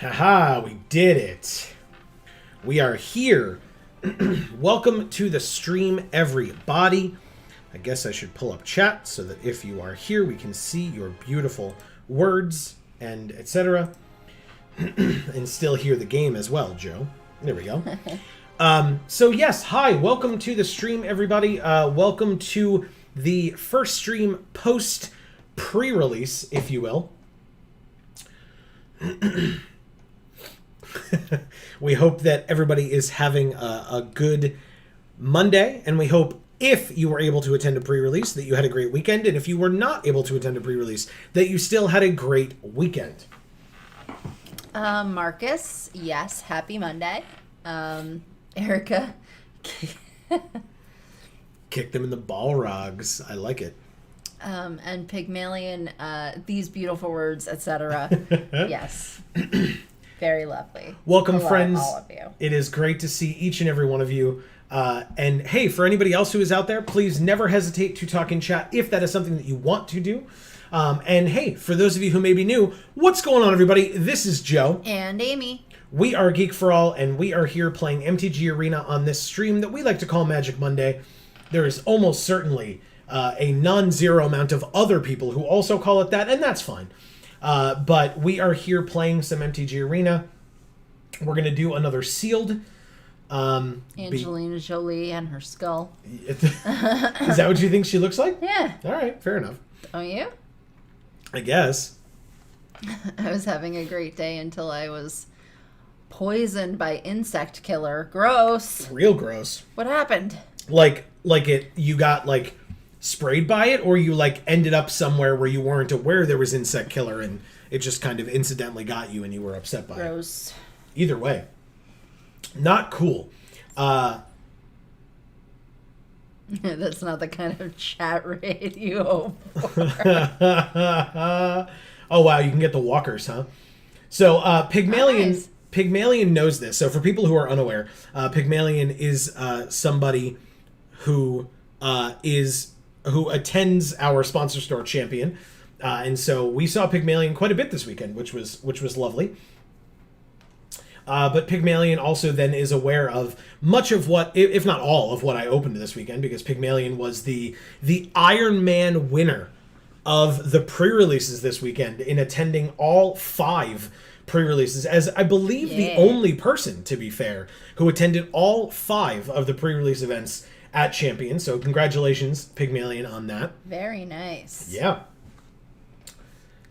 Haha, we did it. We are here. Welcome to the stream, everybody. I guess I should pull up chat so that if you are here, we can see your beautiful words and etc. And still hear the game as well, Joe. There we go. So yes, hi, welcome to the stream, everybody. Welcome to the first stream post pre-release, if you will. We hope that everybody is having a good Monday, and we hope if you were able to attend a pre-release that you had a great weekend, and if you were not able to attend a pre-release that you still had a great weekend. Marcus, yes, happy Monday. Erica. Kick them in the Balrogs. I like it. And Pygmalion, these beautiful words, etc. Yes. Very lovely. Welcome, hello, friends. all of you. It is great to see each and every one of you. And hey, for anybody else who is out there, please never hesitate to talk in chat if that is something that you want to do. And hey, for those of you who may be new, what's going on, everybody? This is Joe. And Amy. We are Geek for All, and we are here playing MTG Arena on this stream that we like to call Magic Monday. There is almost certainly a non-zero amount of other people who also call it that, and that's fine. But we are here playing some MTG Arena. We're going to do another sealed. Angelina Jolie and her skull. Is that what you think she looks like? Yeah. All right, fair enough. Oh, you? I guess. I was having a great day until I was poisoned by insect killer. Gross. Real gross. What happened? You got like sprayed by it, or you like ended up somewhere where you weren't aware there was insect killer and it just kind of incidentally got you and you were upset by it. Gross. Either way, not cool. That's not the kind of chat rate you hope for. Oh wow, you can get the walkers, huh? So Pygmalion. Nice. Pygmalion knows this. So for people who are unaware, Pygmalion is somebody who attends our sponsor store, Champion, And so we saw Pygmalion quite a bit this weekend, which was lovely. But Pygmalion also then is aware of much of what, if not all of what I opened this weekend, because Pygmalion was the Iron Man winner of the pre-releases this weekend in attending all 5 pre-releases, as I believe the only person, to be fair, who attended all 5 of the pre-release events at Champion. So congratulations, Pygmalion, on that. Very nice. Yeah.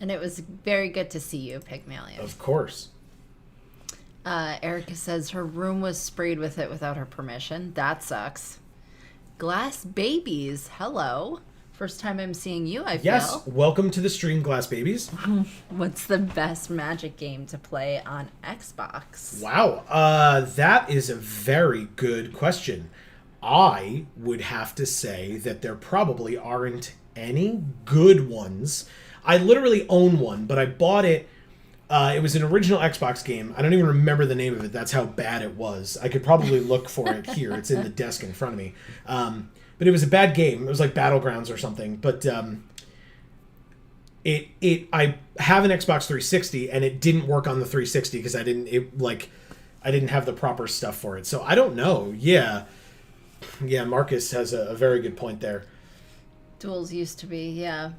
And it was very good to see you, Pygmalion. Of course. Erica says her room was sprayed with it without her permission. That sucks. Glass Babies, hello. First time I'm seeing you, I feel. Yes, welcome to the stream, Glass Babies. What's the best Magic game to play on Xbox? Wow, that is a very good question. I would have to say that there probably aren't any good ones. I literally own one, but I bought it. It was an original Xbox game. I don't even remember the name of it. That's how bad it was. I could probably look for it here. It's in the desk in front of me. But it was a bad game. It was like Battlegrounds or something. But I have an Xbox 360, and it didn't work on the 360 because I didn't have the proper stuff for it. So I don't know. Yeah, Marcus has a very good point there. Duels used to be, yeah.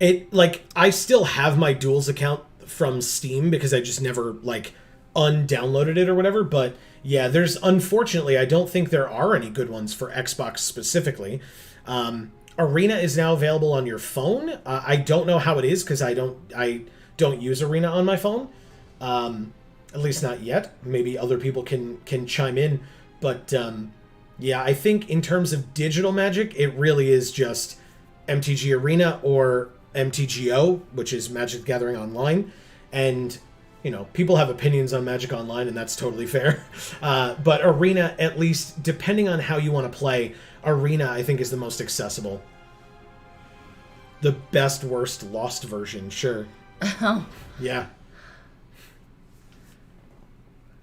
I still have my Duels account from Steam because I just never undownloaded it or whatever, but yeah, unfortunately I don't think there are any good ones for Xbox specifically. Arena is now available on your phone. I don't know how it is because I don't use Arena on my phone, at least not yet. Maybe other people can chime in, but yeah, I think in terms of digital Magic, it really is just MTG Arena or MTGO, which is Magic the Gathering Online. And, people have opinions on Magic Online, and that's totally fair. But Arena, at least, depending on how you want to play, Arena, I think, is the most accessible. The best, worst, lost version, sure. Oh. Yeah.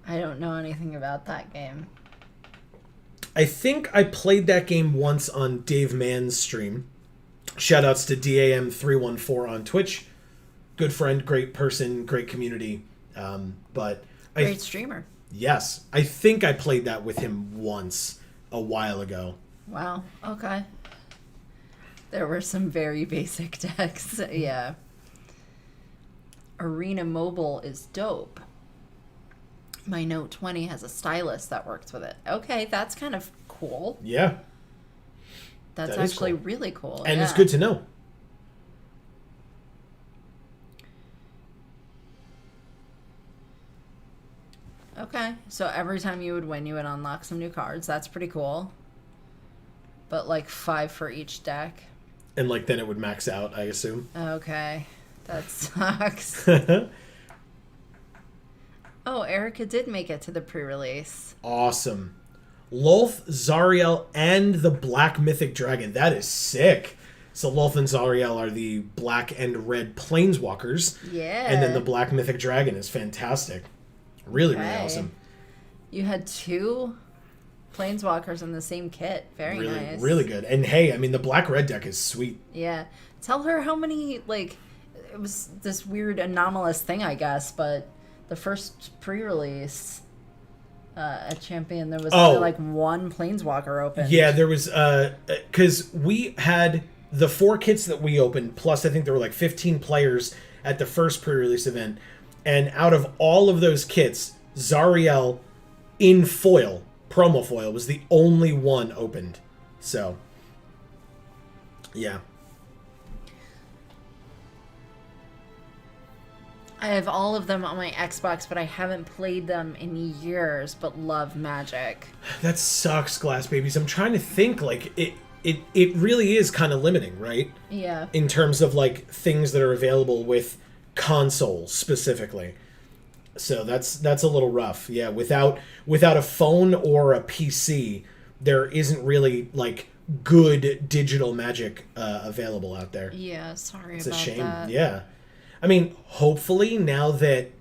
I don't know anything about that game. I think I played that game once on Dave Mann's stream. Shoutouts to DAM314 on Twitch. Good friend, great person, great community. Great streamer. Yes. I think I played that with him once a while ago. Wow. Okay. There were some very basic decks. Yeah. Arena Mobile is dope. My Note 20 has a stylus that works with it. Okay, that's kind of cool. Yeah. That's actually cool. Really cool. And it's good to know. Okay, so every time you would win, you would unlock some new cards. That's pretty cool. But 5 for each deck. And then it would max out, I assume. Okay, that sucks. Oh, Erica did make it to the pre-release. Awesome. Lolth, Zariel, and the Black Mythic Dragon. That is sick. So Lolth and Zariel are the black and red planeswalkers. Yeah. And then the Black Mythic Dragon is fantastic. Really, really awesome. You had 2 planeswalkers in the same kit. Very nice. Really good. And hey, the black-red deck is sweet. Yeah. Tell her how many, it was this weird anomalous thing, I guess, but the first pre-release at Champion, there was only one planeswalker open. Yeah, there was, because we had the 4 kits that we opened, plus I think there were 15 players at the first pre-release event, and out of all of those kits, Zariel in foil, promo foil, was the only one opened. So, yeah. I have all of them on my Xbox, but I haven't played them in years, but love Magic. That sucks, Glass Babies. I'm trying to think, it really is kind of limiting, right? Yeah. In terms of, things that are available with consoles, specifically. So that's a little rough. Yeah, without a phone or a PC, there isn't really, good digital Magic available out there. Yeah, sorry it's about that. It's a shame, yeah. Hopefully now that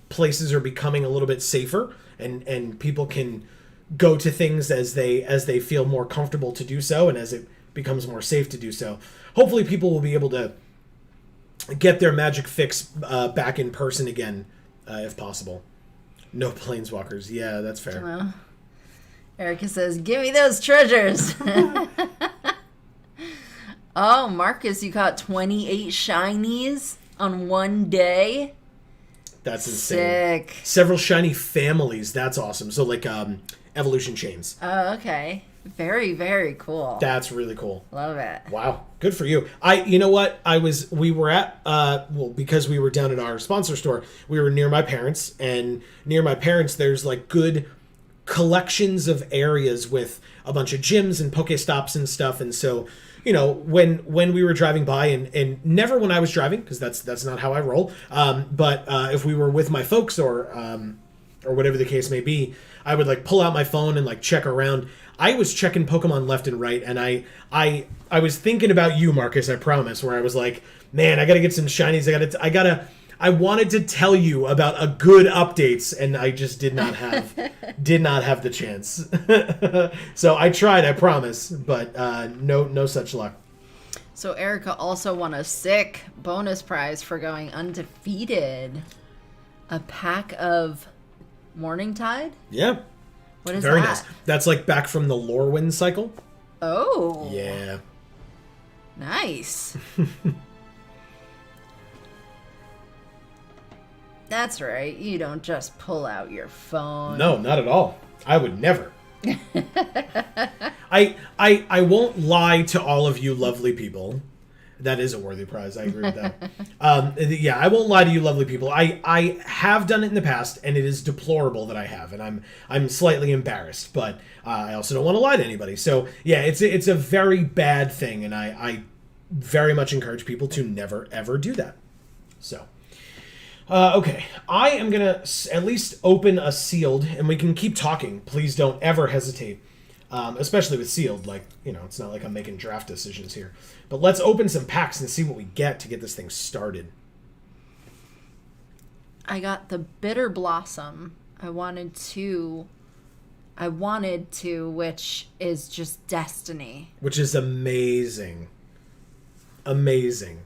places are becoming a little bit safer and people can go to things as they feel more comfortable to do so, and as it becomes more safe to do so, hopefully people will be able to get their magic fix back in person again, if possible. No planeswalkers. Yeah, that's fair. Well, Erica says, "Give me those treasures." Oh, Marcus, you got 28 shinies on one day. That's insane. Sick. Several shiny families. That's awesome. So like evolution chains. Oh, okay. Very, very cool. That's really cool. Love it. Wow. Good for you. You know what? We were at, because we were down at our sponsor store, we were near my parents, and near my parents, there's like good collections of areas with a bunch of gyms and Pokestops and stuff. And so, you know, when we were driving by, and never when I was driving, because that's not how I roll. But if we were with my folks or whatever the case may be, I would like pull out my phone and like check around. I was checking Pokemon left and right, and I was thinking about you, Marcus, I promise, where I was like, man, I gotta get some shinies. I wanted to tell you about a good updates, and I just did not have the chance. So I tried, I promise, but no such luck. So Erica also won a sick bonus prize for going undefeated. A pack of Morningtide? Yeah. What is Very that? nice. That's like back from the Lorewind cycle. Oh. Yeah. Nice. That's right. You don't just pull out your phone. No, not at all. I would never. I won't lie to all of you lovely people. That is a worthy prize. I agree with that. Yeah, I won't lie to you lovely people. I have done it in the past, and it is deplorable that I have, and I'm slightly embarrassed, but I also don't want to lie to anybody. So yeah, it's a very bad thing, and I very much encourage people to never ever do that. So okay, I am gonna at least open a sealed, and we can keep talking. Please don't ever hesitate. Especially with sealed, like, you know, it's not like I'm making draft decisions here. But let's open some packs and see what we get to get this thing started. I got the Bitter Blossom. I wanted to, which is just Destiny. Which is amazing. Amazing.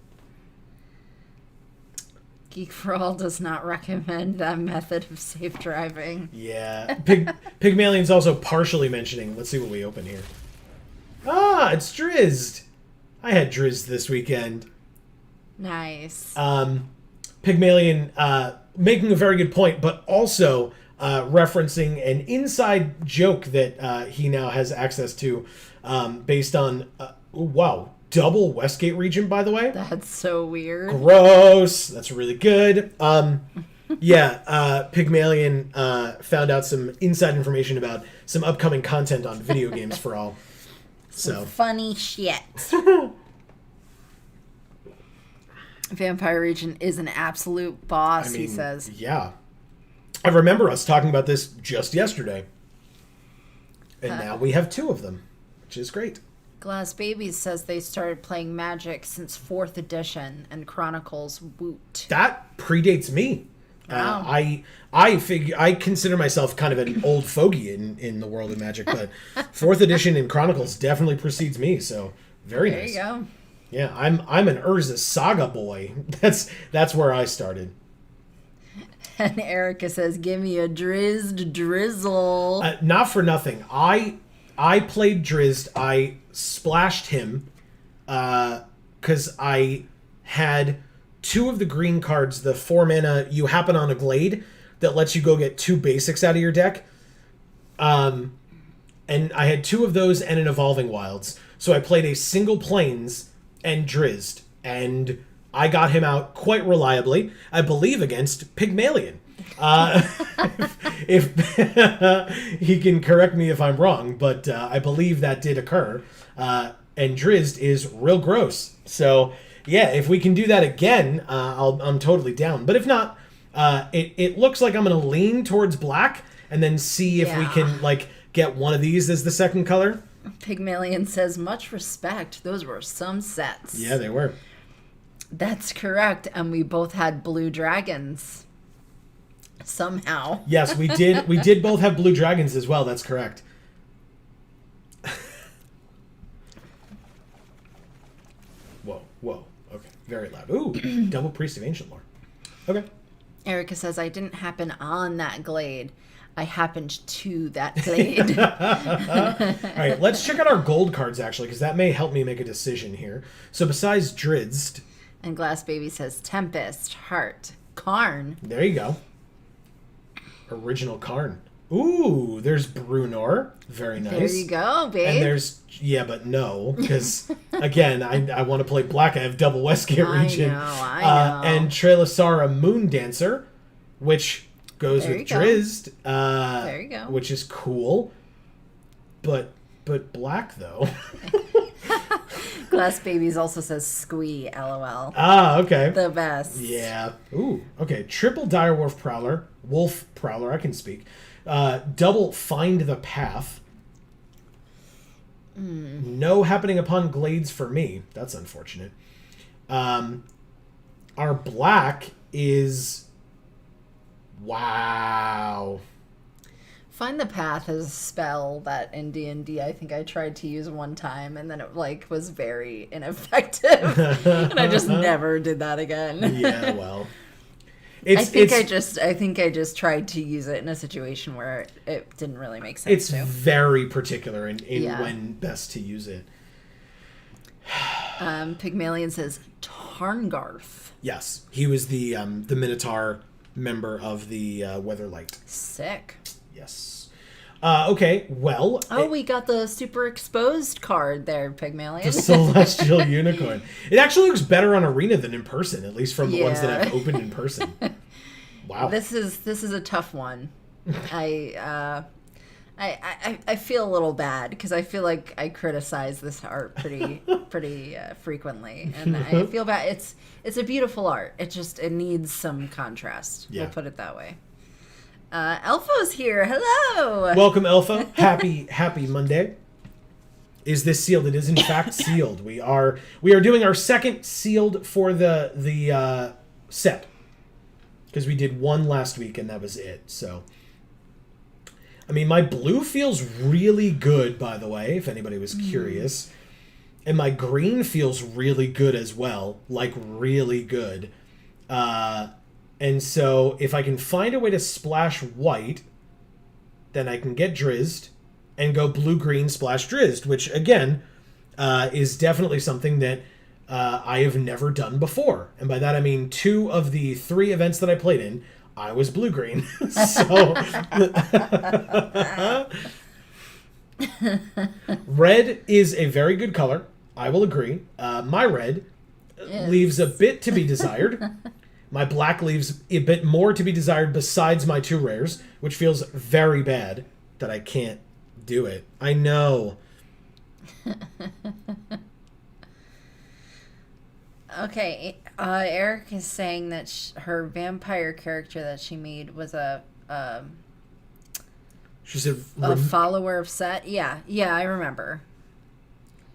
Geek for All does not recommend that method of safe driving. Yeah. Pygmalion's also partially mentioning. Let's see what we open here. Ah, it's Drizzed. I had Drizzed this weekend. Nice. Pygmalion making a very good point, but also referencing an inside joke that he now has access to based on... wow. Double Westgate region, by the way. That's so weird. Gross. That's really good. Yeah, Pygmalion found out some inside information about some upcoming content on video games for all. So funny shit. Vampire Region is an absolute boss, he says. Yeah. I remember us talking about this just yesterday. And now we have 2 of them, which is great. Glass Babies says they started playing Magic since 4th edition and Chronicles Woot. That predates me. Wow. I consider myself kind of an old fogey in the world of Magic, but 4th edition and Chronicles definitely precedes me, so very nice. There you go. Yeah, I'm an Urza Saga boy. That's where I started. And Erica says, "Give me a Drizzed Drizzle." Not for nothing. I played Drizzed. I splashed him because I had 2 of the green cards, the 4 mana You Happen on a Glade, that lets you go get 2 basics out of your deck. And I had 2 of those and an Evolving Wilds. So I played a single Plains and Drizzed, and I got him out quite reliably, I believe, against Pygmalion. If he can correct me if I'm wrong, but I believe that did occur. And Drizzed is real gross. So yeah, if we can do that again, I'm totally down. But if not, it looks like I'm gonna lean towards black and then see if we can like get one of these as the second color. Pygmalion says, "Much respect. Those were some sets." Yeah, they were. That's correct, and we both had blue dragons. Somehow. Yes, we did. We did both have blue dragons as well. That's correct. Whoa. Okay. Very loud. Ooh, double Priest of Ancient Lore. Okay. Erica says, I didn't happen on that glade. I happened to that glade. All right, let's check out our gold cards, actually, because that may help me make a decision here. So besides Drizzt... And Glass Baby says, Tempest, Heart, Karn. There you go. Original Karn. Ooh, there's Brunor. Very nice. There you go, babe. And there's... Yeah, but no, because, again, I want to play black. I have double Westgate region. I know. And Trelasara Moon Dancer, which goes with Drizzt. There you go. Which is cool. But black, though. Glass Babies also says Squee, LOL. Ah, okay. The best. Yeah. Ooh, okay. Triple Direwolf Prowler. Wolf Prowler, I can speak. Double Find the Path. No happening upon glades for me. That's unfortunate. Our black is... Wow. Find the Path is a spell that in D&D I think I tried to use one time and then it was very ineffective. And I just never did that again. Yeah, well. I think I just tried to use it in a situation where it didn't really make sense. It's very particular in when best to use it. Pygmalion says Tarngarth. Yes, he was the Minotaur member of the Weatherlight. Sick. Yes. Okay, well... we got the super exposed card there, Pygmalion. The Celestial Unicorn. It actually looks better on Arena than in person, at least from the ones that I've opened in person. Wow. This is a tough one. I feel a little bad because I feel like I criticize this art pretty frequently, and I feel bad. It's a beautiful art. It needs some contrast. Yeah. We'll put it that way. Elfo's here. Hello. Welcome, Elfa. Happy Monday. Is this sealed? It is in fact sealed. We are doing our second sealed for the set because we did one last week and that was it. So, I mean, my blue feels really good, by the way, if anybody was curious, and my green feels really good as well, like really good. And so if I can find a way to splash white, then I can get Drizzed and go blue-green splash Drizzed, which, again, is definitely something that I have never done before. And by that I mean 2 of the 3 events that I played in, I was blue-green. So... Red is a very good color. I will agree. My red leaves a bit to be desired. My black leaves a bit more to be desired besides my 2 rares, which feels very bad that I can't do it. I know. Okay, Eric is saying that her vampire character that she made was a she said a follower of Set. Yeah, I remember.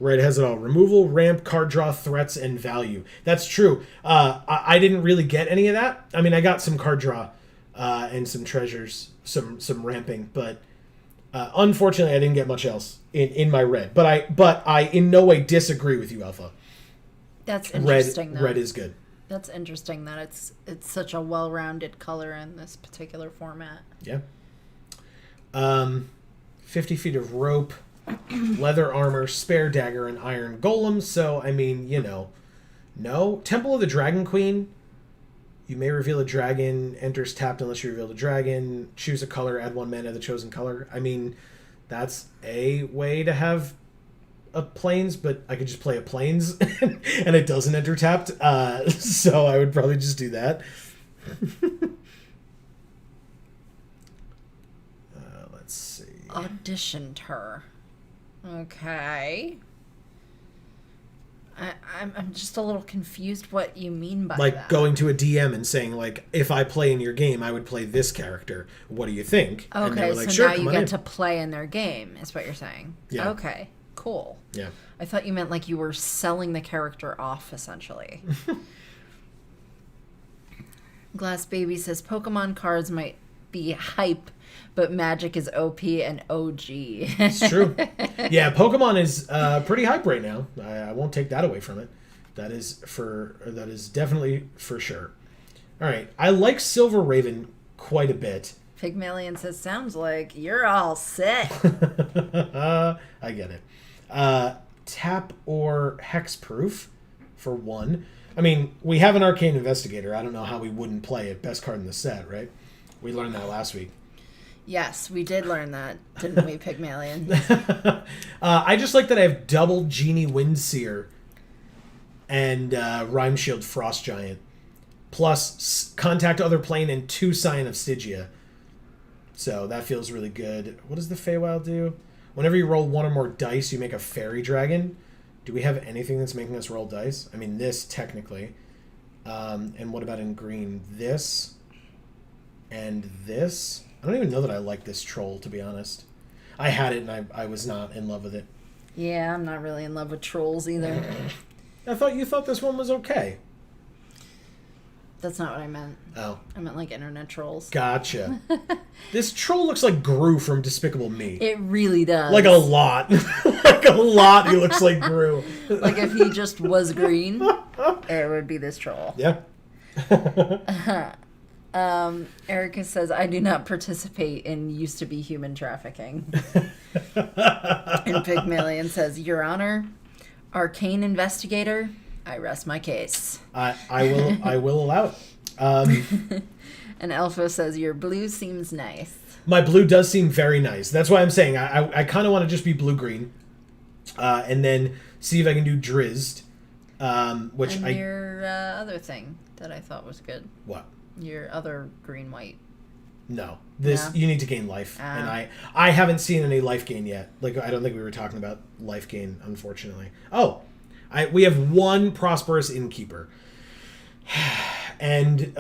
Right, it has it all. Removal, ramp, card draw, threats, and value. That's true. I didn't really get any of that. I mean, I got some card draw and some treasures, some ramping, but unfortunately, I didn't get much else in my red. But I in no way disagree with you, Alpha. That's interesting. Red is good. That's interesting that it's such a well-rounded color in this particular format. Yeah. 50 feet of rope. Leather armor, spare dagger, and iron golem. So, I mean, no. Temple of the Dragon Queen. You may reveal a dragon, enters tapped unless you reveal a dragon. Choose a color, add 1 mana to the chosen color. I mean, that's a way to have a plains, but I could just play a plains and it doesn't enter tapped. So I would probably just do that. Let's see. Auditioned her. Okay. I'm just a little confused what you mean by that. Like going to a DM and saying, like, if I play in your game, I would play this character. What do you think? Okay, and they were like, so sure, now you get to play in their game, is what you're saying. Yeah. Okay, cool. Yeah. I thought you meant like you were selling the character off, essentially. Glass Baby says, Pokemon cards might be hype, but Magic is OP and OG. It's true. Yeah, Pokemon is pretty hype right now. I won't take that away from it. That is definitely for sure. All right. I like Silver Raven quite a bit. Pygmalion says, sounds like you're all set. I get it. Tap or Hexproof for 1. I mean, we have an Arcane Investigator. I don't know how we wouldn't play it. Best card in the set, right? We learned that last week. Yes, we did learn that, didn't we, Pygmalion? I just like that I have double Genie Windseer and Rhyme Shield Frost Giant. Plus Contact Other Plane and 2 Scion of Stygia. So that feels really good. What does the Feywild do? Whenever you roll 1 or more dice, you make a Fairy Dragon. Do we have anything that's making us roll dice? I mean, this, technically. And what about in green? This and this. I don't even know that I like this troll, to be honest. I had it, and I was not in love with it. Yeah, I'm not really in love with trolls either. I thought you thought this one was okay. That's not what I meant. Oh. I meant like internet trolls. Gotcha. This troll looks like Gru from Despicable Me. It really does. Like a lot. Like a lot he looks like Gru. Like if he just was green, it would be this troll. Yeah. Erica says, I do not participate in used to be human trafficking. And Pygmalion says, Your Honor, Arcane Investigator, I rest my case. I will allow it. And Elfo says, your blue seems nice. My blue does seem very nice. That's why I'm saying I kind of want to just be blue-green. And then see if I can do Drizzed. Which and your other thing that I thought was good. What? Your other green-white. No. This No? You need to gain life. And I haven't seen any life gain yet. Like, I don't think we were talking about life gain, unfortunately. Oh! We have 1 Prosperous Innkeeper. And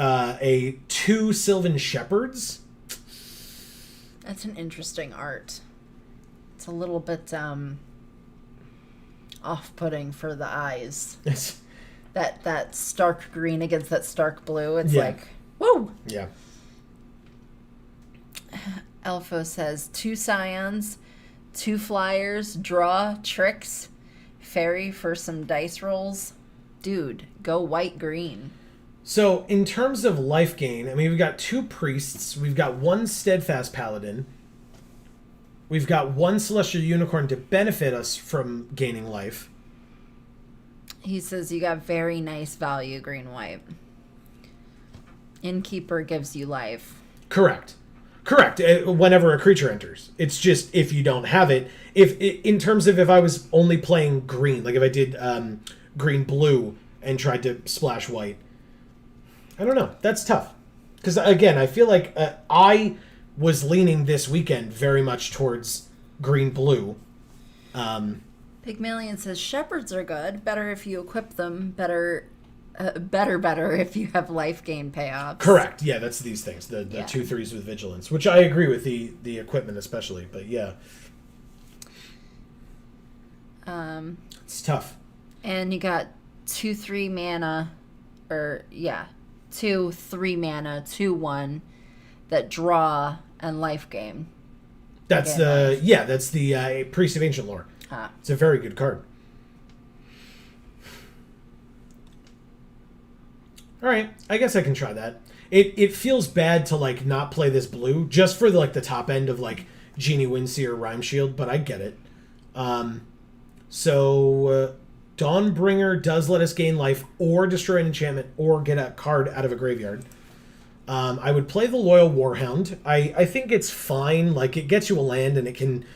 2 Sylvan Shepherds. That's an interesting art. It's a little bit off-putting for the eyes. That stark green against that stark blue. It's like, woo! Yeah. Elfo says 2 Scions, 2 Flyers, draw, tricks, fairy for some dice rolls. Dude, go white-green. So, in terms of life gain, I mean, we've got 2 Priests, we've got 1 Steadfast Paladin, we've got 1 Celestial Unicorn to benefit us from gaining life. He says you got very nice value, green-white. Innkeeper gives you life. Correct. Whenever a creature enters. It's just if you don't have it. In terms of if I was only playing green, like if I did green-blue and tried to splash white. I don't know. That's tough. Because, again, I feel like I was leaning this weekend very much towards green-blue. Pygmalion says shepherds are good. Better if you equip them. Better if you have life gain payoffs. Correct. Yeah, that's these things. The 2/3s with vigilance, which I agree with the equipment especially. But yeah, it's tough. And you got 2/3 mana, 2/3 mana, 2/1 that draw and life gain. That's the Priest of Ancient Lore. It's a very good card. All right, I guess I can try that. It feels bad to like not play this blue just for the top end of like Genie Windseer Rhyme Shield, but I get it. So Dawnbringer does let us gain life or destroy an enchantment or get a card out of a graveyard. I would play the Loyal Warhound. I think it's fine. Like it gets you a land and it can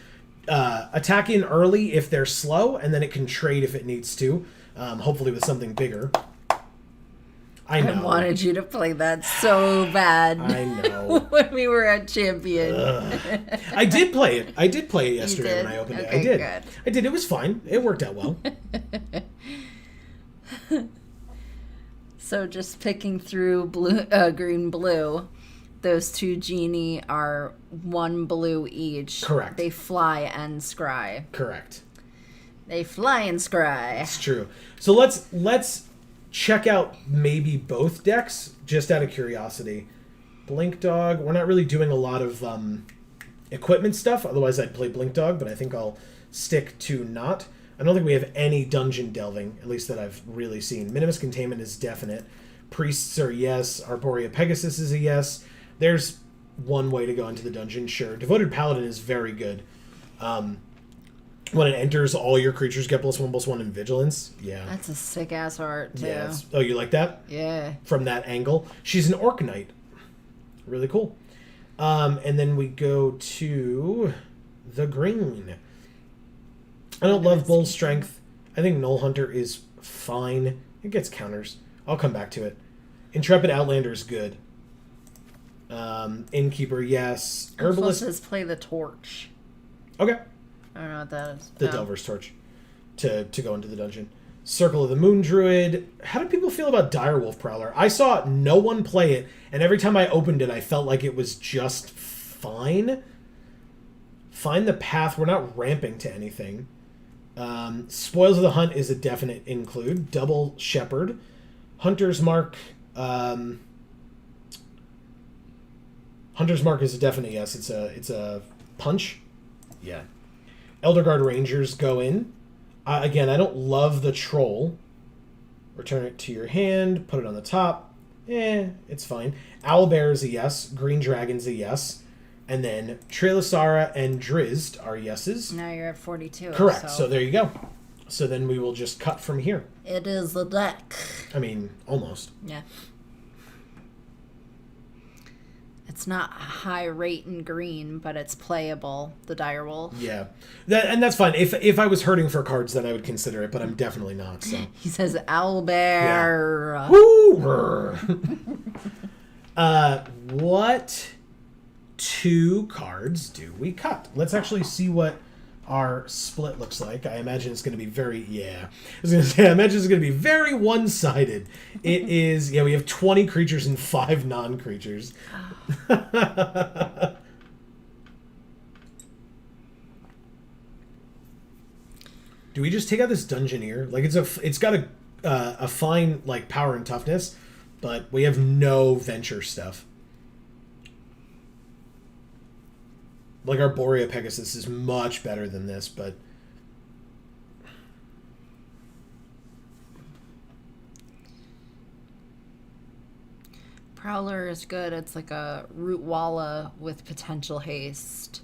attack in early if they're slow, and then it can trade if it needs to. Hopefully with something bigger. I know. I wanted you to play that so bad. I know. When we were at Champion. I did play it. I did play it yesterday when I opened it. I did. Good. I did. It was fine. It worked out well. So just picking through green blue, those 2 genie are 1 blue each. Correct. They fly and scry. Correct. They fly and scry. It's true. So let's check out maybe both decks, just out of curiosity. Blink Dog. We're not really doing a lot of equipment stuff. Otherwise, I'd play Blink Dog, but I think I'll stick to not. I don't think we have any dungeon delving, at least that I've really seen. Minimus Containment is definite. Priests are yes. Arborea Pegasus is a yes. There's one way to go into the dungeon, sure. Devoted Paladin is very good. When it enters, all your creatures get +1/+1 in Vigilance. Yeah. That's a sick-ass art, too. Yeah, oh, you like that? Yeah. From that angle. She's an Orc Knight. Really cool. And then we go to the green. I don't love Bull Strength. I think Null Hunter is fine. It gets counters. I'll come back to it. Intrepid Outlander is good. Innkeeper, yes. Herbalist says play the torch. Okay. I don't know what that is. The Delver's Torch. To go into the dungeon. Circle of the Moon Druid. How do people feel about Direwolf Prowler? I saw no one play it, and every time I opened it, I felt like it was just fine. Find the path. We're not ramping to anything. Spoils of the Hunt is a definite include. Double Shepherd. Hunter's Mark. Hunter's Mark is a definite yes. It's a punch. Yeah. Elder Guard Rangers go in. Again, I don't love the Troll. Return it to your hand. Put it on the top. It's fine. Owlbear is a yes. Green Dragon's a yes. And then Trilasara and Drizzt are yeses. Now you're at 42. Correct. So there you go. So then we will just cut from here. It is the deck. I mean, almost. Yeah. It's not high rate in green, but it's playable, the Direwolf. Yeah. And that's fine. If I was hurting for cards, then I would consider it, but I'm definitely not. So he says Owlbear. Yeah. Woo! What 2 cards do we cut? Let's actually see what our split looks like. I imagine it's going to be very, I was going to say, I imagine it's going to be very one-sided. It is, we have 20 creatures and 5 non-creatures. Do we just take out this Dungeoneer? Like, it's got a fine, like, power and toughness, but we have no venture stuff. Like, Arborea Pegasus is much better than this, but... Prowler is good. It's like a Root Walla with potential haste.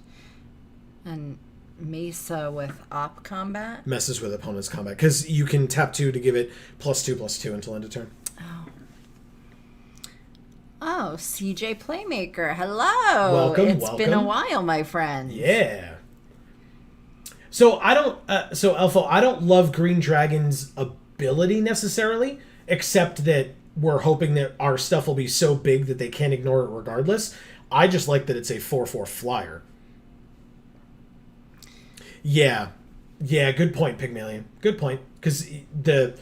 And Mesa with op combat. Messes with opponent's combat. Because you can tap 2 to give it +2/+2 until end of turn. Oh, CJ Playmaker. Hello. Welcome. It's been a while, my friend. Yeah. So I don't. So Elfo, I don't love Green Dragon's ability necessarily, except that we're hoping that our stuff will be so big that they can't ignore it regardless. I just like that it's a 4/4 flyer. Yeah. Good point, Pygmalion. Good point, because the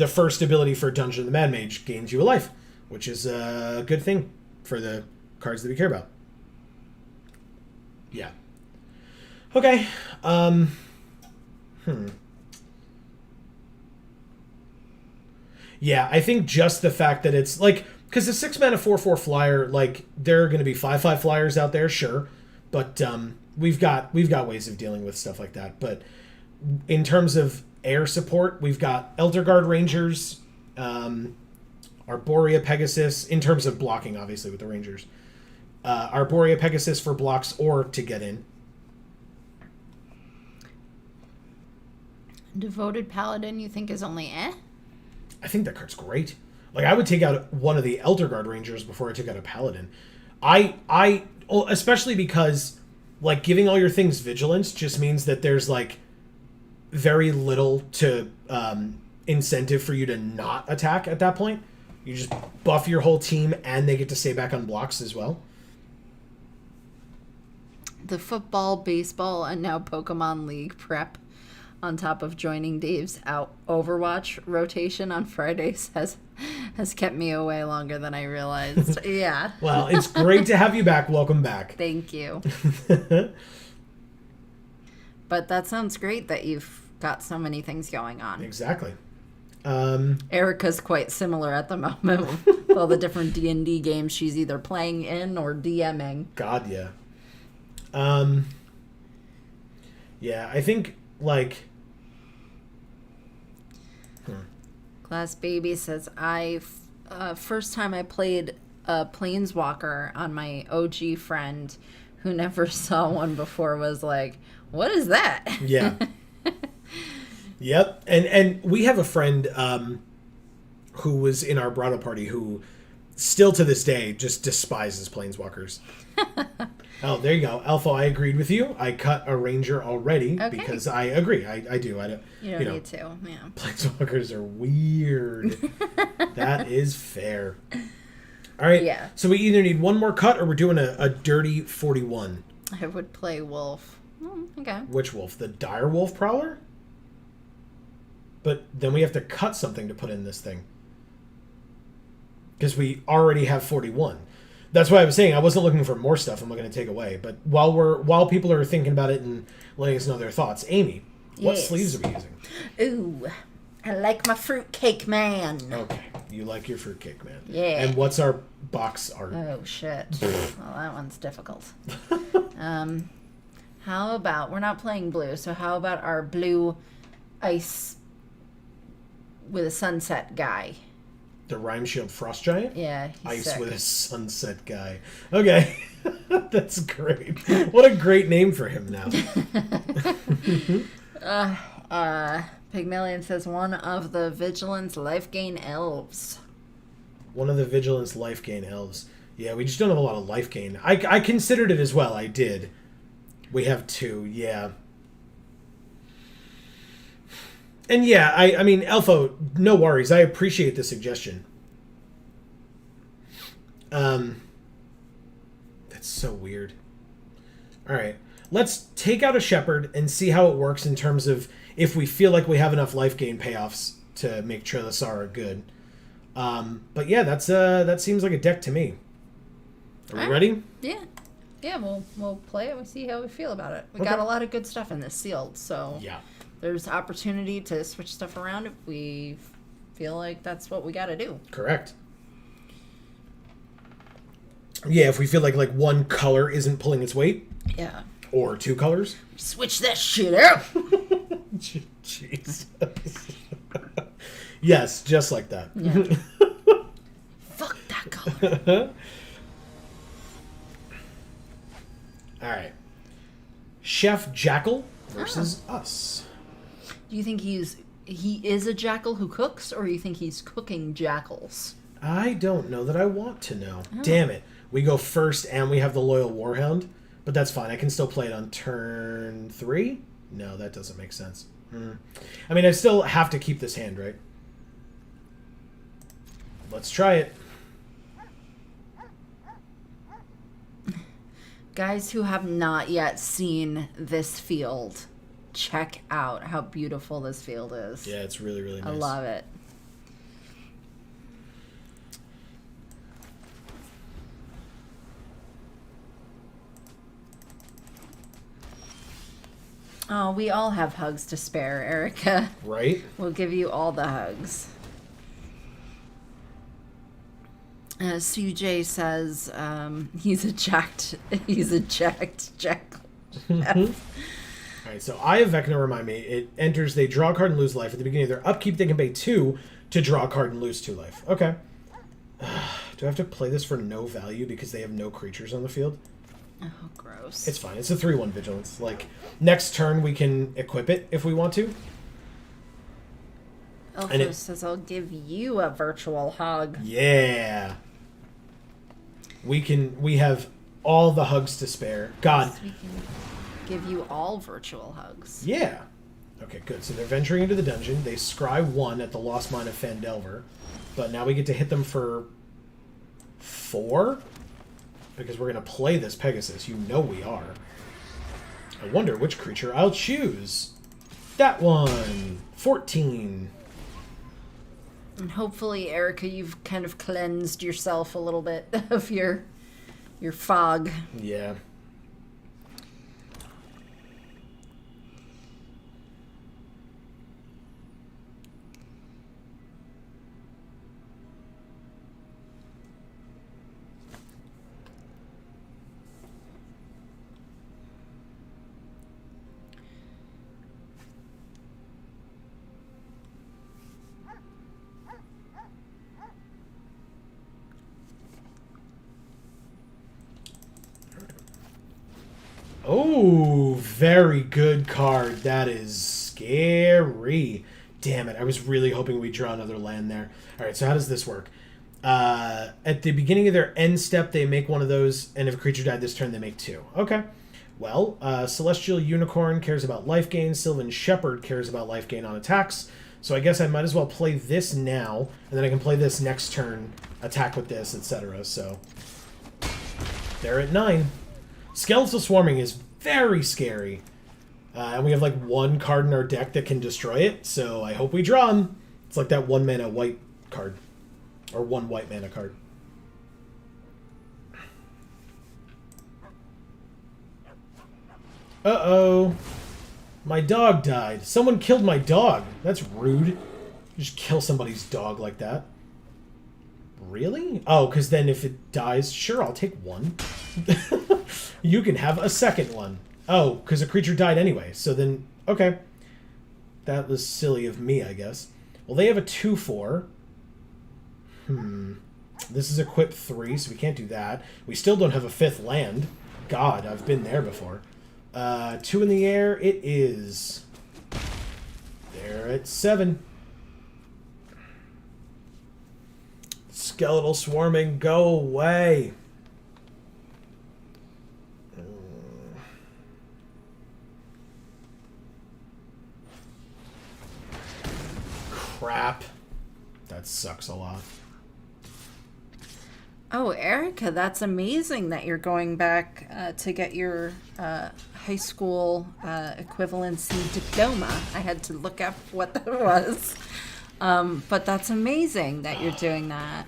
first ability for Dungeon of the Mad Mage gains you a life, which is a good thing for the cards that we care about. Yeah. Okay. Yeah, I think just the fact that it's like, because the 6-mana 4/4 flyer, like, there are going to be 5/5 flyers out there, sure, but we've got ways of dealing with stuff like that. But in terms of air support, we've got Elder Guard Rangers, Arborea Pegasus, in terms of blocking, obviously, with the Rangers. Arborea Pegasus for blocks or to get in. Devoted Paladin, you think is only I think that card's great. Like, I would take out one of the Elder Guard Rangers before I took out a Paladin. Especially because, like, giving all your things Vigilance just means that there's, like, very little to incentive for you to not attack at that point. You just buff your whole team, and they get to stay back on blocks as well. The football, baseball, and now Pokemon League prep on top of joining Dave's Overwatch rotation on Fridays has kept me away longer than I realized. Yeah. Well, it's great to have you back. Welcome back. Thank you. But that sounds great that you've got so many things going on. Exactly. Erica's quite similar at the moment with all the different D&D games she's either playing in or DMing. God, yeah. Yeah, I think, like, Glass Baby says, first time I played a Planeswalker on my OG friend who never saw one before was like, what is that? Yeah. Yep. And we have a friend who was in our bridal party who still to this day just despises Planeswalkers. Oh, there you go. Alpha, I agreed with you. I cut a ranger already because I agree. I do. I don't, you don't need to. Yeah. Planeswalkers are weird. That is fair. All right. Yeah. So we either need one more cut or we're doing a dirty 41. I would play Wolf. Okay. Which wolf? The Dire Wolf Prowler? But then we have to cut something to put in this thing. Because we already have 41. That's why I was saying I wasn't looking for more stuff I'm going to take away. But while people are thinking about it and letting us know their thoughts, Amy, what sleeves are we using? Ooh, I like my fruitcake man. Okay, you like your fruitcake man. Yeah. And what's our box art? Oh shit. Well, that one's difficult. How about, we're not playing blue, so how about our blue ice with a sunset guy? The Rhyme Shield Frost Giant? Yeah, he's Ice sick. with a sunset guy. Okay. That's great. What a great name for him now. Pygmalion says one of the Vigilance life gain elves. One of the Vigilance life gain elves. Yeah, we just don't have a lot of life gain. I considered it as well. I did. We have 2, yeah. And yeah, I mean, Elfo, no worries. I appreciate the suggestion. That's so weird. All right. Let's take out a Shepherd and see how it works in terms of if we feel like we have enough life gain payoffs to make Trilasara good. But yeah, that seems like a deck to me. Are we ready? Yeah. Yeah, we'll play it. We'll see how we feel about it. We got a lot of good stuff in this sealed, so yeah. There's opportunity to switch stuff around if we feel like that's what we got to do. Correct. Yeah, if we feel like one color isn't pulling its weight. Yeah. Or 2 colors. Switch that shit up. Jesus. Yes, just like that. Yeah. Fuck that color. All right. Chef Jackal versus us. Do you think he is a jackal who cooks, or you think he's cooking jackals? I don't know that I want to know. Oh. Damn it. We go first and we have the Loyal Warhound, but that's fine. I can still play it on turn 3? No, that doesn't make sense. I mean, I still have to keep this hand, right? Let's try it. Guys who have not yet seen this field, check out how beautiful this field is. Yeah, it's really, really nice. I love it. Oh, we all have hugs to spare, Erica. Right? We'll give you all the hugs. CJ says he's a jacked jackal. Alright, so Eye of Vecna, remind me, it enters, they draw a card and lose life. At the beginning of their upkeep, they can pay 2 to draw a card and lose 2 life. Okay. Do I have to play this for no value because they have no creatures on the field? Oh, gross. It's fine. It's a 3-1 Vigilance. Like, next turn we can equip it if we want to. Elfos says, I'll give you a virtual hug. Yeah. We have all the hugs to spare. God. Yes, we can give you all virtual hugs. Yeah. Okay, good. So they're venturing into the dungeon. They scry 1 at the Lost Mine of Fandelver. But now we get to hit them for 4? Because we're going to play this Pegasus. You know we are. I wonder which creature I'll choose. That one. 14. And hopefully, Erica, you've kind of cleansed yourself a little bit of your fog. Yeah. Oh, very good card. That is scary. Damn it. I was really hoping we'd draw another land there. All right, so how does this work? At the beginning of their end step, they make one of those, and if a creature died this turn, they make 2. Okay. Well, Celestial Unicorn cares about life gain. Sylvan Shepherd cares about life gain on attacks. So I guess I might as well play this now, and then I can play this next turn, attack with this, etc. So they're at 9. Skeletal Swarming is very scary. And we have like 1 card in our deck that can destroy it, so I hope we draw them. It's like that 1 mana white card. Or 1 white mana card. Uh-oh. My dog died. Someone killed my dog. That's rude. You just kill somebody's dog like that. Really? Oh, because then if it dies, sure, I'll take 1. You can have a second one. Oh, because a creature died anyway. So then, okay. That was silly of me, I guess. Well, they have a 2/4. This is equip 3, so we can't do that. We still don't have a 5th land. God, I've been there before. 2 in the air, it is. They're at 7. Skeletal Swarming, go away. Crap. That sucks a lot. Oh, Erica, that's amazing that you're going back to get your high school equivalency diploma. I had to look up what that was. But that's amazing that you're doing that.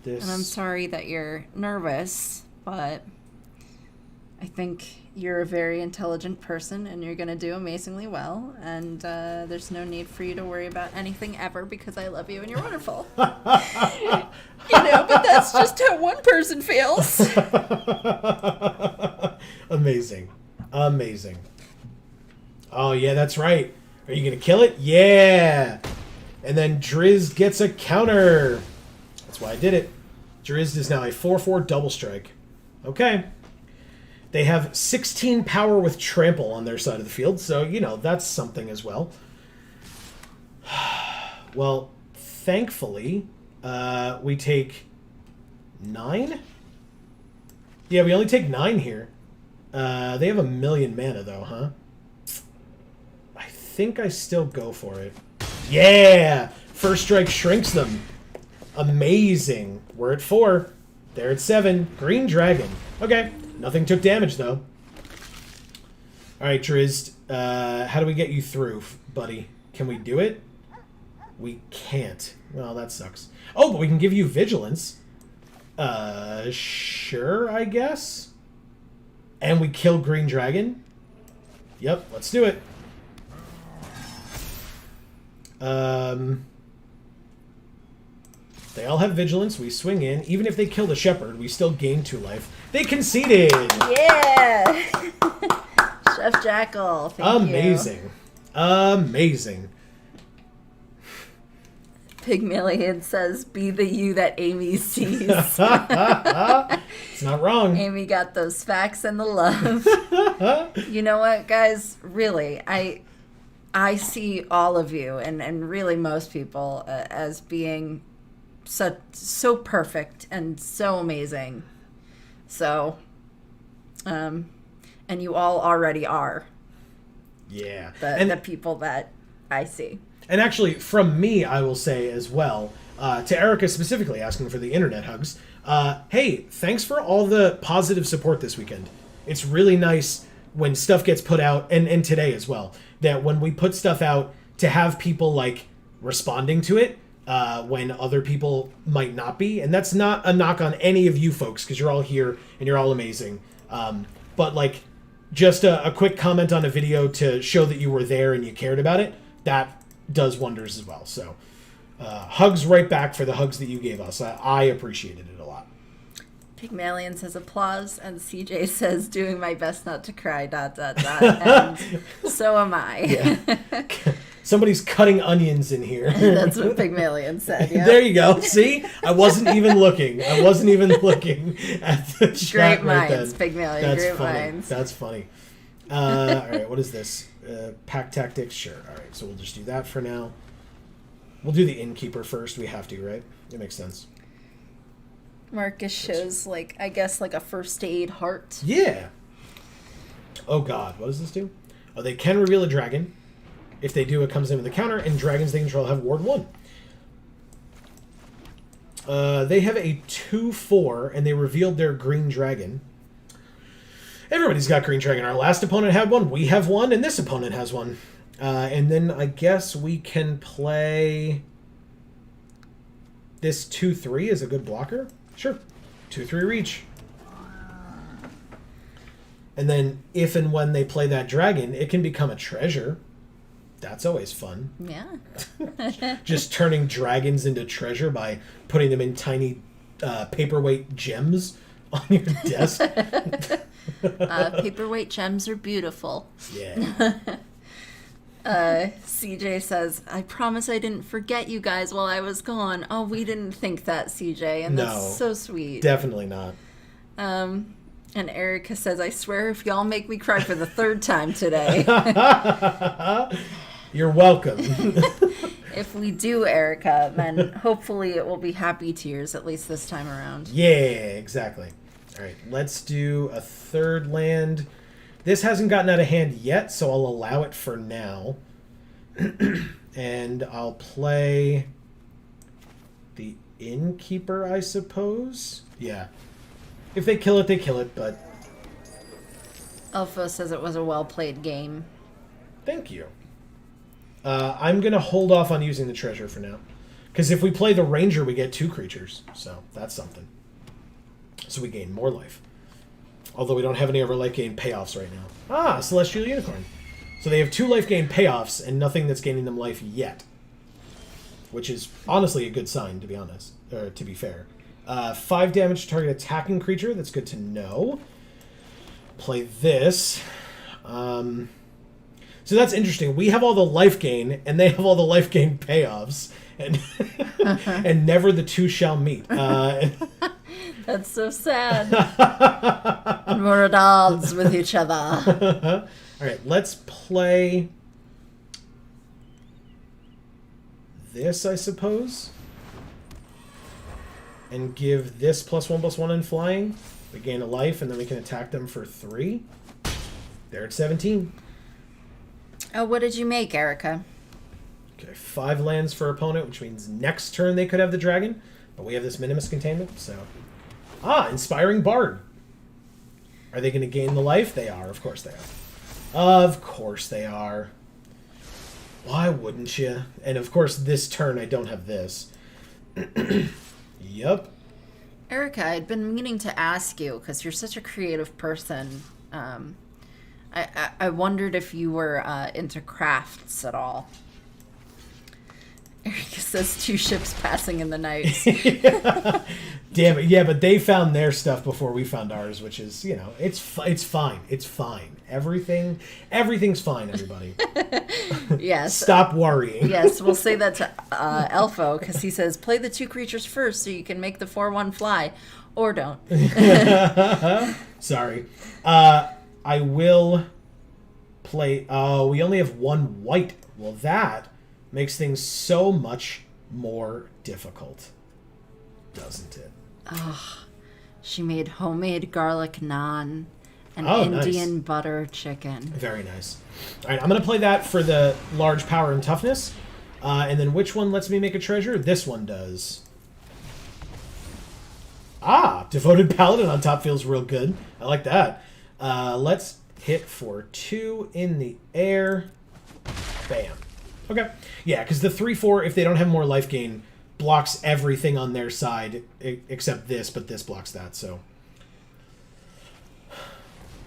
And I'm sorry that you're nervous, but I think you're a very intelligent person and you're going to do amazingly well. And there's no need for you to worry about anything ever because I love you and you're wonderful. But that's just how one person feels. Amazing. Amazing. Oh, yeah, that's right. Are you going to kill it? Yeah. And then Drizzt gets a counter. That's why I did it. Drizzt is now a 4/4 double strike. Okay. They have 16 power with trample on their side of the field, so, that's something as well. Well, thankfully, we take 9? Yeah, we only take 9 here. They have 1,000,000 mana, though, huh? I think I still go for it. Yeah! First strike shrinks them. Amazing. We're at 4. They're at 7. Green Dragon. Okay. Nothing took damage, though. Alright, Drizzt. How do we get you through, buddy? Can we do it? We can't. Well, that sucks. Oh, but we can give you Vigilance. Sure, I guess? And we kill Green Dragon? Yep, let's do it. They all have Vigilance. We swing in. Even if they kill the Shepherd, we still gain 2 life. They conceded! Yeah! Chef Jackal, thank Amazing. Amazing. Pygmalion says, be the you that Amy sees. It's not wrong. Amy got those facts and the love. You know what, guys? Really, I see all of you, and really most people, as being so perfect and so amazing. So, and you all already are. Yeah. The people that I see. And actually, from me, I will say as well, to Erica specifically, asking for the internet hugs, hey, thanks for all the positive support this weekend. It's really nice when stuff gets put out, and today as well, that when we put stuff out, to have people, like, responding to it, when other people might not be. And that's not a knock on any of you folks, because you're all here, and you're all amazing. But, like, just a quick comment on a video to show that you were there and you cared about it, that does wonders as well. So, hugs right back for the hugs that you gave us. I appreciated it a lot. Pygmalion says applause, and CJ says doing my best not to cry, ... And so am I. Yeah. Somebody's cutting onions in here. That's what Pygmalion said. Yeah. There you go. See, I wasn't even looking. I wasn't even looking at the chat Great right minds, then. Pygmalion. That's Great funny. minds. That's funny. All right, what is this? Pack tactics. Sure. All right, so we'll just do that for now. We'll do the innkeeper first. We have to, right? It makes sense. Marcus shows, like, I guess, like a first aid heart. Yeah. Oh god, what does this do? Oh, they can reveal a dragon. If they do, it comes in with a counter, and dragons they control have ward 1. They have a 2/4, and they revealed their green dragon. Everybody's got green dragon. Our last opponent had one, we have one, and this opponent has one. And then I guess we can play... This 2/3 is a good blocker? Sure. 2/3 reach. And then if and when they play that dragon, it can become a treasure. That's always fun. Yeah. Just turning dragons into treasure by putting them in tiny paperweight gems on your desk. Paperweight gems are beautiful. Yeah. CJ says, I promise I didn't forget you guys while I was gone. Oh, we didn't think that, CJ, and that's so sweet. Definitely not. And Erica says, I swear if y'all make me cry for the 3rd time today. You're welcome. If we do, Erica, then hopefully it will be happy tears, at least this time around. Yeah, exactly. All right, let's do a 3rd land. This hasn't gotten out of hand yet, so I'll allow it for now. And I'll play the innkeeper, I suppose. Yeah. If they kill it, they kill it, but... Alpha says it was a well-played game. Thank you. I'm going to hold off on using the treasure for now. Because if we play the ranger, we get 2 creatures. So that's something. So we gain more life. Although we don't have any of our life gain payoffs right now. Ah, Celestial Unicorn. So they have 2 life gain payoffs and nothing that's gaining them life yet. Which is honestly a good sign, to be honest. Or to be fair. 5 damage to target attacking creature. That's good to know. Play this. So that's interesting. We have all the life gain, and they have all the life gain payoffs. And, and never the 2 shall meet. That's so sad. And we're at odds with each other. All right, let's play this, I suppose. And give this +1/+1 in flying. We gain a life, and then we can attack them for 3. They're at 17. Oh, what did you make, Erica? Okay, 5 lands for opponent, which means next turn they could have the dragon. But we have this Minimus containment, so... Ah, Inspiring Bard. Are they going to gain the life? They are. Of course they are. Of course they are. Why wouldn't you? And of course, this turn I don't have this. Yep. Erica, I'd been meaning to ask you, because you're such a creative person. I wondered if you were into crafts at all. Erica says 2 ships passing in the night. Damn it. Yeah, but they found their stuff before we found ours, which is, you know, it's fine. It's fine. Everything's fine, everybody. Yes. Stop worrying. Yes, we'll say that to Elfo, because he says, play the 2 creatures first so you can make the 4/1 fly. Or don't. Sorry. I will play... Oh, we only have 1 white. Well, that makes things so much more difficult. Doesn't it? Oh, she made homemade garlic naan and Nice. Indian butter chicken. Very nice. All right, I'm going to play that for the large power and toughness. And then which one lets me make a treasure? This one does. Ah, Devoted Paladin on top feels real good. I like that. Let's hit for 2 in the air. Bam. Okay. Yeah, because the 3/4, if they don't have more life gain, blocks everything on their side except this, but this blocks that, so.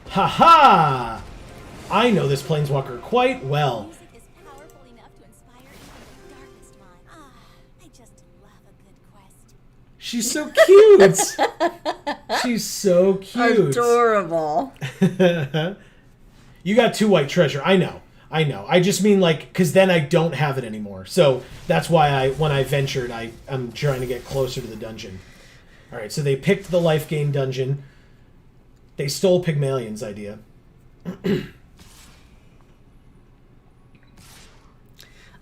Ha-ha! I know this Planeswalker quite well. Music is powerful enough to inspire even the darkest mind. I just love a good quest. She's so cute! She's so cute. Adorable. You got 2 white treasure. I know. I know. I just mean, like, because then I don't have it anymore. So that's why when I ventured, I'm trying to get closer to the dungeon. All right, so they picked the life gain dungeon. They stole Pygmalion's idea.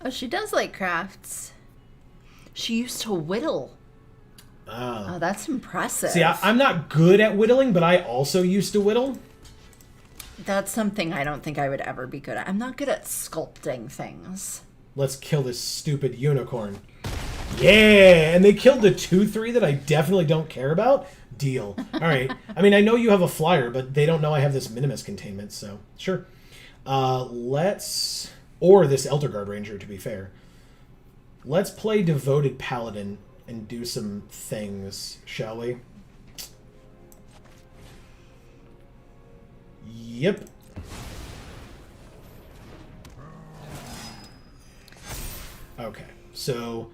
Oh, she does like crafts. She used to whittle. Oh, that's impressive. See, I'm not good at whittling, but I also used to whittle. That's something I don't think I would ever be good at. I'm not good at sculpting things. Let's kill this stupid unicorn. Yeah, and they killed the 2/3 that I definitely don't care about. Deal. All right. I mean, I know you have a flyer, but they don't know I have this minimus containment, so sure. Or this Elder Guard Ranger, to be fair. Let's play Devoted Paladin and do some things, shall we? Yep. Okay, so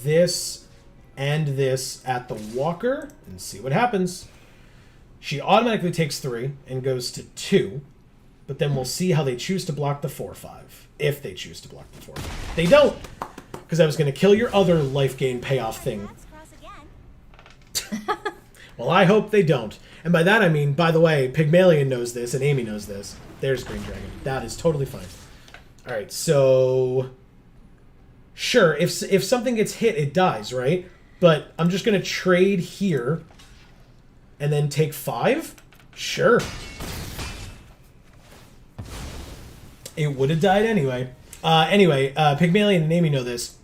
this and this at the walker and see what happens. She automatically takes 3 and goes to 2, but then we'll see how they choose to block the 4/5. If they choose to block the 4/5. They don't! Because I was going to kill your other life gain payoff thing. Well, I hope they don't. And by that I mean, by the way, Pygmalion knows this and Amy knows this. There's Green Dragon. That is totally fine. Alright, so... Sure, if something gets hit, it dies, right? But I'm just going to trade here and then take 5? Sure. It would have died anyway. Pygmalion and Amy know this.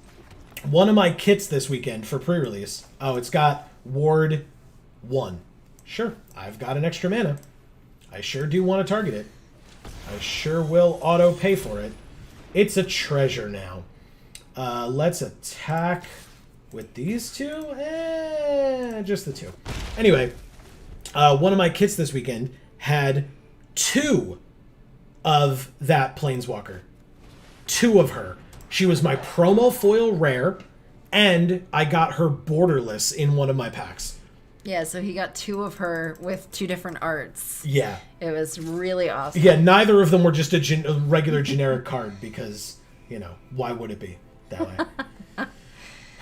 One of my kits this weekend for pre-release. Oh, it's got Ward 1. Sure, I've got an extra mana. I sure do want to target it. I sure will auto-pay for it. It's a treasure now. Let's attack with these two. Just the 2. Anyway, one of my kits this weekend had 2 of that Planeswalker. 2 of her. She was my promo foil rare, and I got her borderless in one of my packs. Yeah, so he got 2 of her with 2 different arts. Yeah. It was really awesome. Yeah, neither of them were just a regular generic card because, why would it be that way?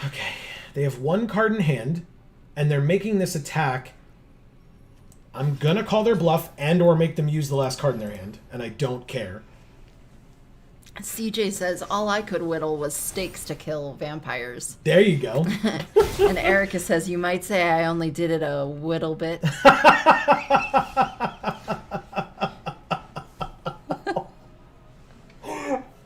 Okay. They have 1 card in hand, and they're making this attack. I'm going to call their bluff and or make them use the last card in their hand, and I don't care. CJ says, all I could whittle was stakes to kill vampires. There you go. And Erica says, you might say I only did it a whittle bit.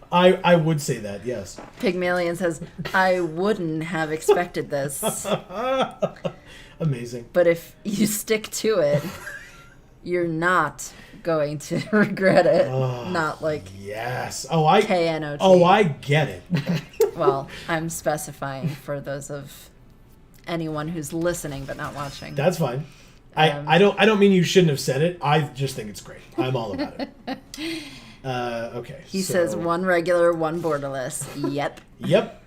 I would say that, yes. Pygmalion says, I wouldn't have expected this. Amazing. But if you stick to it, you're not going to regret it. Not like yes. KNOT. Oh, I get it. Well, I'm specifying for those of anyone who's listening but not watching. That's fine. I don't mean you shouldn't have said it. I just think it's great. I'm all about it. Okay. He says 1 regular, 1 borderless. Yep. Yep.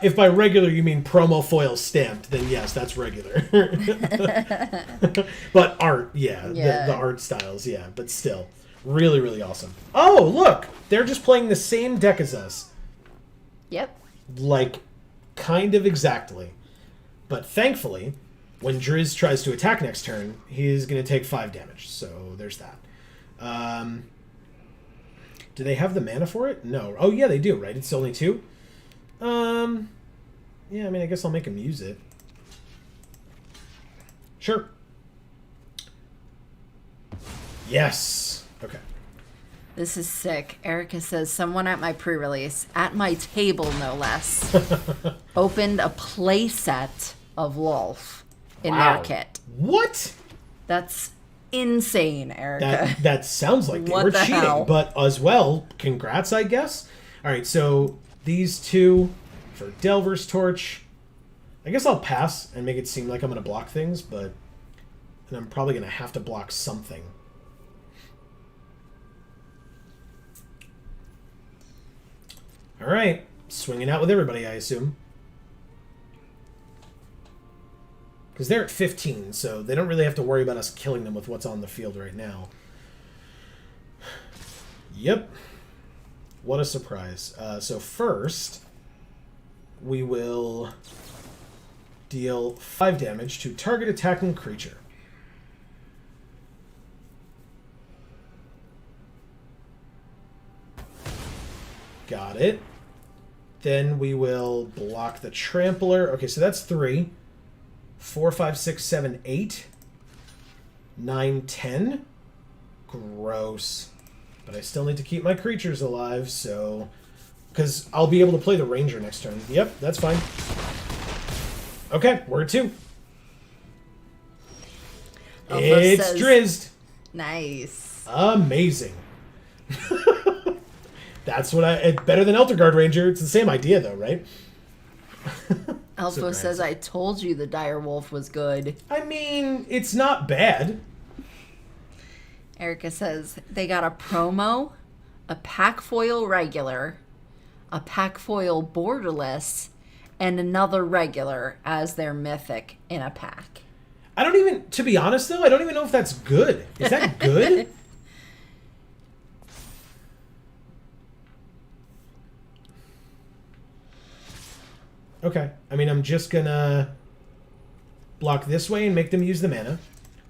If by regular you mean promo foil stamped, then yes, that's regular. But art, yeah. The art styles, yeah. But still, really, really awesome. Oh, look! They're just playing the same deck as us. Yep. Like, kind of exactly. But thankfully, when Driz tries to attack next turn, he's going to take 5 damage. So there's that. Do they have the mana for it? No. Oh, yeah, they do, right? It's only 2? Yeah, I mean, I guess I'll make him use it. Sure. Yes. Okay. This is sick. Erica says, someone at my pre-release, at my table no less, opened a play set of Lolf in their kit. What? That's insane, Erica. That sounds like they were cheating. Hell? But as well, congrats, I guess. All right, so these 2 for Delver's Torch. I guess I'll pass and make it seem like I'm going to block things, but and I'm probably going to have to block something. All right, swinging out with everybody, I assume. Because they're at 15, so they don't really have to worry about us killing them with what's on the field right now. Yep. What a surprise. So first, we will deal 5 damage to target attacking creature. Got it. Then we will block the Trampler. Okay, so that's 3. 4, 5, 6, 7, 8. 9, 10. Gross. But I still need to keep my creatures alive, so... Because I'll be able to play the Ranger next turn. Yep, that's fine. Okay, we're at 2. It's Drizzed. Nice. Amazing. That's what better than Elderguard Ranger. It's the same idea, though, right? Alpha says, I told you the Dire Wolf was good. I mean, it's not bad. Erica says, they got a promo, a pack foil regular, a pack foil borderless, and another regular as their mythic in a pack. I don't even, to be honest, though, I don't even know if that's good. Is that good? Okay. I mean, I'm just gonna block this way and make them use the mana.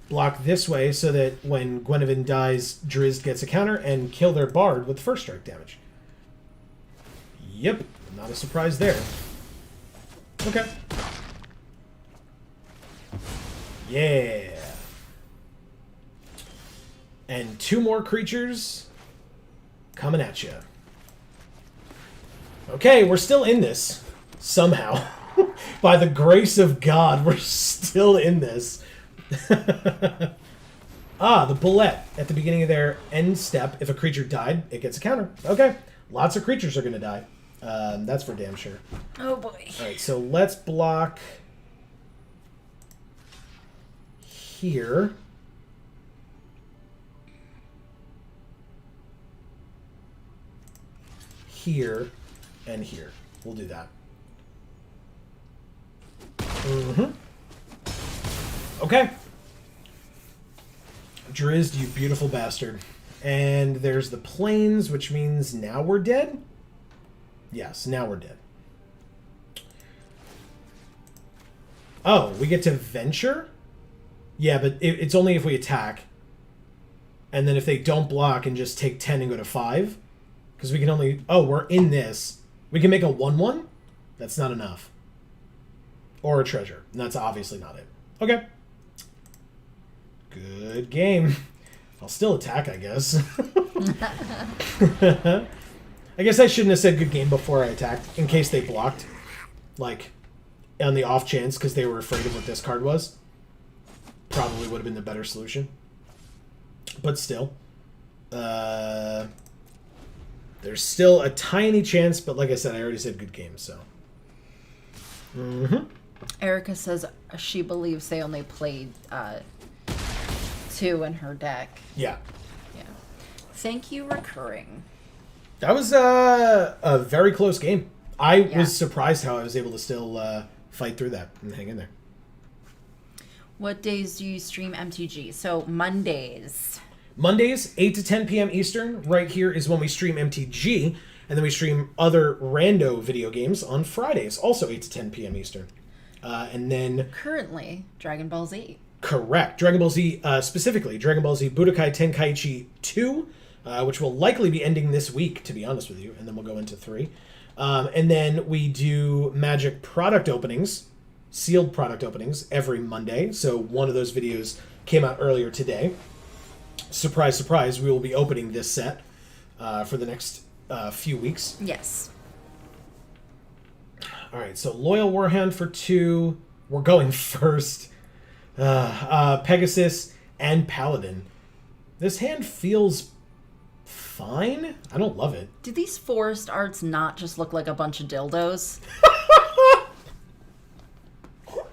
Block this way so that when Gwenevin dies, Drizzt gets a counter, and kill their Bard with first strike damage. Yep. Not a surprise there. Okay. Yeah. And 2 more creatures coming at you. Okay, we're still in this. Somehow. By the grace of God, we're still in this. The bullet. At the beginning of their end step, if a creature died, it gets a counter. Okay. Lots of creatures are going to die. That's for damn sure. Oh, boy. Alright, so let's block here. Here. And here. We'll do that. Okay. Drizzt, you beautiful bastard. And there's the plains, which means now we're dead? Yes, now we're dead. Oh, we get to venture? Yeah, but it's only if we attack. And then if they don't block and just take 10 and go to 5. Because we can only... Oh, we're in this. We can make a 1-1? That's not enough. Or a treasure. And that's obviously not it. Okay. Good game. I'll still attack, I guess. I guess I shouldn't have said good game before I attacked, in case they blocked. Like, on the off chance, because they were afraid of what this card was. Probably would have been the better solution. But still. There's still a tiny chance, but like I said, I already said good game, so. Erica says she believes they only played 2 in her deck. Yeah. Yeah. Thank you, Recurring. That was a very close game. I was surprised how I was able to still fight through that and hang in there. What days do you stream MTG? So Mondays. Mondays, 8 to 10 p.m. Eastern. Right here is when we stream MTG. And then we stream other rando video games on Fridays, also 8 to 10 p.m. Eastern. And then... Currently, Dragon Ball Z. Correct. Dragon Ball Z, specifically, Dragon Ball Z Budokai Tenkaichi 2, which will likely be ending this week, to be honest with you, and then we'll go into 3. And then we do Magic product openings, sealed product openings, every Monday. So one of those videos came out earlier today. Surprise, surprise, we will be opening this set for the next few weeks. Yes. All right, so Loyal Warhound for 2. We're going first. Pegasus and Paladin. This hand feels fine. I don't love it. Do these forest arts not just look like a bunch of dildos?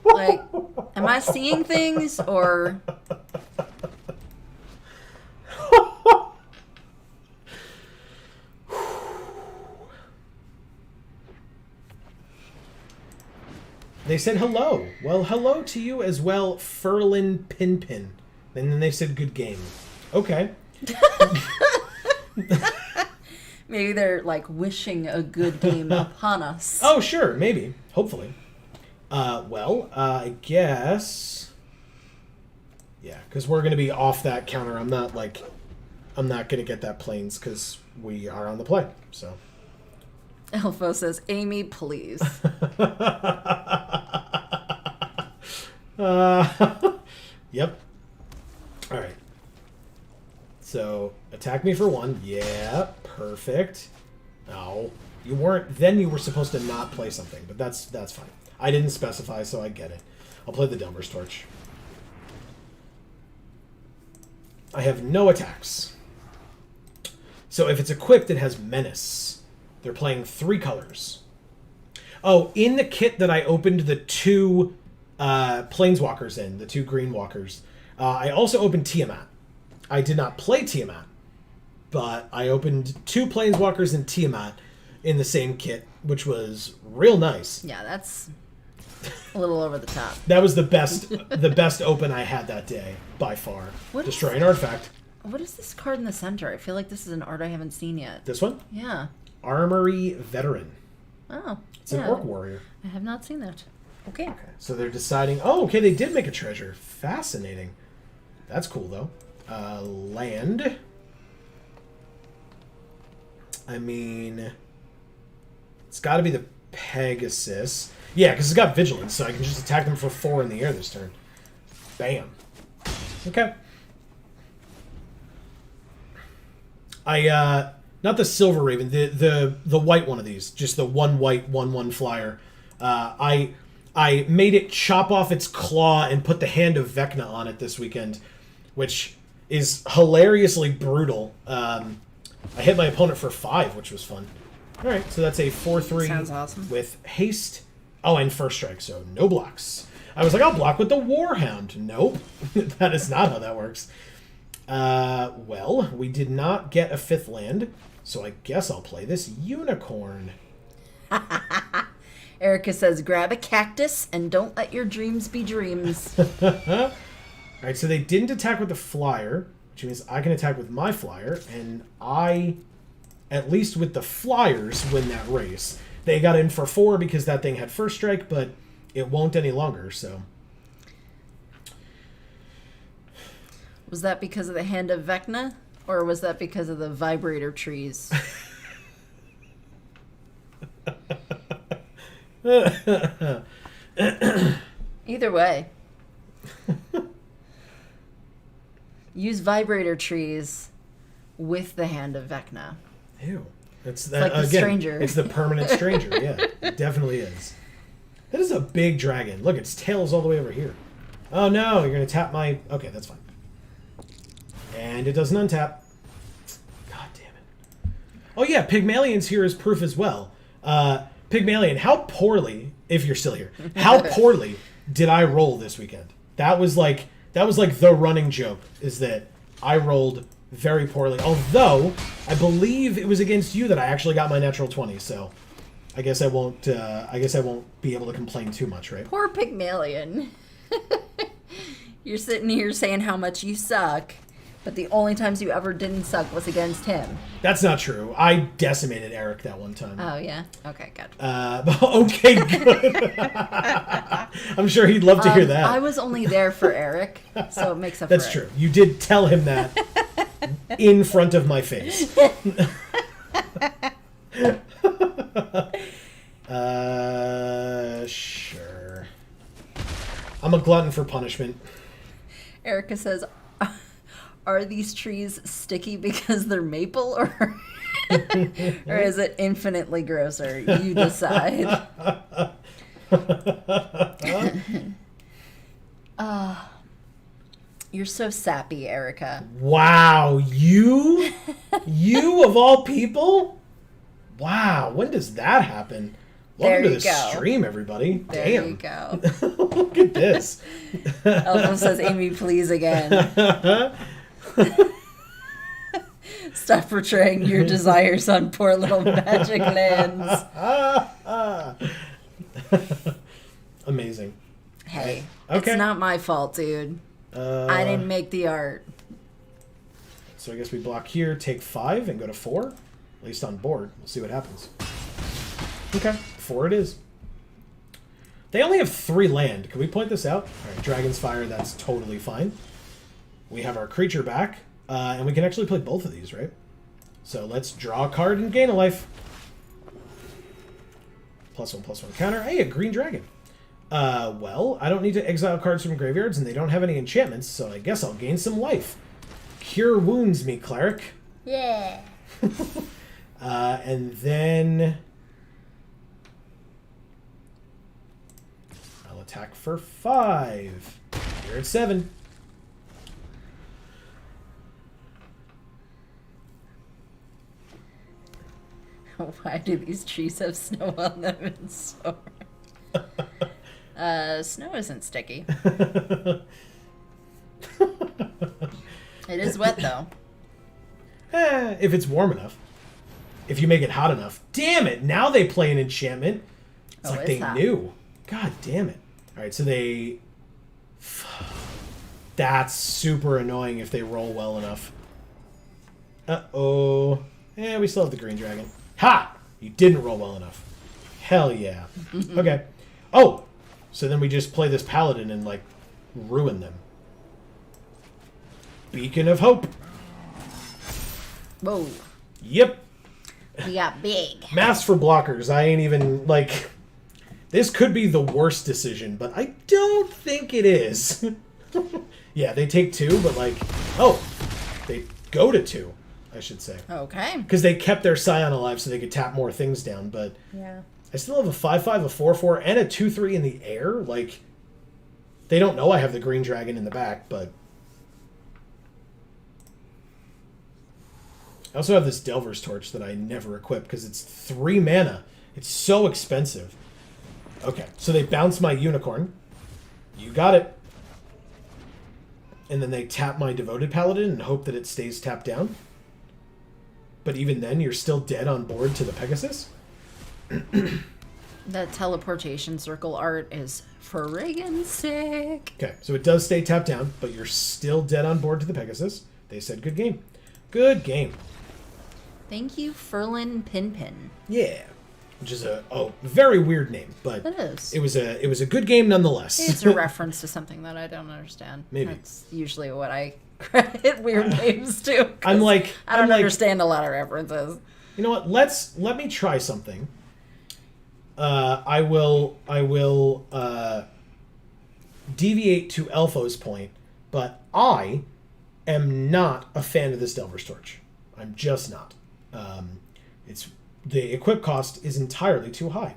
Like, am I seeing things, or... They said hello. Well, hello to you as well, Furlin Pinpin. And then they said good game. Okay. Maybe they're like wishing a good game upon us. Oh, sure, maybe. Hopefully. I guess... Yeah, because we're going to be off that counter. I'm not going to get that planes because we are on the play, so... Elfo says, Amy, please. Yep. All right. So, attack me for 1. Yeah, perfect. No, you weren't... Then you were supposed to not play something, but that's fine. I didn't specify, so I get it. I'll play the Delver's Torch. I have no attacks. So if it's equipped, it has Menace. They're playing 3 colors. Oh, in the kit that I opened the 2 Planeswalkers in, the 2 Green Walkers, I also opened Tiamat. I did not play Tiamat, but I opened 2 Planeswalkers and Tiamat in the same kit, which was real nice. Yeah, that's a little over the top. That was the best open I had that day, by far. Destroy an artifact. What is this card in the center? I feel like this is an art I haven't seen yet. This one? Yeah. Armory Veteran. Oh. It's an Orc Warrior. I have not seen that. Okay. So they're deciding... Oh, okay, they did make a treasure. Fascinating. That's cool, though. Land. I mean... It's got to be the Pegasus. Yeah, because it's got Vigilance, so I can just attack them for 4 in the air this turn. Bam. Okay. Not the Silver Raven, the white one of these, just the 1 white, 1/1 flyer. I made it chop off its claw and put the Hand of Vecna on it this weekend, which is hilariously brutal. I hit my opponent for 5, which was fun. All right, so that's a 4/3 Sounds awesome. with haste. Oh, and first strike, so no blocks. I was like, I'll block with the Warhound. Nope, that is not how that works. Well, we did not get a 5th land, so I guess I'll play this Unicorn. Erica says, grab a cactus and don't let your dreams be dreams. All right, so they didn't attack with the flyer, which means I can attack with my flyer, and I, at least with the flyers, win that race. They got in for 4 because that thing had first strike, but it won't any longer, so... Was that because of the Hand of Vecna? Or was that because of the vibrator trees? Either way. Use vibrator trees with the Hand of Vecna. Ew. It's like the stranger. It's the permanent stranger, yeah. It definitely is. That is a big dragon. Look, its tail is all the way over here. Oh no, you're going to tap my... Okay, that's fine. And it doesn't untap. God damn it. Oh yeah, Pygmalion's here as proof as well. Pygmalion, how poorly, if you're still here, how poorly did I roll this weekend? That was like the running joke, is that I rolled very poorly. Although, I believe it was against you that I actually got my natural 20, so I guess I won't be able to complain too much, right? Poor Pygmalion. You're sitting here saying how much you suck, but the only times you ever didn't suck was against him. That's not true. I decimated Eric that one time. Oh, yeah? Okay, good. Okay, good. I'm sure he'd love to hear that. I was only there for Eric, so it makes up That's for it. true. You did tell him that in front of my face. Sure. I'm a glutton for punishment. Erica says, are these trees sticky because they're maple, or or is it infinitely grosser? You decide. You're so sappy, Erica. Wow, you of all people? Wow, when does that happen? Welcome to the stream, everybody. There Damn. you go. Look at this. Elmo says, Amy, please again. Stop portraying your desires on poor little magic lands. Amazing. Hey, Okay. It's not my fault, dude. I didn't make the art. So I guess we block here, take 5, and go to 4. At least on board. We'll see what happens. Okay, 4 it is. They only have 3 land. Can we point this out? All right, Dragon's Fire, that's totally fine. We have our creature back, and we can actually play both of these, right? So let's draw a card and gain a life. +1/+1 counter. Hey, a green dragon. Well, I don't need to exile cards from graveyards, and they don't have any enchantments, so I guess I'll gain some life. Cure wounds me, cleric. Yeah. And then I'll attack for 5. You're at 7. Why do these trees have snow on them in summer? Snow isn't sticky. It is wet, though. If it's warm enough. If you make it hot enough. Damn it! Now they play an enchantment. It's like they knew. God damn it. Alright, so they... That's super annoying if they roll well enough. Uh-oh. We still have the green dragon. Ha! You didn't roll well enough. Hell yeah. Okay. Oh! So then we just play this paladin and, like, ruin them. Beacon of Hope. Whoa. Yep. We got big. Mass for blockers. I ain't even, like... This could be the worst decision, but I don't think it is. Yeah, they take 2, but, like... Oh! They go to 2, I should say. Okay. Because they kept their Scion alive so they could tap more things down, but... Yeah. I still have a 5/5, a 4/4, and a 2/3 in the air. Like, they don't know I have the green dragon in the back, but... I also have this Delver's Torch that I never equip because it's 3 mana. It's so expensive. Okay, so they bounce my Unicorn. You got it. And then they tap my Devoted Paladin and hope that it stays tapped down. But even then, you're still dead on board to the Pegasus? That teleportation circle art is friggin' sick. Okay, so it does stay tapped down, but you're still dead on board to the Pegasus. They said good game. Good game. Thank you, Ferlin Pinpin. Yeah. Which is a very weird name, but It is. it was a good game nonetheless. It's a reference to something that I don't understand. Maybe. That's usually what I credit weird names to. I'm like I don't I'm like, understand a lot of references. You know what? Let me try something. I will deviate to Elfo's point, but I am not a fan of this Delver's Torch. I'm just not. It's the equip cost is entirely too high.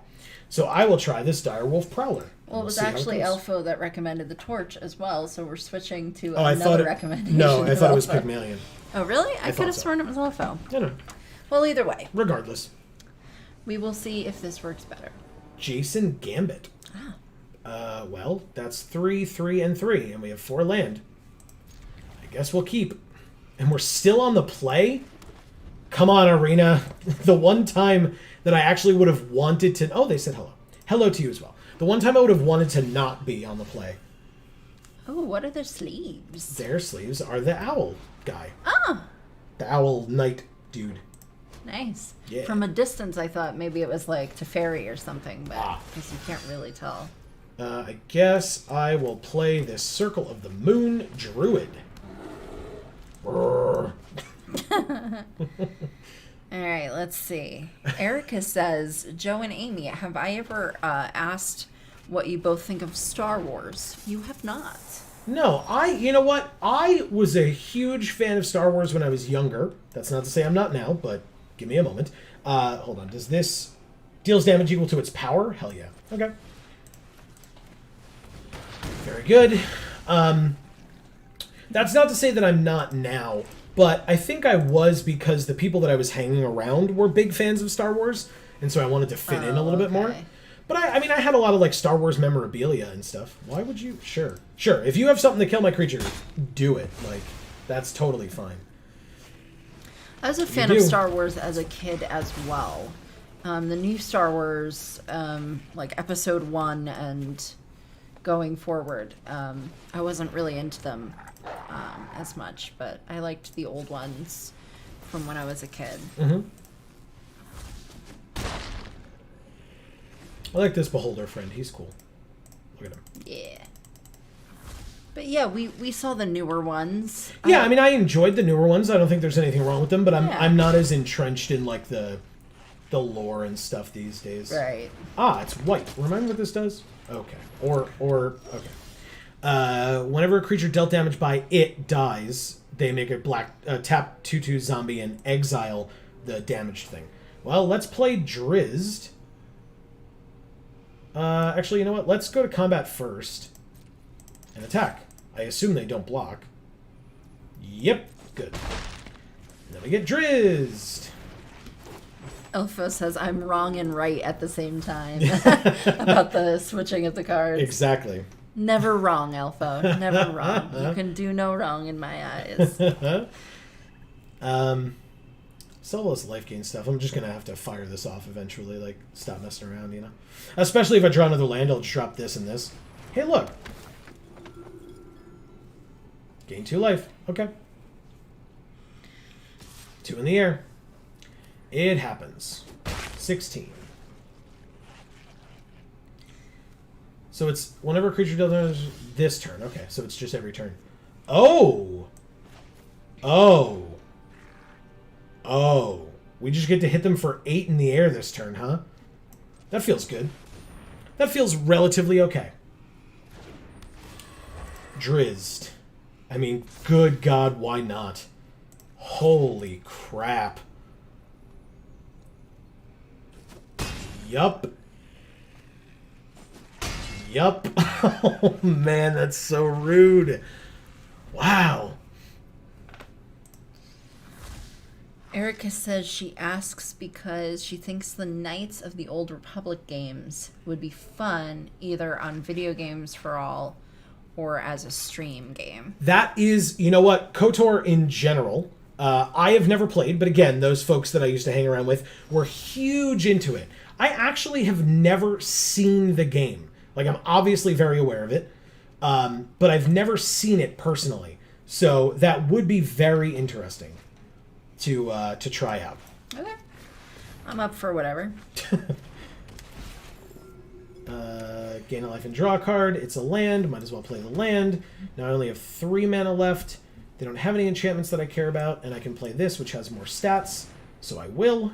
So I will try this Direwolf Prowler. Well, it was see how actually goes. Elfo that recommended the torch as well, so we're switching to I thought another it, recommendation. No, I of thought it was Elfo. Pygmalion. Oh, really? I could thought have so. sworn it was Elfo. No. Well, either way, Regardless. we will see if this works better. Jason Gambit. Well, that's 3, 3, and 3, and we have 4 land. I guess we'll keep. And we're still on the play? Come on, Arena. The one time that I actually would have wanted to... Oh, they said hello. Hello to you as well. The one time I would have wanted to not be on the play. Oh, what are their sleeves? Their sleeves are the owl guy. Ah, The owl knight dude. nice. Yeah. From a distance, I thought maybe it was like Teferi or something, but Ah. because you can't really tell. I guess I will play this Circle of the Moon Druid. Brrr. All right, let's see. Erica says, Joe and Amy, have I ever asked what you both think of Star Wars? You have not. No, you know what? I was a huge fan of Star Wars when I was younger. That's not to say I'm not now, but give me a moment. Hold on. Does this deals damage equal to its power? Hell yeah. Okay. Very good. That's not to say that I'm not now, but I think I was because the people that I was hanging around were big fans of Star Wars, and so I wanted to fit in a little bit more. Okay. But I mean, I had a lot of like Star Wars memorabilia and stuff. Why would you? Sure. If you have something to kill my creature, do it. Like, that's totally fine. I was a fan of Star Wars as a kid as well. The new Star Wars, like Episode 1 and going forward, I wasn't really into them as much, but I liked the old ones from when I was a kid. Mm-hmm. I like this beholder friend. He's cool. Look at him. Yeah. But yeah, we saw the newer ones. Yeah, I mean, I enjoyed the newer ones. I don't think there's anything wrong with them, but I'm not as entrenched in like the lore and stuff these days. Right. Ah, it's white. Remember what this does? Okay. Or okay. Whenever a creature dealt damage by it dies, they make a black tap 2/2 zombie and exile the damaged thing. Well, let's play Drizzed. Actually, you know what? Let's go to combat first and attack. I assume they don't block. Yep, good. And then we get Drizzed. Elfo says I'm wrong and right at the same time about the switching of the cards. Exactly. Never wrong, Elfo. Never wrong. You can do no wrong in my eyes. All this life gain stuff. I'm just gonna have to fire this off eventually. Like, stop messing around, you know. Especially if I draw another land, I'll just drop this and this. Hey, look. Gain 2 life. Okay. 2 in the air. It happens. 16. So it's whenever a creature does this turn. Okay, so it's just every turn. Oh! Oh! Oh. We just get to hit them for 8 in the air this turn, huh? That feels good. That feels relatively okay. Drizzed. I mean, good God, why not? Holy crap. Yup. Yup. Oh, man, that's so rude. Wow. Erica says she asks because she thinks the Knights of the Old Republic games would be fun either on Video Games for All or as a stream game. That is, you know what, KOTOR in general, I have never played, but again, those folks that I used to hang around with were huge into it. I actually have never seen the game. Like, I'm obviously very aware of it, but I've never seen it personally. So that would be very interesting to try out. Okay. I'm up for whatever. Gain a life and draw a card. It's a land. Might as well play the land. Now I only have 3 mana left. They don't have any enchantments that I care about, and I can play this, which has more stats, so I will.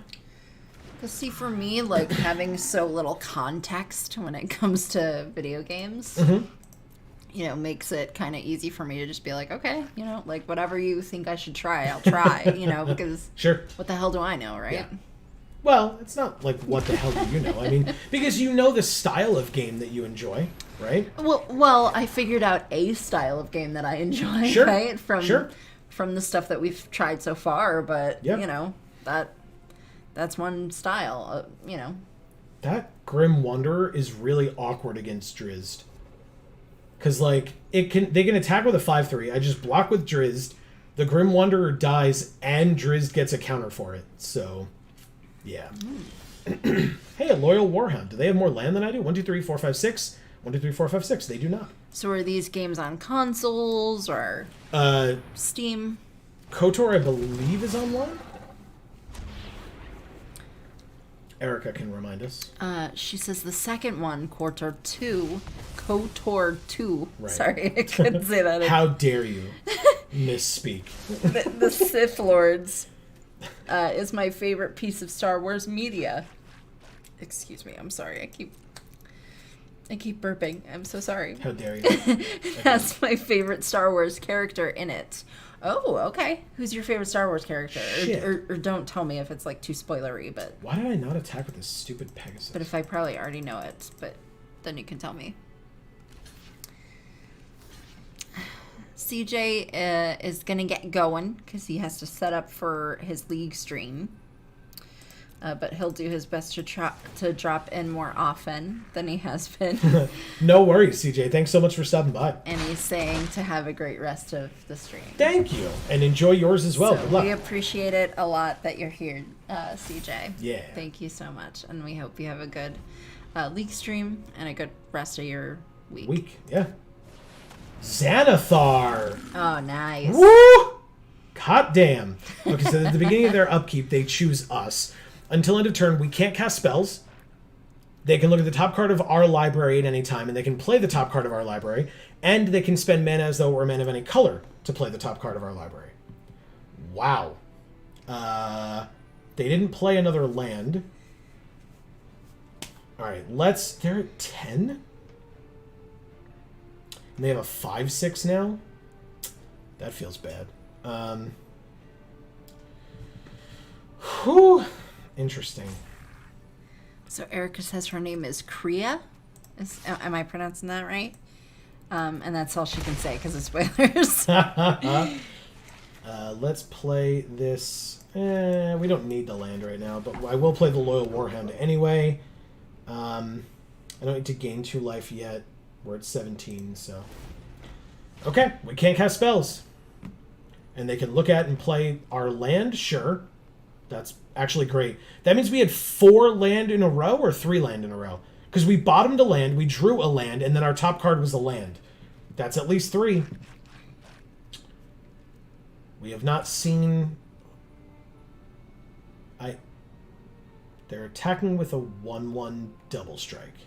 Because see, for me, like, having so little context when it comes to video games, you know, makes it kind of easy for me to just be like, okay, you know, like, whatever you think I should try, I'll try, you know, because Sure. what the hell do I know, right? Yeah. Well, it's not like, what the hell do you know? I mean, because you know the style of game that you enjoy, right? Well, I figured out a style of game that I enjoy, Sure. right? Sure. From the stuff that we've tried so far, but, Yep. you know, that's one style, you know. That Grim Wanderer is really awkward against Drizzed. Because, like, they can attack with a 5/3. I just block with Drizzed, the Grim Wanderer dies, and Drizzed gets a counter for it. So, yeah. Hey, a Loyal Warhound. Do they have more land than I do? 1, 2, 3, 4, 5, 6. 1, 2, 3, 4, 5, 6. They do not. So are these games on consoles or Steam? KOTOR, I believe, is online. Erica can remind us. She says the second one, KOTOR 2, Right. sorry, I couldn't say that. How dare you misspeak. The Sith Lords is my favorite piece of Star Wars media. Excuse me, I'm sorry, I keep burping. I'm so sorry. How dare you. That's my favorite Star Wars character in it. Oh, okay. Who's your favorite Star Wars character? Shit. Or don't tell me if it's like too spoilery, but Why did I not attack with this stupid Pegasus? but if I probably already know it, but then you can tell me. CJ is gonna get going because he has to set up for his league stream. But he'll do his best to drop in more often than he has been. No worries, CJ. Thanks so much for stopping by. And he's saying to have a great rest of the stream. Thank you. And enjoy yours as well. So Good luck. we appreciate it a lot that you're here, CJ. Yeah. Thank you so much. And we hope you have a good league stream and a good rest of your week. Yeah. Xanathar. Oh, nice. Woo! Hot damn. Okay, so at the beginning of their upkeep, they choose us. Until end of turn, we can't cast spells. They can look at the top card of our library at any time, and they can play the top card of our library, and they can spend mana as though it were mana of any color to play the top card of our library. Wow. They didn't play another land. Alright, they're at 10? And they have a 5/6 now? That feels bad. Whew. Interesting. So Erica says her name is Kriya. Am I pronouncing that right? And that's all she can say because of spoilers. Let's play this. We don't need the land right now, but I will play the Loyal Warhound anyway. I don't need to gain 2 life yet. We're at 17, so... Okay, we can't cast spells. And they can look at and play our land? Sure. That's actually great. That means we had 4 land in a row or 3 land in a row? Because we bottomed a land, we drew a land, and then our top card was a land. That's at least 3. We have not seen... They're attacking with a 1/1 double strike.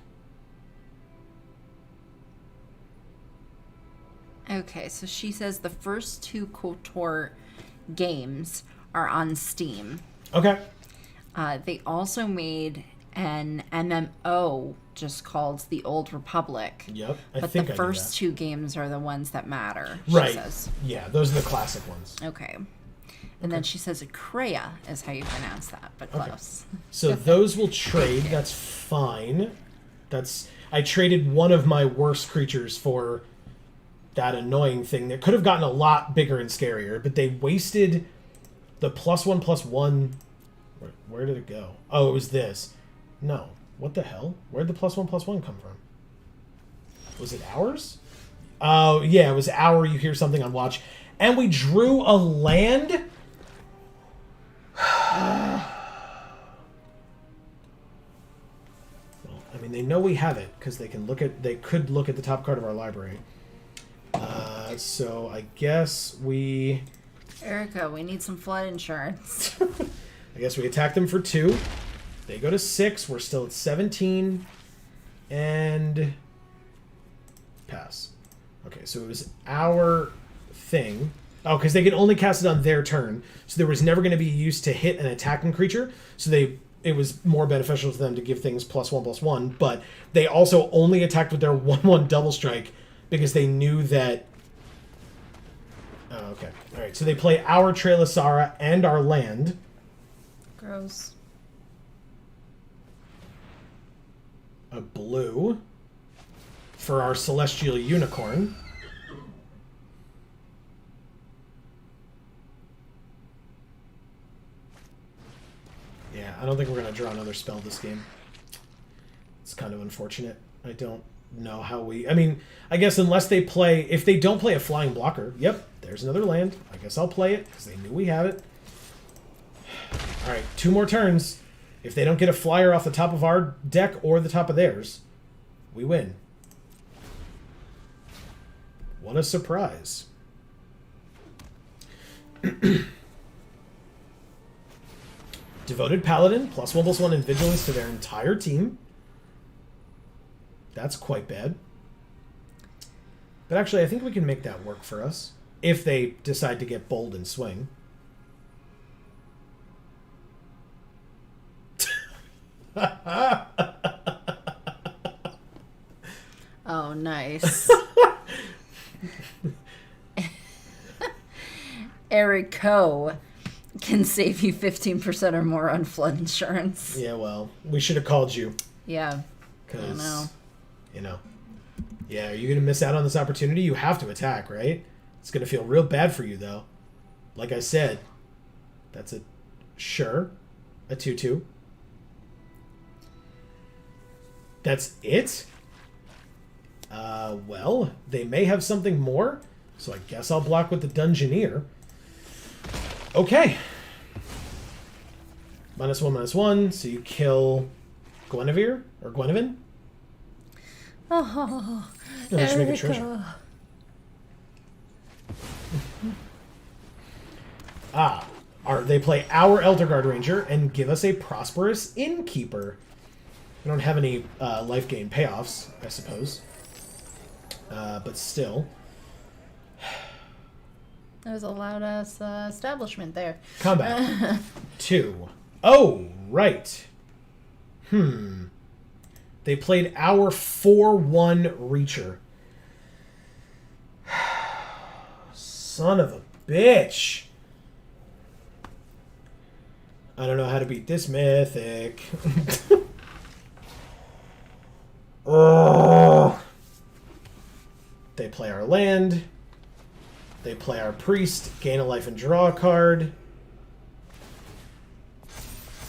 Okay, so she says the first 2 KOTOR games are on Steam. Okay. They also made an MMO just called The Old Republic. Yep. But the first 2 games are the ones that matter, she right. says. Yeah, those are the classic ones. Okay. And then she says Kreia is how you pronounce that, but close. So those will trade. That's fine. I traded one of my worst creatures for that annoying thing that could have gotten a lot bigger and scarier, but they wasted the +1/+1. Where did it go? Oh, it was this. No. What the hell? Where'd the +1/+1 come from? Was it ours? Oh, yeah, it was our You Hear Something on Watch. And we drew a land? Well, I mean, they know we have it because they could look at the top card of our library. So I guess we... Erica, we need some flood insurance. I guess we attack them for 2. They go to 6. We're still at 17. And... pass. Okay, so it was our thing. Oh, because they could only cast it on their turn. So there was never going to be use to hit an attacking creature. So it was more beneficial to them to give things +1/+1. But they also only attacked with their 1/1 double strike because they knew that... Oh, okay. All right, so they play our Trailisara and our land. Gross. A blue for our Celestial Unicorn. Yeah, I don't think we're going to draw another spell this game. It's kind of unfortunate. I don't know how we... I mean, I guess unless they play... If they don't play a flying blocker, yep, there's another land. I guess I'll play it because they knew we have it. All right, 2 more turns. If they don't get a flyer off the top of our deck or the top of theirs, we win. What a surprise. Devoted Paladin, +1/+1 and Vigilance to their entire team. That's quite bad. But actually, I think we can make that work for us. If they decide to get bold and swing. Oh, nice. Erico can save you 15% or more on flood insurance. Yeah, well, we should have called you. Yeah. I Because, know. you know. Yeah, are you going to miss out on this opportunity? You have to attack, right? It's going to feel real bad for you, though. Like I said, that's a 2/2. That's it? Well, they may have something more, so I guess I'll block with the Dungeoneer. Okay. -1/-1, so you kill Guinevere? Or Guinevere? Oh, No, let's make a treasure. They play our Elder Guard Ranger and give us a Prosperous Innkeeper. We don't have any life gain payoffs, I suppose. But still. That was a loud-ass establishment there. Combat. 2. Oh, right. They played our 4-1 Reacher. Son of a bitch. I don't know how to beat this mythic. Oh. They play our land. They play our priest, gain a life and draw a card.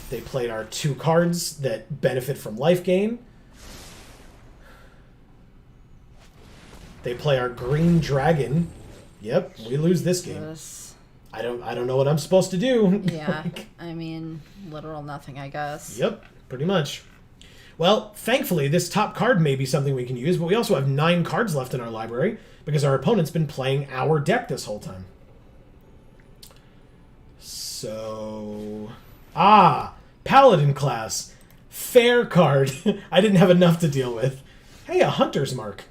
They played our 2 cards that benefit from life gain. They play our green dragon. Yep, we lose this game. Yes. I don't know what I'm supposed to do. Yeah, I mean, literal nothing, I guess. Yep, pretty much. Well, thankfully, this top card may be something we can use, but we also have 9 cards left in our library because our opponent's been playing our deck this whole time. So... Paladin class. Fair card. I didn't have enough to deal with. Hey, a Hunter's Mark.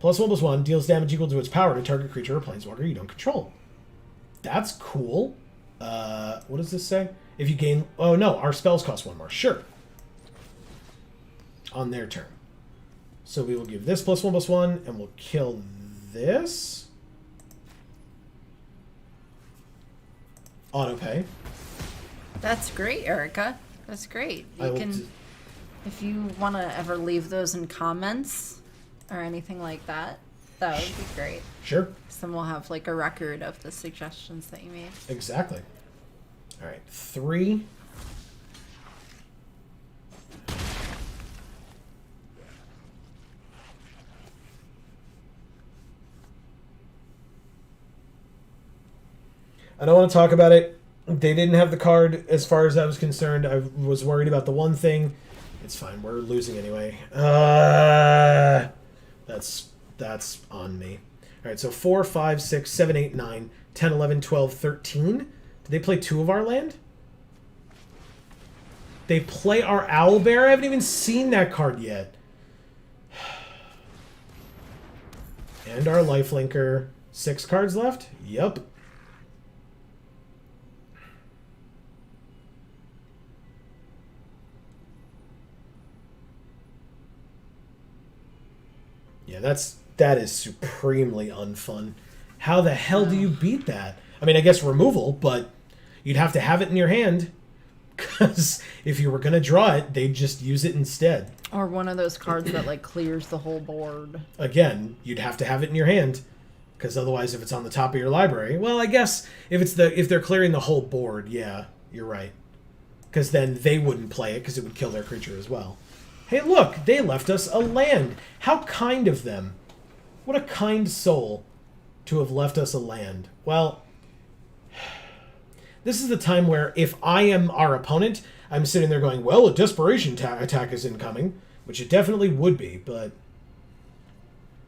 +1/+1 deals damage equal to its power to target creature or planeswalker you don't control. That's cool. What does this say? If you gain... Oh, no, our spells cost 1 more. Sure. On their turn. So we will give this +1/+1, and we'll kill this. Autopay. That's great, Erica. That's great. You can, if you want to ever leave those in comments or anything like that, that would be great. Sure. So then we'll have like a record of the suggestions that you made. Exactly. All right, 3. I don't want to talk about it. They didn't have the card as far as I was concerned. I was worried about the one thing. It's fine. We're losing anyway. That's on me. All right, so 4, 5, 6, 7, 8, 9, 10, 11, 12, 13. Did they play 2 of our land? They play our Owlbear? I haven't even seen that card yet. And our Lifelinker. 6 cards left? Yup. Yeah, that is supremely unfun. How the hell do you beat that? I mean, I guess removal, but you'd have to have it in your hand. Because if you were going to draw it, they'd just use it instead. Or one of those cards that like clears the whole board. Again, you'd have to have it in your hand. Because otherwise, if it's on the top of your library... Well, I guess if they're clearing the whole board, yeah, you're right. Because then they wouldn't play it because it would kill their creature as well. Hey, look, they left us a land. How kind of them. What a kind soul to have left us a land. Well, this is the time where if I am our opponent, I'm sitting there going, well, a desperation attack is incoming, which it definitely would be, but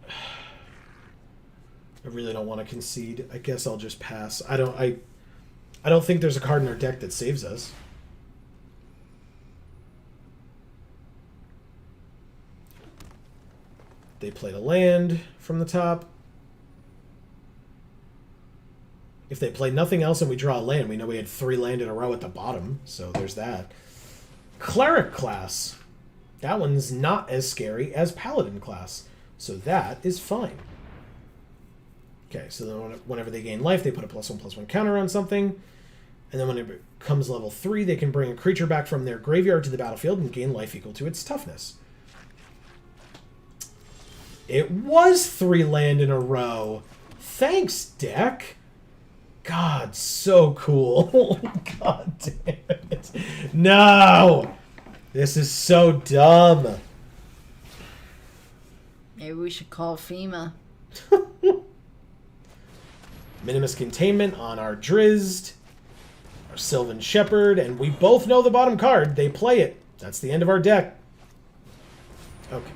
I really don't want to concede. I guess I'll just pass. I don't think there's a card in our deck that saves us. They played a land from the top. If they play nothing else and we draw a land, we know we had 3 land in a row at the bottom, so there's that. Cleric class. That one's not as scary as Paladin class, so that is fine. Okay, so then whenever they gain life, they put a +1/+1 counter on something, and then when it becomes level 3, they can bring a creature back from their graveyard to the battlefield and gain life equal to its toughness. It was 3 land in a row. Thanks, deck. God, so cool. God damn it. No! This is so dumb. Maybe we should call FEMA. Minimus Containment on our Drizzt, our Sylvan Shepherd, and we both know the bottom card. They play it. That's the end of our deck. Okay.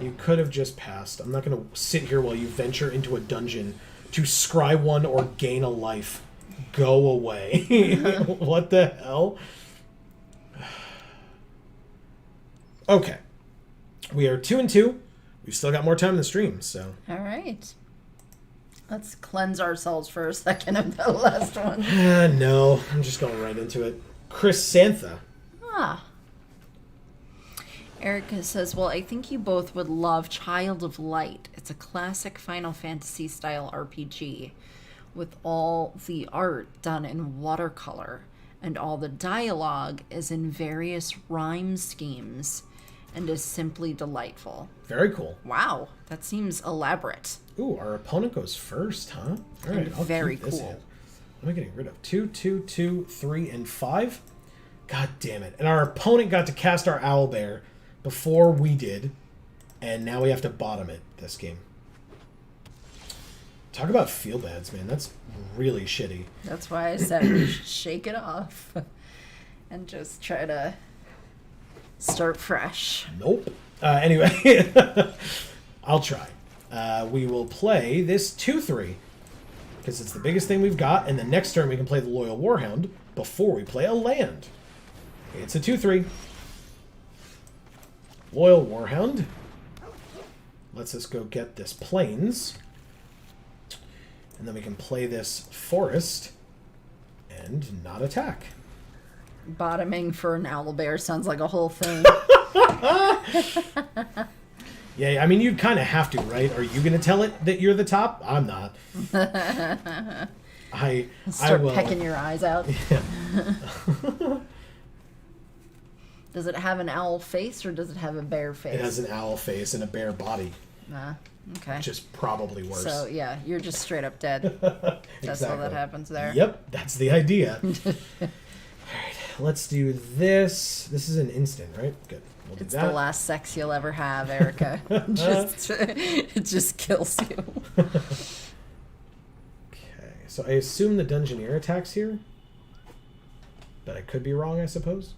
You could have just passed. I'm not going to sit here while you venture into a dungeon to scry 1 or gain a life. Go away. What the hell? Okay. We are 2-2. We've still got more time in the stream, so. All right. Let's cleanse ourselves for a second of the last one. No, I'm just going right into it. Chrysantha. Ah. Erica says, well, I think you both would love Child of Light. It's a classic Final Fantasy style RPG with all the art done in watercolor, and all the dialogue is in various rhyme schemes and is simply delightful. Very cool. Wow, that seems elaborate. Ooh, our opponent goes first, huh? All right, I'll very keep this cool. in. What am I getting rid of? 2, 2, 2, 3, and 5? God damn it. And our opponent got to cast our Owlbear before we did, and now we have to bottom it this game. Talk about feel bads, man. That's really shitty. That's why I said we should shake it off and just try to start fresh. Nope. Anyway, I'll try. We will play this 2-3 because it's the biggest thing we've got, and the next turn we can play the Loyal Warhound before we play a land. It's a 2-3. Loyal Warhound lets us go get this Plains, and then we can play this Forest and not attack. Bottoming for an owlbear sounds like a whole thing. Yeah, I mean, you kind of have to, right? Are you going to tell it that you're the top? I'm not. I will pecking your eyes out. Yeah. Does it have an owl face or does it have a bear face? It has an owl face and a bear body. Okay. Which is probably worse. So, yeah, you're just straight up dead. That's Exactly. all that happens there. Yep, that's the idea. Alright, let's do this. This is an instant, right? Good. We'll do It's that. the last sex you'll ever have, Erica. It just kills you. Okay, so I assume the Dungeoneer attacks here. But I could be wrong, I suppose.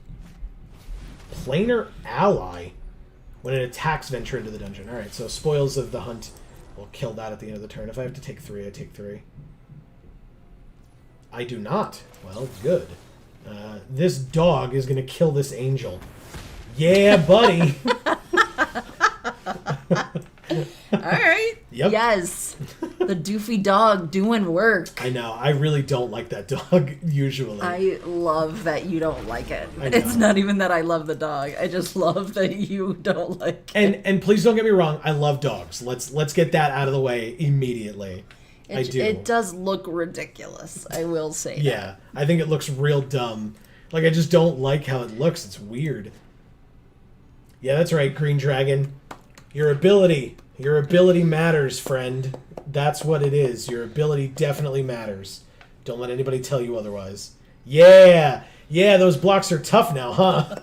Planar Ally. When it attacks, venture into the dungeon. Alright, so Spoils of the Hunt will kill that at the end of the turn. If I have to take 3, I take 3. I do not. Well, good. This dog is going to kill this angel. Yeah, buddy! Alright. Yep. Yes. The doofy dog doing work. I know. I really don't like that dog, usually. I love that you don't like it. I know. It's not even that I love the dog. I just love that you don't like it. And please don't get me wrong, I love dogs. Let's get that out of the way immediately. I do. It does look ridiculous. I will say that. Yeah, I think it looks real dumb. Like, I just don't like how it looks. It's weird. Yeah, that's right, Green Dragon. Your ability matters, friend. That's what it is. Your ability definitely matters. Don't let anybody tell you otherwise. Yeah! Yeah, those blocks are tough now, huh?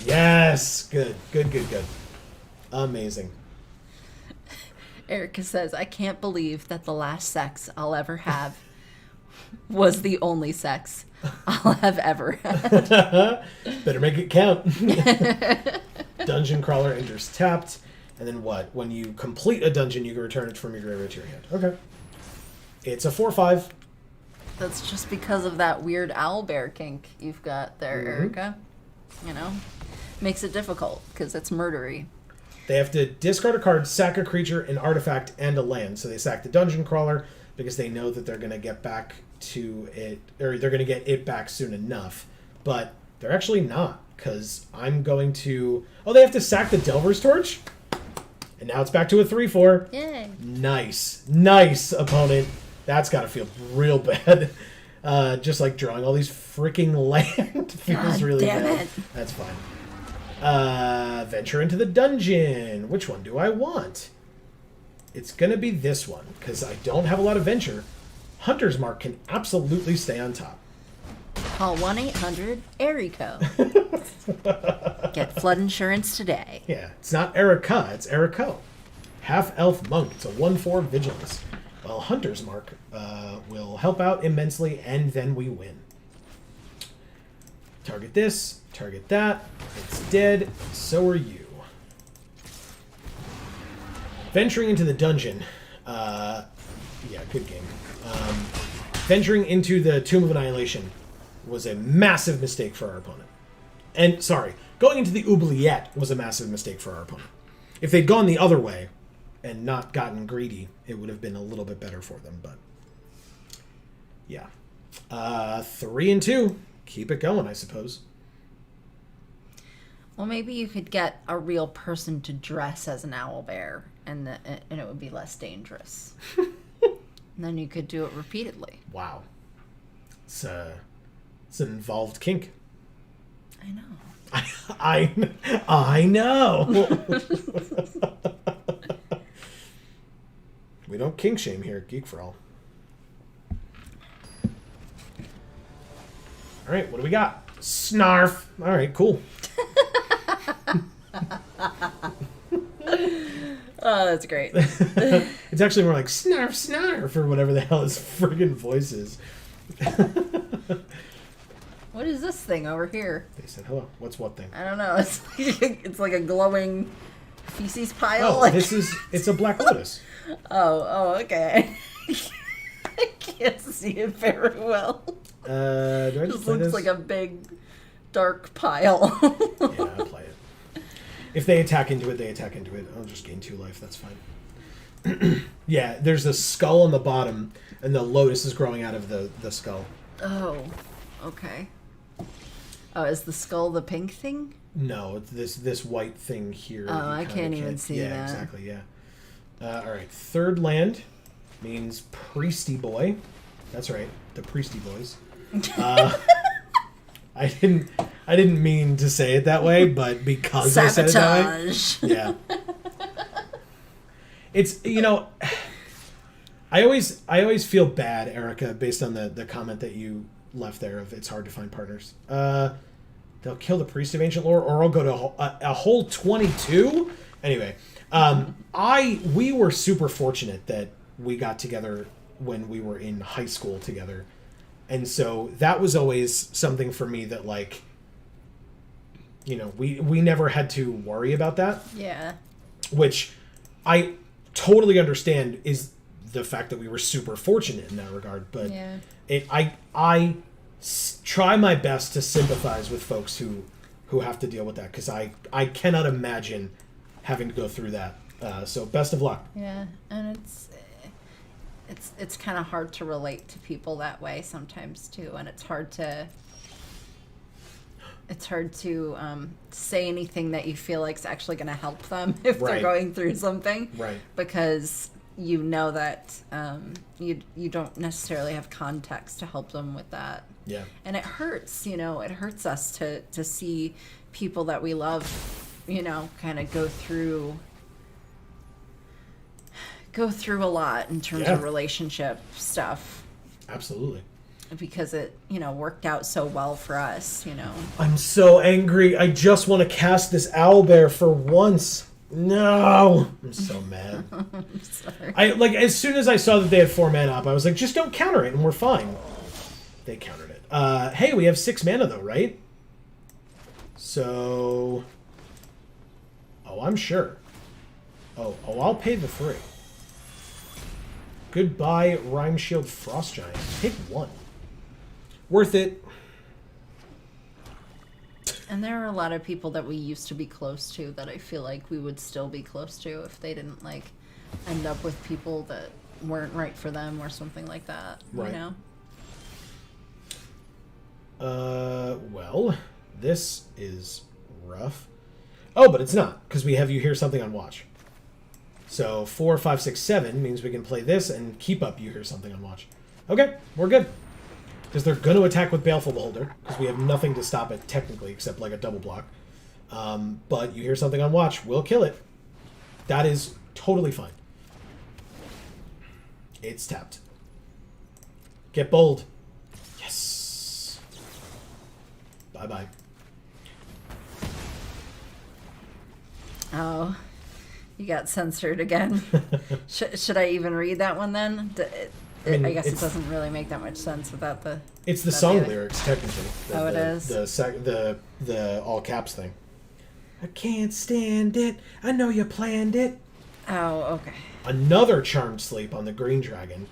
Yes! Good. Amazing. Erica says, I can't believe that the last sex I'll ever have was the only sex I'll have ever had. Better make it count. Dungeon Crawler enters tapped. And then what? When you complete a dungeon, you can return it from your graveyard to your hand. Okay. It's a 4/5. That's just because of that weird owlbear kink you've got there, Erica. You know? Makes it difficult, because it's murdery. They have to discard a card, sack a creature, an artifact, and a land. So they sack the Dungeon Crawler because they know that they're going to get back to it, or they're going to get it back soon enough. But they're actually not, because I'm going to... Oh, they have to sack the Delver's Torch? And now it's back to a 3/4. Yay. Nice, opponent. That's got to feel real bad. Just like drawing all these freaking land feels really bad. That's fine. Venture into the dungeon. Which one do I want? It's going to be this one, because I don't have a lot of venture. Hunter's Mark can absolutely stay on top. Call 1-800-ERICO. Get flood insurance today. Yeah, it's not Erica, it's Erico. Half-elf monk. It's a 1/4 vigilance. Well, Hunter's Mark will help out immensely, and then we win. Target this, target that. It's dead. So are you. Venturing into the dungeon. Yeah, good game. Venturing into the Tomb of Annihilation was a massive mistake for our opponent. And, sorry, going into the oubliette was a massive mistake for our opponent. If they'd gone the other way and not gotten greedy, it would have been a little bit better for them. But yeah, 3 and 2, keep it going, I suppose. Well, maybe you could get a real person to dress as an owlbear, and it would be less dangerous. And then you could do it repeatedly. Wow, it's an involved kink. I know. I know. We don't kink shame here at Geek for All. All right, what do we got? Snarf. All right, cool. Oh, that's great. It's actually more like snarf, snarf, or whatever the hell his friggin' voice is. What is this thing over here? They said hello. What's what thing? I don't know. It's like a glowing feces pile. Oh, it's a black lotus. Oh, okay. I can't see it very well. Do I It just play looks this? like a big, dark pile. Yeah, I'll play it. If they attack into it, they attack into it. I'll just gain 2 life. That's fine. Yeah, there's a skull on the bottom, and the lotus is growing out of the skull. Oh, okay. Oh, is the skull the pink thing? No, it's this white thing here. Oh, You I kinda can't even see yeah, that. exactly, yeah. All right, third land means Priesty Boy. That's right, the Priesty Boys. I didn't mean to say it that way, but because I said it that way. Sabotage. Yeah. It's, I always feel bad, Erica, based on the comment that you left there of it's hard to find partners. They'll kill the Priest of Ancient Lore, or I'll go to a whole 22. Anyway, we were super fortunate that we got together when we were in high school together. And so that was always something for me that, like, we never had to worry about that. Yeah. Which I totally understand is the fact that we were super fortunate in that regard. But Yeah. I try my best to sympathize with folks who have to deal with that, because I cannot imagine having to go through that. So best of luck. Yeah, and it's kind of hard to relate to people that way sometimes too, and it's hard to say anything that you feel like is actually going to help them if Right. they're going through something, Right. because you know that you don't necessarily have context to help them with that. Yeah. And it hurts, it hurts us to see people that we love, kind of go through a lot in terms Yeah. of relationship stuff, Absolutely. because it, worked out so well for us, I'm so angry. I just want to cast this owlbear for once. No. I'm so mad. I'm sorry. As soon as I saw that they had 4 mana up, I was like, just don't counter it and we're fine. They countered it. Hey, we have 6 mana though, right? So... Oh, I'm sure. Oh, I'll pay the 3. Goodbye, Rhyme Shield Frost Giant. Take 1. Worth it. And there are a lot of people that we used to be close to that I feel like we would still be close to if they didn't end up with people that weren't right for them or something like that. Right. Well, this is rough. Oh, but it's not, because we have You Hear Something on Watch. So 4, 5, 6, 7 means we can play this and keep up You Hear Something on Watch. Okay, we're good. Because they're going to attack with Baleful Beholder, because we have nothing to stop it technically except like a double block. But You Hear Something on Watch will kill it. That is totally fine. It's tapped. Get bold. Yes. Bye-bye. Oh, you got censored again. Should I even read that one then? I guess it doesn't really make that much sense without the... It's the song lyrics, technically. Oh, it is? The all caps thing. I can't stand it. I know you planned it. Oh, okay. Another Charmed Sleep on the Green Dragon.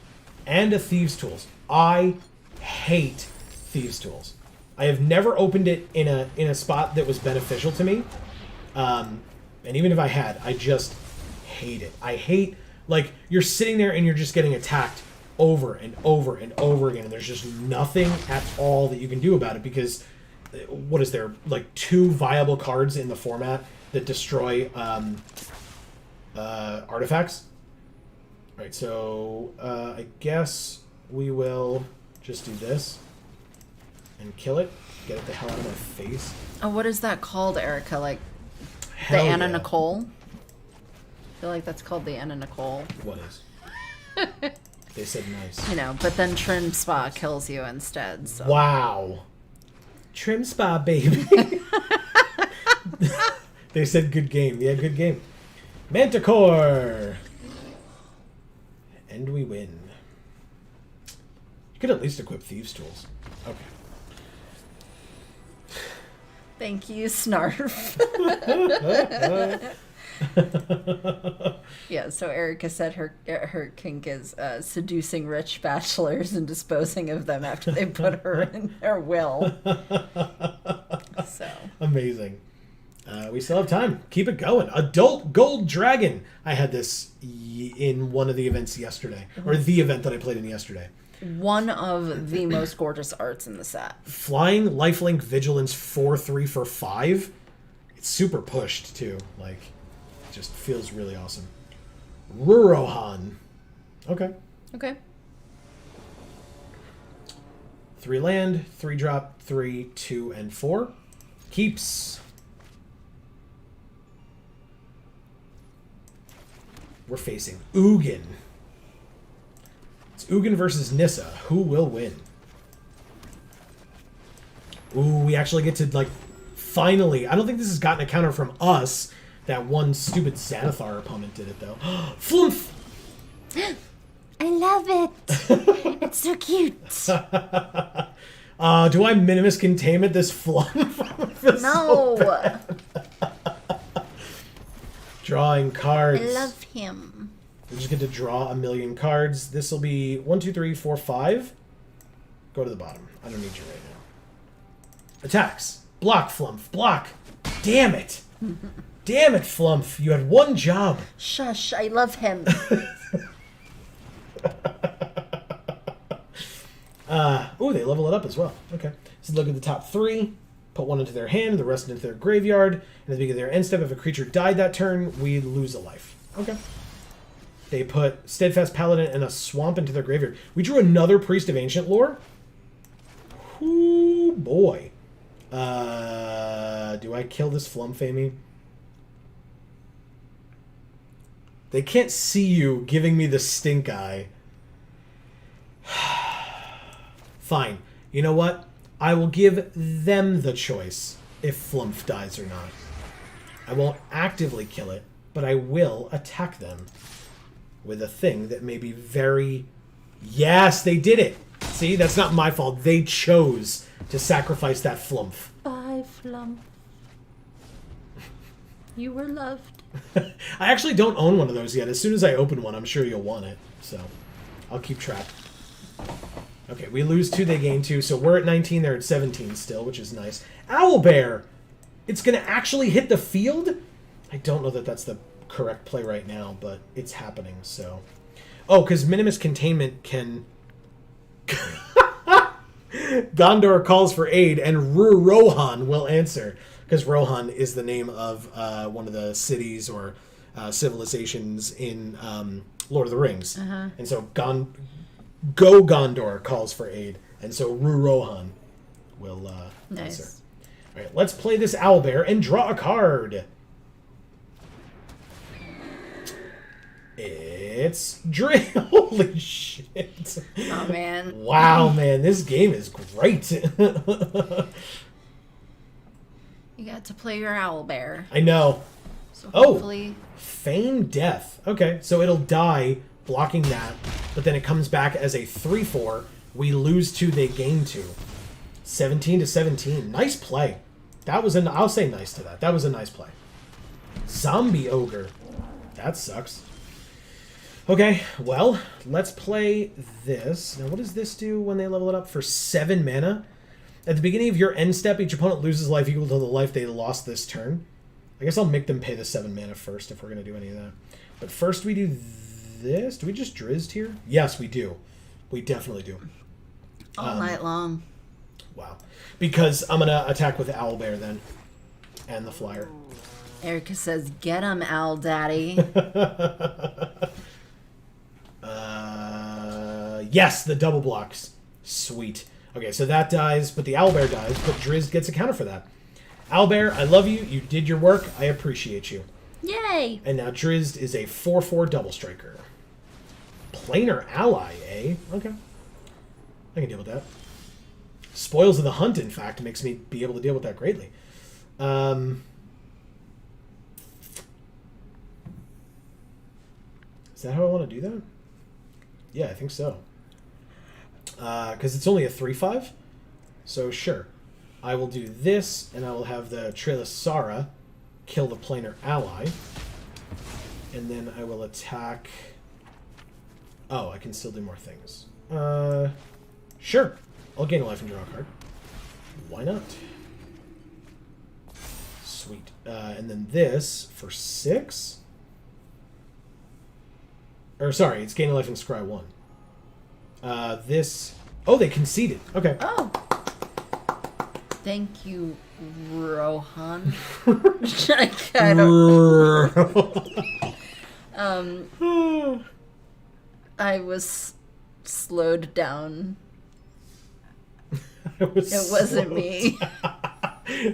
And a Thieves' Tools. I hate Thieves' Tools. I have never opened it in a spot that was beneficial to me. And even if I had, I just hate it. I hate, like, you're sitting there and you're just getting attacked over and over and over again, and there's just nothing at all that you can do about it because, what is there, like 2 viable cards in the format that destroy artifacts? All right, so I guess we will just do this and kill it. Get it the hell out of my face. Oh, what is that called, Erica? Like Hell the Anna yeah. Nicole? I feel like that's called the Anna Nicole. What is? They said nice. You know, but then Trim Spa kills you instead. So. Wow. Trim Spa, baby. They said good game. Yeah, good game. Manticore. And we win. You could at least equip Thieves' Tools. Okay. Thank you, Snarf. Yeah, so Erica said her kink is seducing rich bachelors and disposing of them after they put her in their will. So Amazing. We still have time. Keep it going. Adult Gold Dragon. I had this in one of the events yesterday, or the event that I played in yesterday. one of the most gorgeous arts in the set. Flying, lifelink, vigilance, 4/3 for 5. It's super pushed too. Like, it just feels really awesome. Rurohan. Okay. Okay. 3 land, 3 drop, 3, 2, and 4. Keeps. We're facing Ugin. It's Ugin versus Nissa. Who will win? Ooh, we actually get to, like, finally. I don't think this has gotten a counter from us. That one stupid Xanathar opponent did it, though. Flumph! I love it. It's so cute. Do I Minimus Containment this Flumph? No. Drawing cards. I love him. We just get to draw a million cards. This will be 1, 2, 3, 4, 5. Go to the bottom. I don't need you right now. Attacks. Block, Flumph. Block. Damn it. Damn it, Flumph. You had one job. Shush, I love him. Ooh, they level it up as well. Okay. So look at the top 3. Put 1 into their hand, the rest into their graveyard. And at the beginning of their end step, if a creature died that turn, we lose a life. Okay. They put Steadfast Paladin and a Swamp into their graveyard. We drew another Priest of Ancient Lore. Ooh, boy. Do I kill this Flumph, Amy? They can't see you giving me the stink eye. Fine. You know what? I will give them the choice if Flumph dies or not. I won't actively kill it, but I will attack them with a thing that may be very... Yes, they did it! See, that's not my fault. They chose to sacrifice that Flumph. Bye, Flump. You were loved. I actually don't own one of those yet. As soon as I open one, I'm sure you'll want it. So, I'll keep track. Okay, we lose 2, they gain 2. So we're at 19, they're at 17 still, which is nice. Owlbear! It's going to actually hit the field? I don't know that that's the correct play right now, but it's happening, so... Oh, because Minimus Containment can... Gondor calls for aid, and Rohan will answer. Because Rohan is the name of one of the cities or civilizations in Lord of the Rings. Uh-huh. And so Gondor calls for aid. And so Rohan will answer. Nice. All right, let's play this owlbear and draw a card. It's Drill. Holy shit. Oh, man. Wow, man. This game is great. You got to play your owlbear. I know. So Oh. hopefully... Feign Death. Okay, so it'll die blocking that, but then it comes back as a 3/4. We lose 2, they gain 2. 17 to 17. Nice play. That was I'll say nice to that. That was a nice play. Zombie Ogre. That sucks. Okay, well, let's play this. Now, what does this do when they level it up? For 7 mana, At the beginning of your end step, each opponent loses life equal to the life they lost this turn. I guess I'll make them pay the 7 mana first if we're going to do any of that. But first we do this. Do we just Drizzed here? Yes, we do. We definitely do. All night long. Wow. Because I'm going to attack with Owlbear then. And the Flyer. Erica says, get him, Owl Daddy. Yes, the double blocks. Sweet. Okay, so that dies, but the Owlbear dies, but Drizzt gets a counter for that. Owlbear, I love you. You did your work. I appreciate you. Yay! And now Drizzt is a 4/4 double striker. Planar ally, eh? Okay. I can deal with that. Spoils of the Hunt, in fact, makes me be able to deal with that greatly. Is that how I want to do that? Yeah, I think so. Because it's only a 3/5. So sure. I will do this, and I will have the Trilasara kill the planar ally. And then I will attack... Oh, I can still do more things. Sure. I'll gain a life and draw a card. Why not? Sweet. And then this for 6. Or sorry, it's gain a life and scry 1. This... Oh, they conceded. Okay. Oh. Thank you, Rohan. I don't... I was slowed down. It wasn't me.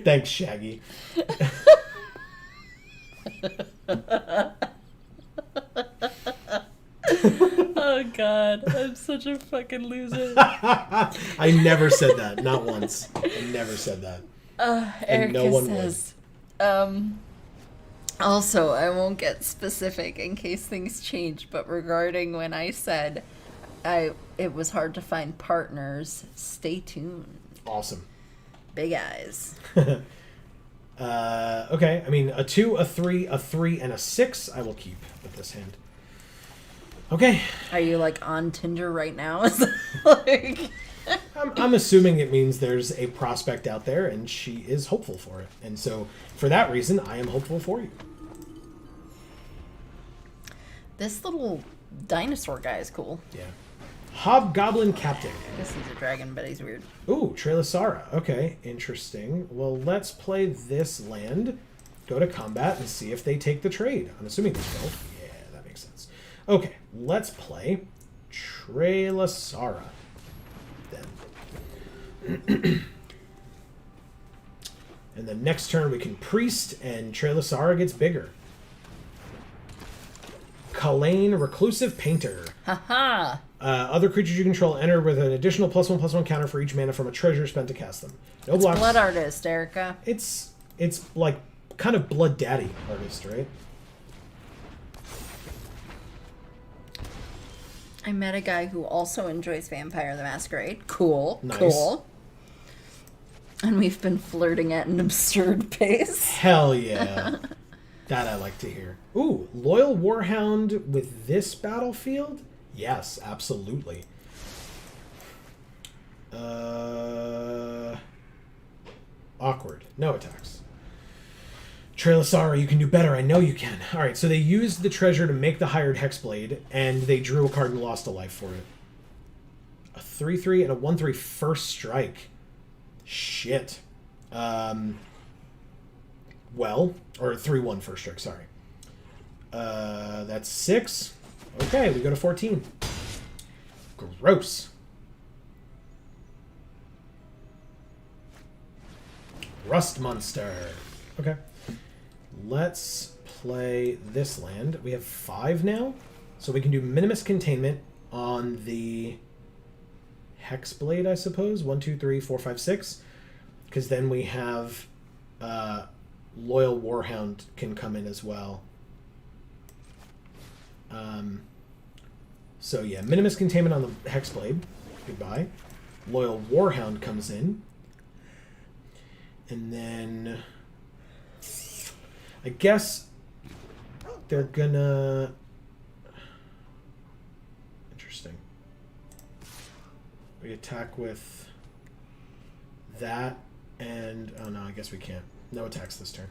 Thanks, Shaggy. Oh god, I'm such a fucking loser. I never said that, not once. I never said that. Erica no one says, also, I won't get specific in case things change, but regarding when I said it was hard to find partners, stay tuned. Awesome. Big eyes. Okay, I mean, a 2, a 3, a 3, and a 6 I will keep with this hand. Okay. Are you, like, on Tinder right now? Is that, like... I'm assuming it means there's a prospect out there, and she is hopeful for it. And so, for that reason, I am hopeful for you. This little dinosaur guy is cool. Yeah. Hobgoblin Captain. I guess he's a dragon, but he's weird. Ooh, Trilasara. Okay, interesting. Well, let's play this land, go to combat, and see if they take the trade. I'm assuming they will. Yeah, that makes sense. Okay, let's play Trilasara. Then. And then next turn we can Priest, and Trilasara gets bigger. Kalane, Reclusive Painter. Haha. Other creatures you control enter with an additional +1/+1 counter for each mana from a treasure spent to cast them. No It's blocks. Blood Artist, Erica. It's like kind of Blood Daddy Artist, right? I met a guy who also enjoys Vampire the Masquerade. Cool. Nice. Cool. And we've been flirting at an absurd pace. Hell yeah. That I like to hear. Ooh, Loyal Warhound with this battlefield? Yes, absolutely. Awkward. No attacks. Trilasara, you can do better. I know you can. Alright, so they used the treasure to make the Hired Hexblade, and they drew a card and lost a life for it. A 3/3 and a 1/3 first strike. Shit. Well, or 3/1 first strike, sorry. That's 6. Okay, we go to 14. Gross. Rust Monster. Okay. Let's play this land. We have 5 now, so we can do Minimus Containment on the Hexblade, I suppose. 1, 2, 3, 4, 5, 6. Because then we have Loyal Warhound can come in as well. So yeah, Minimus Containment on the Hexblade. Goodbye. Loyal Warhound comes in. And then I guess they're gonna... Interesting. We attack with that, and... Oh, no, I guess we can't. No attacks this turn.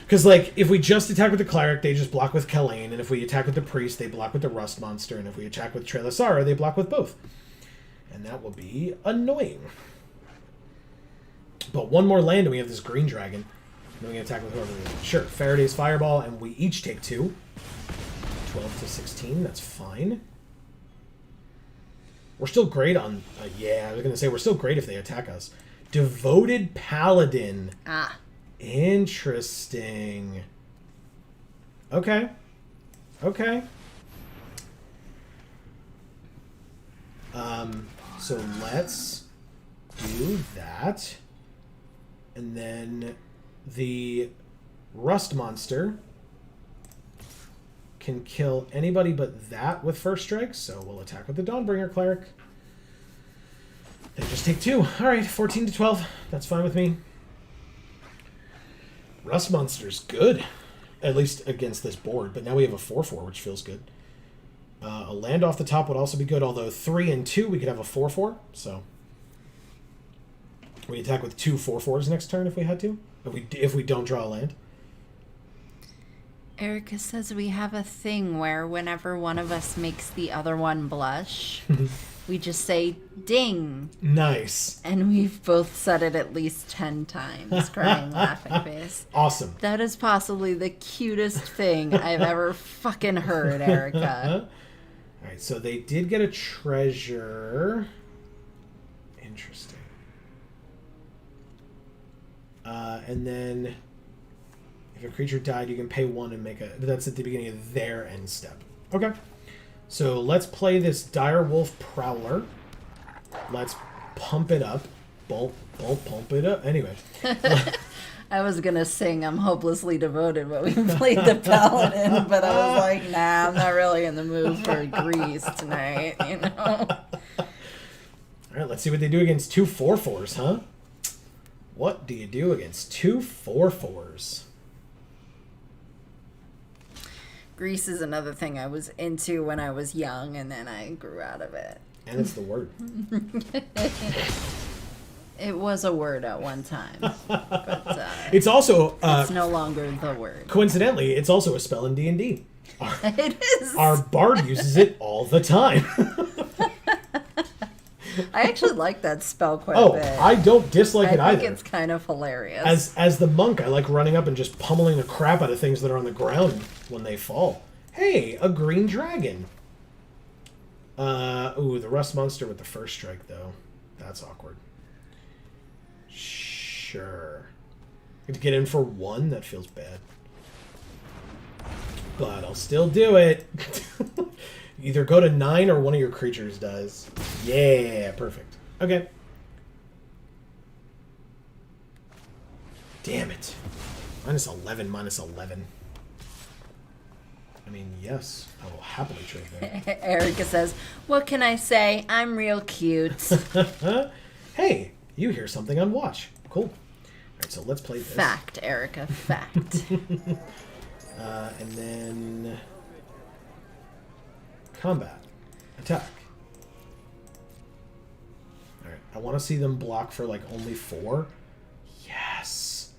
Because, like, if we just attack with the Cleric, they just block with Kalain, and if we attack with the Priest, they block with the Rust Monster, and if we attack with Trelasara, they block with both. And that will be annoying. But one more land, and we have this Green Dragon. And we can attack with whoever we want. Sure, Faraday's Fireball, and we each take 2. 12 to 16, that's fine. We're still great on... yeah, I was going to say, we're still great if they attack us. Devoted Paladin. Ah. Interesting. Okay. Okay. So let's do that. And then the Rust Monster can kill anybody but that with first strike, so we'll attack with the Dawnbringer Cleric. They just take 2. Alright, 14 to 12. That's fine with me. Rust Monster's good, at least against this board, but now we have a 4/4, which feels good. A land off the top would also be good, although 3 and 2, we could have a 4/4, so... We attack with 2 4/4s next turn if we had to, if we don't draw a land. Erica says we have a thing where whenever one of us makes the other one blush, we just say, ding. Nice. And we've both said it at least 10 times, crying, laughing face. Awesome. That is possibly the cutest thing I've ever fucking heard, Erica. All right, so they did get a treasure. Interesting. And then if a creature died, you can pay 1 and make a... That's at the beginning of their end step. Okay. So let's play this Direwolf Prowler. Let's pump it up. Bolt, pump it up. Anyway. I was going to sing I'm Hopelessly Devoted, but we played the Paladin, but I was like, nah, I'm not really in the mood for Grease tonight, you know? All right, let's see what they do against 2 4/4s, huh? What do you do against 2 4/4s? Grease is another thing I was into when I was young, and then I grew out of it. And it's the word. It was a word at one time, but it's also... it's no longer the word. Coincidentally, it's also a spell in D&D. It is. Our bard uses it all the time. I actually like that spell quite a bit. I don't dislike it either. I think it's kind of hilarious. As the monk, I like running up and just pummeling the crap out of things that are on the ground when they fall. Hey, a green dragon. Ooh, the Rust Monster with the first strike, though. That's awkward. Sure. To get in for 1, that feels bad. But I'll still do it. Either go to 9 or one of your creatures does. Yeah, perfect. Okay. Damn it. -11, -11. I mean, yes, I will happily trade that. Erica says, what can I say? I'm real cute. Hey, you hear something on watch. Cool. All right, so let's play this. Fact, Erica, fact. And then... Combat. Attack. Alright, I want to see them block for, like, only 4. Yes!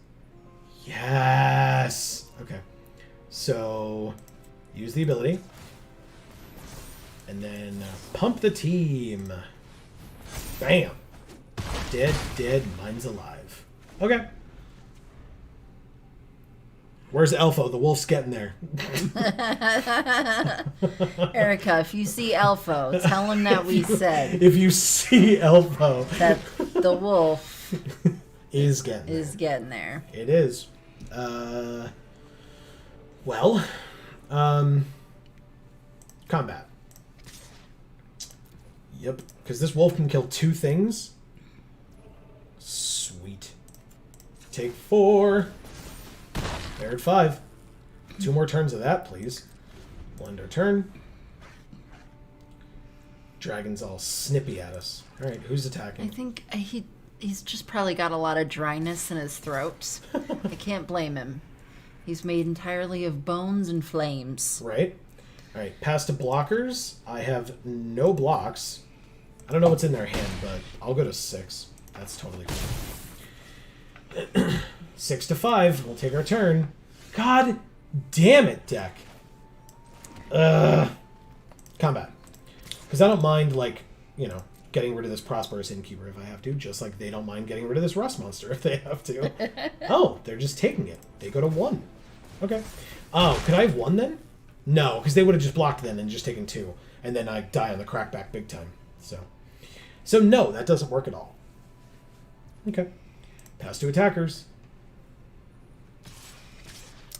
Yes! Okay. So, use the ability. And then pump the team. Bam! Dead, mine's alive. Okay. Where's Elfo? The wolf's getting there. Erica, if you see Elfo, tell him that we said. If you see Elfo. That the wolf is getting there. It is. Well, combat. Yep, because this wolf can kill 2 things. Sweet. Take 4. They're at 5. 2 more turns of that, please. One to turn. Dragon's all snippy at us. Alright, who's attacking? I think he's just probably got a lot of dryness in his throat. I can't blame him. He's made entirely of bones and flames. Right. Alright, pass to blockers. I have no blocks. I don't know what's in their hand, but I'll go to 6. That's totally cool. 6 to 5. We'll take our turn. God damn it, deck. Combat. Because I don't mind, like, you know, getting rid of this Prosperous Innkeeper if I have to, just like they don't mind getting rid of this Rust Monster if they have to. Oh, they're just taking it. They go to 1. Okay. Oh, could I have 1 then? No, because they would have just blocked then and just taken 2. And then I die on the crackback big time. So no, that doesn't work at all. Okay. Pass to attackers.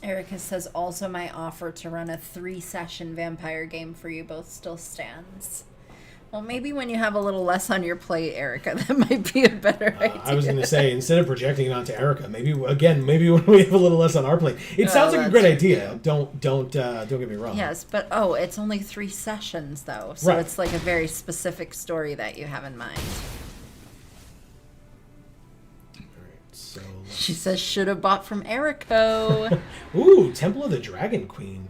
Erica says, also my offer to run a 3-session vampire game for you both still stands. Well, maybe when you have a little less on your plate, Erica, that might be a better idea. I was going to say, instead of projecting it onto Erica, maybe when we have a little less on our plate. It sounds like a great idea. Don't get me wrong. Yes, but it's only 3 sessions though, so it's like a very specific story that you have in mind. So she says, should have bought from Erico. Ooh, Temple of the Dragon Queen.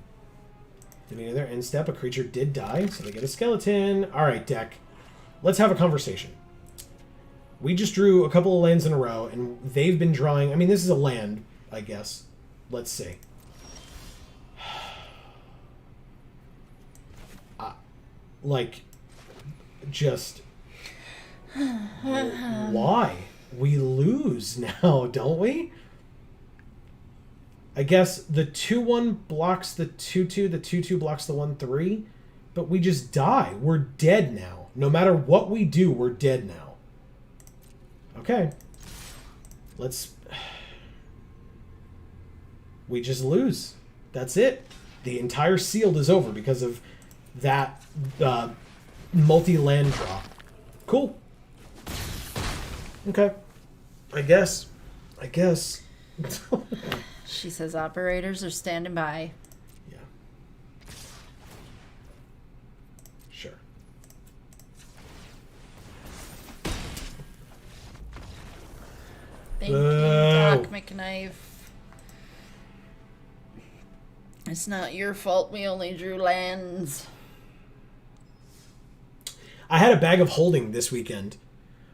At the other end step, a creature did die, so they get a skeleton. All right, deck. Let's have a conversation. We just drew a couple of lands in a row, and they've been drawing... I mean, this is a land, I guess. Let's see. Like, just... Why? We lose now, don't we? I guess the 2-1 blocks the 2-2, the 2-2 blocks the 1-3, but we just die. We're dead now. No matter what we do, we're dead now. Okay. We just lose. That's it. The entire sealed is over because of that multi-land draw. Cool. Okay. I guess. She says operators are standing by. Yeah. Sure. Thank you, Doc McKnife. It's not your fault we only drew lands. I had a bag of holding this weekend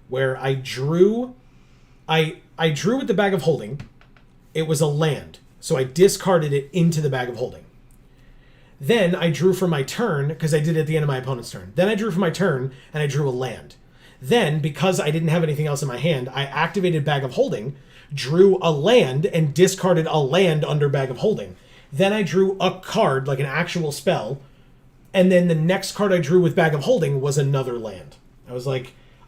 where I drew... I drew with the bag of holding. It was a land, so I discarded it into the bag of holding. Then I drew for my turn, because I did it at the end of my opponent's turn. Then I drew for my turn, and I drew a land. Then, because I didn't have anything else in my hand, I activated bag of holding, drew a land, and discarded a land under bag of holding. Then I drew a card, like an actual spell, and then the next card I drew with bag of holding was another land.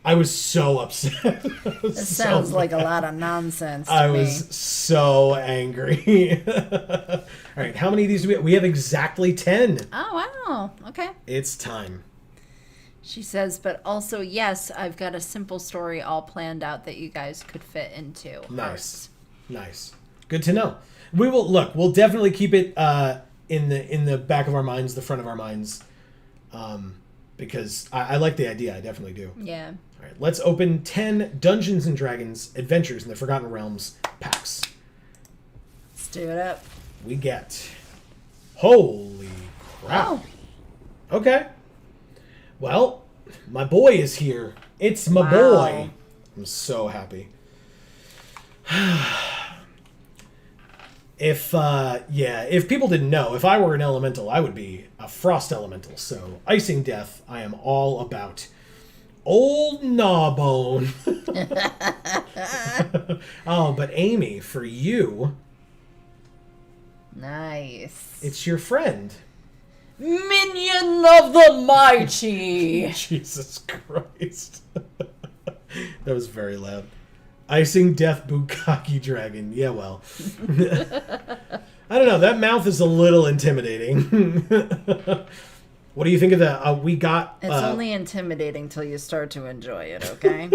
I was so upset. It sounds like a lot of nonsense to I me. was so angry. All right, how many of these do we have? We have exactly 10. Oh, wow. Okay. It's time. She says, but also, yes, I've got a simple story all planned out that you guys could fit into. Nice. Good to know. We'll definitely keep it in the back of our minds, the front of our minds, because I like the idea. I definitely do. Yeah. All right, let's open 10 Dungeons & Dragons Adventures in the Forgotten Realms packs. Let's do it up. We get... Holy crap. Oh. Okay. Well, my boy is here. It's my boy. I'm so happy. If people didn't know, if I were an elemental, I would be a frost elemental. So, icing death, I am all about. Old Gnawbone. Oh, but Amy, for you, Nice. it's your friend. Minion of the Mighty. Jesus Christ. That was very loud. Icing Death Bukkake Dragon. Yeah, well. I don't know. That mouth is a little intimidating. What do you think of that? We got... It's only intimidating till you start to enjoy it, okay?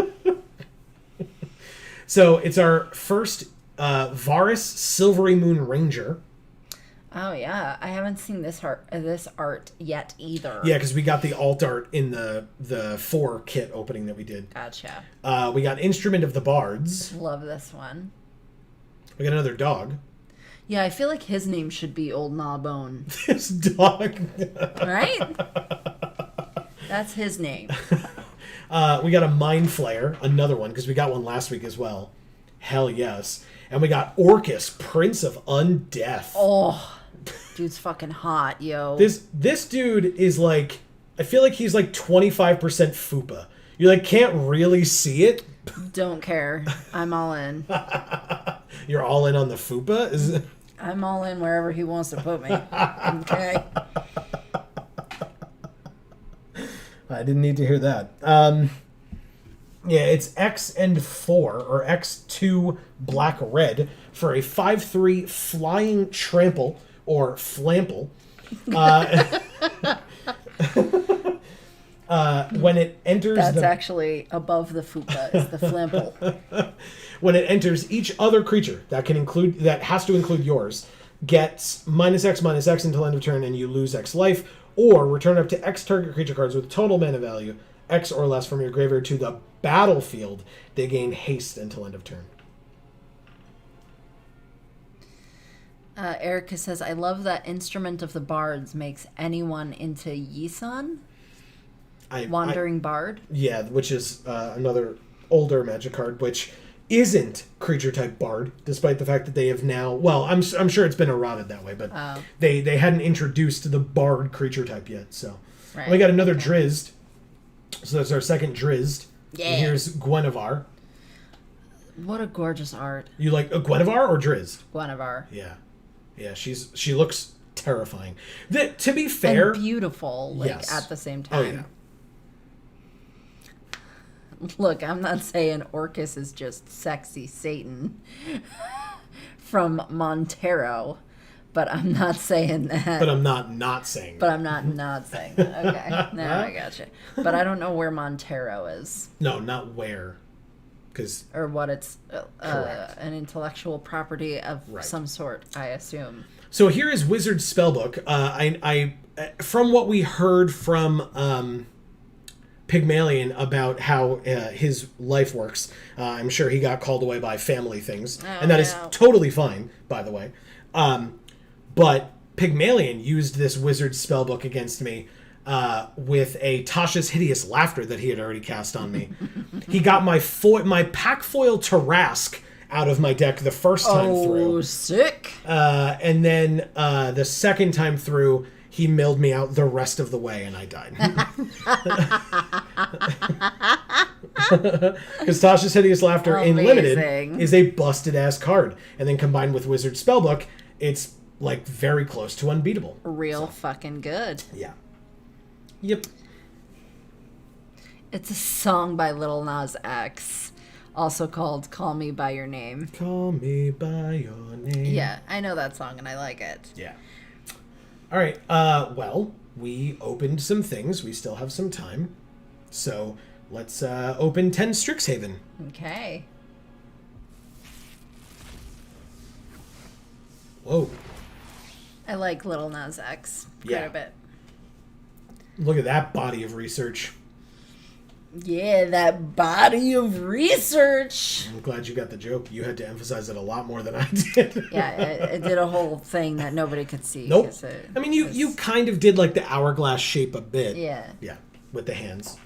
So, it's our first Varus Silvery Moon Ranger. Oh, yeah. I haven't seen this art yet either. Yeah, because we got the alt art in the 4 kit opening that we did. Gotcha. We got Instrument of the Bards. Love this one. We got another dog. Yeah, I feel like his name should be Old Gnawbone. This dog. Right? That's his name. We got a Mind Flayer, another one, because we got one last week as well. Hell yes. And we got Orcus, Prince of Undeath. Oh, dude's fucking hot, yo. This dude is like, I feel like he's like 25% fupa. You like can't really see it. Don't care. I'm all in. You're all in on the fupa? I'm all in wherever he wants to put me. Okay. I didn't need to hear that. Yeah, it's X and 4, or X2 black red, for a 5/3 flying trample, or flample. When it enters That's actually above the fupa, is the flample. When it enters, each other creature that has to include yours gets -X until end of turn, and you lose X life, or return up to X target creature cards with total mana value X or less from your graveyard to the battlefield. They gain haste until end of turn. Erica says, I love that Instrument of the Bards makes anyone into Yisan. Wandering Bard. Yeah, which is another older Magic card, which isn't creature type Bard, despite the fact that they have now. Well, I'm sure it's been eroded that way, but they hadn't introduced the Bard creature type yet. So right. we got another Drizzed. So that's our second Drizzed. Yeah. And here's Guinevere. What a gorgeous art. You like a Guinevere or Drizzed? Guinevere. Yeah, she looks terrifying. To be fair, and beautiful, like yes. at the same Oh time. yeah. Look, I'm not saying Orcus is just sexy Satan from Montero, but I'm not saying that. But I'm not saying But that. I'm not saying that. Okay, now I gotcha. But I don't know where Montero is. No, not where. Or what it's Correct. an intellectual property of Right. some sort, I assume. So here is Wizard's Spellbook. I from what we heard from Pygmalion about how his life works, I'm sure he got called away by family things, and that is totally fine, by the way. But Pygmalion used this Wizard's Spellbook against me with a Tasha's Hideous Laughter that he had already cast on me. He got my pack foil Tarask out of my deck the first time through. Oh, sick. And then the second time through, he milled me out the rest of the way, and I died. Because Tasha's Hideous Laughter in Limited is a busted-ass card. And then combined with Wizard Spellbook, it's, like, very close to unbeatable. Real fucking good. Yeah. Yep. It's a song by Lil Nas X, also called Call Me By Your Name. Call me by your name. Yeah, I know that song and I like it. Yeah. All right. Well, we opened some things. We still have some time. So let's open 10 Strixhaven. Okay. Whoa. I like Lil Nas X quite a bit. Look at that body of research. Yeah, that body of research. I'm glad you got the joke. You had to emphasize it a lot more than I did. Yeah, I did a whole thing that nobody could see. Nope. I mean, you kind of did like the hourglass shape a bit. Yeah. Yeah, with the hands.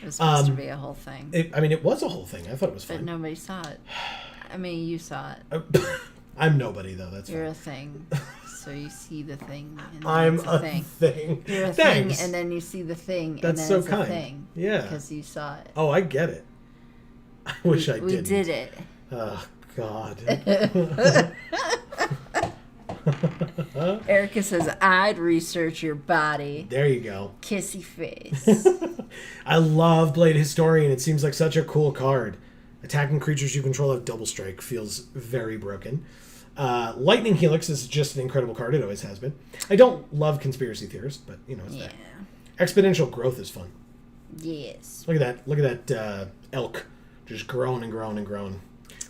It was supposed to be a whole thing. It was a whole thing. I thought it was fun. But nobody saw it. I mean, you saw it. I'm nobody, though. That's You're fine. a thing. So you see the thing. And then I'm it's a thing. You're a Thanks. thing, and then you see the thing, That's and then so it's kind. a thing. Yeah. Because you saw it. Oh, I get it. I wish I didn't. We did it. Oh, God. Erica says, I'd research your body. There you go. Kissy face. I love Blade Historian. It seems like such a cool card. Attacking creatures you control have double strike. Feels very broken. Lightning Helix is just an incredible card. It always has been. I don't love Conspiracy Theorist, but, you know, it's there. Exponential Growth is fun. Yes. Look at that. Look at that elk. Just growing and growing and growing.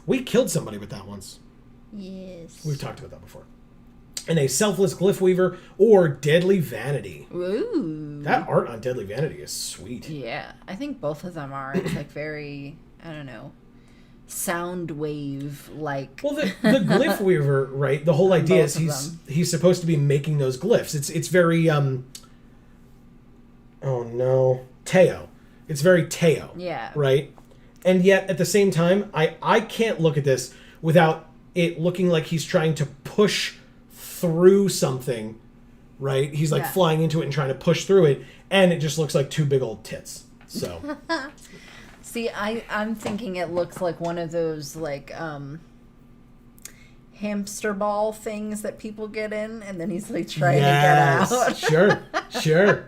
We killed somebody with that once. Yes. We've talked about that before. And a Selfless Glyph Weaver or Deadly Vanity. Ooh. That art on Deadly Vanity is sweet. Yeah. I think both of them are. It's like very, I don't know, sound wave like. Well, the Glyph Weaver, right? The whole idea is he's supposed to be making those glyphs. It's very oh no, Teo. It's very Teo. Yeah. Right? And yet, at the same time, I can't look at this without it looking like he's trying to push through something, right? He's like flying into it and trying to push through it, and it just looks like two big old tits. So... See, I'm thinking it looks like one of those, like, hamster ball things that people get in, and then he's, like, trying to get out. Sure.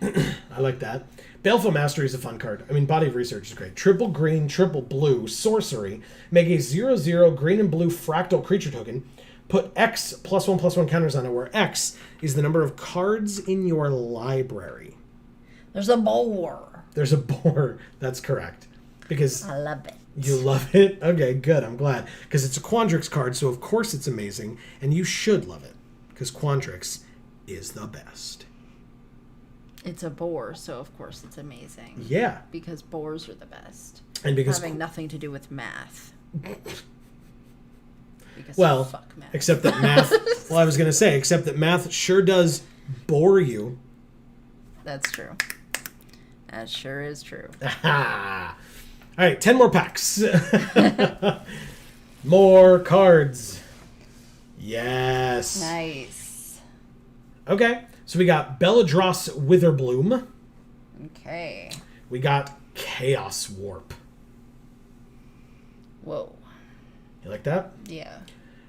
I like that. Baleful Mastery is a fun card. I mean, Body of Research is great. Triple green, triple blue, sorcery. Make a 0/0 green and blue fractal creature token. Put X +1/+1 counters on it, where X is the number of cards in your library. There's a boar. There's a boar. That's correct. Because I love it. You love it? Okay, good. I'm glad. Because it's a Quandrix card, so of course it's amazing. And you should love it. Because Quandrix is the best. It's a boar, so of course it's amazing. Yeah. Because boars are the best. And because... Having nothing to do with math. Because fuck math. Except that math... well, I was going to say, except that math sure does bore you. That's true. That sure is true. All right, 10 more packs. More cards. Yes. Nice. Okay, so we got Belladross Witherbloom. Okay. We got Chaos Warp. Whoa. You like that? Yeah.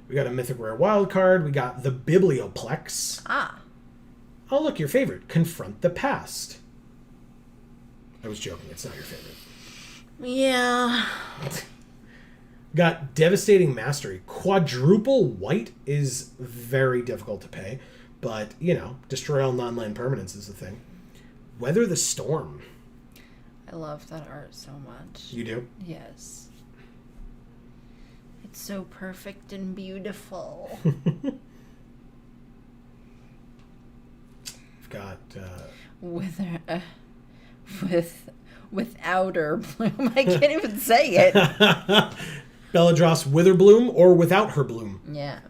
We got a Mythic Rare Wild card. We got the Biblioplex. Ah. Oh, look, your favorite. Confront the Past. I was joking. It's not your favorite. Yeah. Got Devastating Mastery. Quadruple white is very difficult to pay. But, you know, destroy all non-land permanents is the thing. Weather the Storm. I love that art so much. You do? Yes. It's so perfect and beautiful. We've got... with outer bloom. I can't even say it. Belladross Witherbloom or without her bloom. Yeah.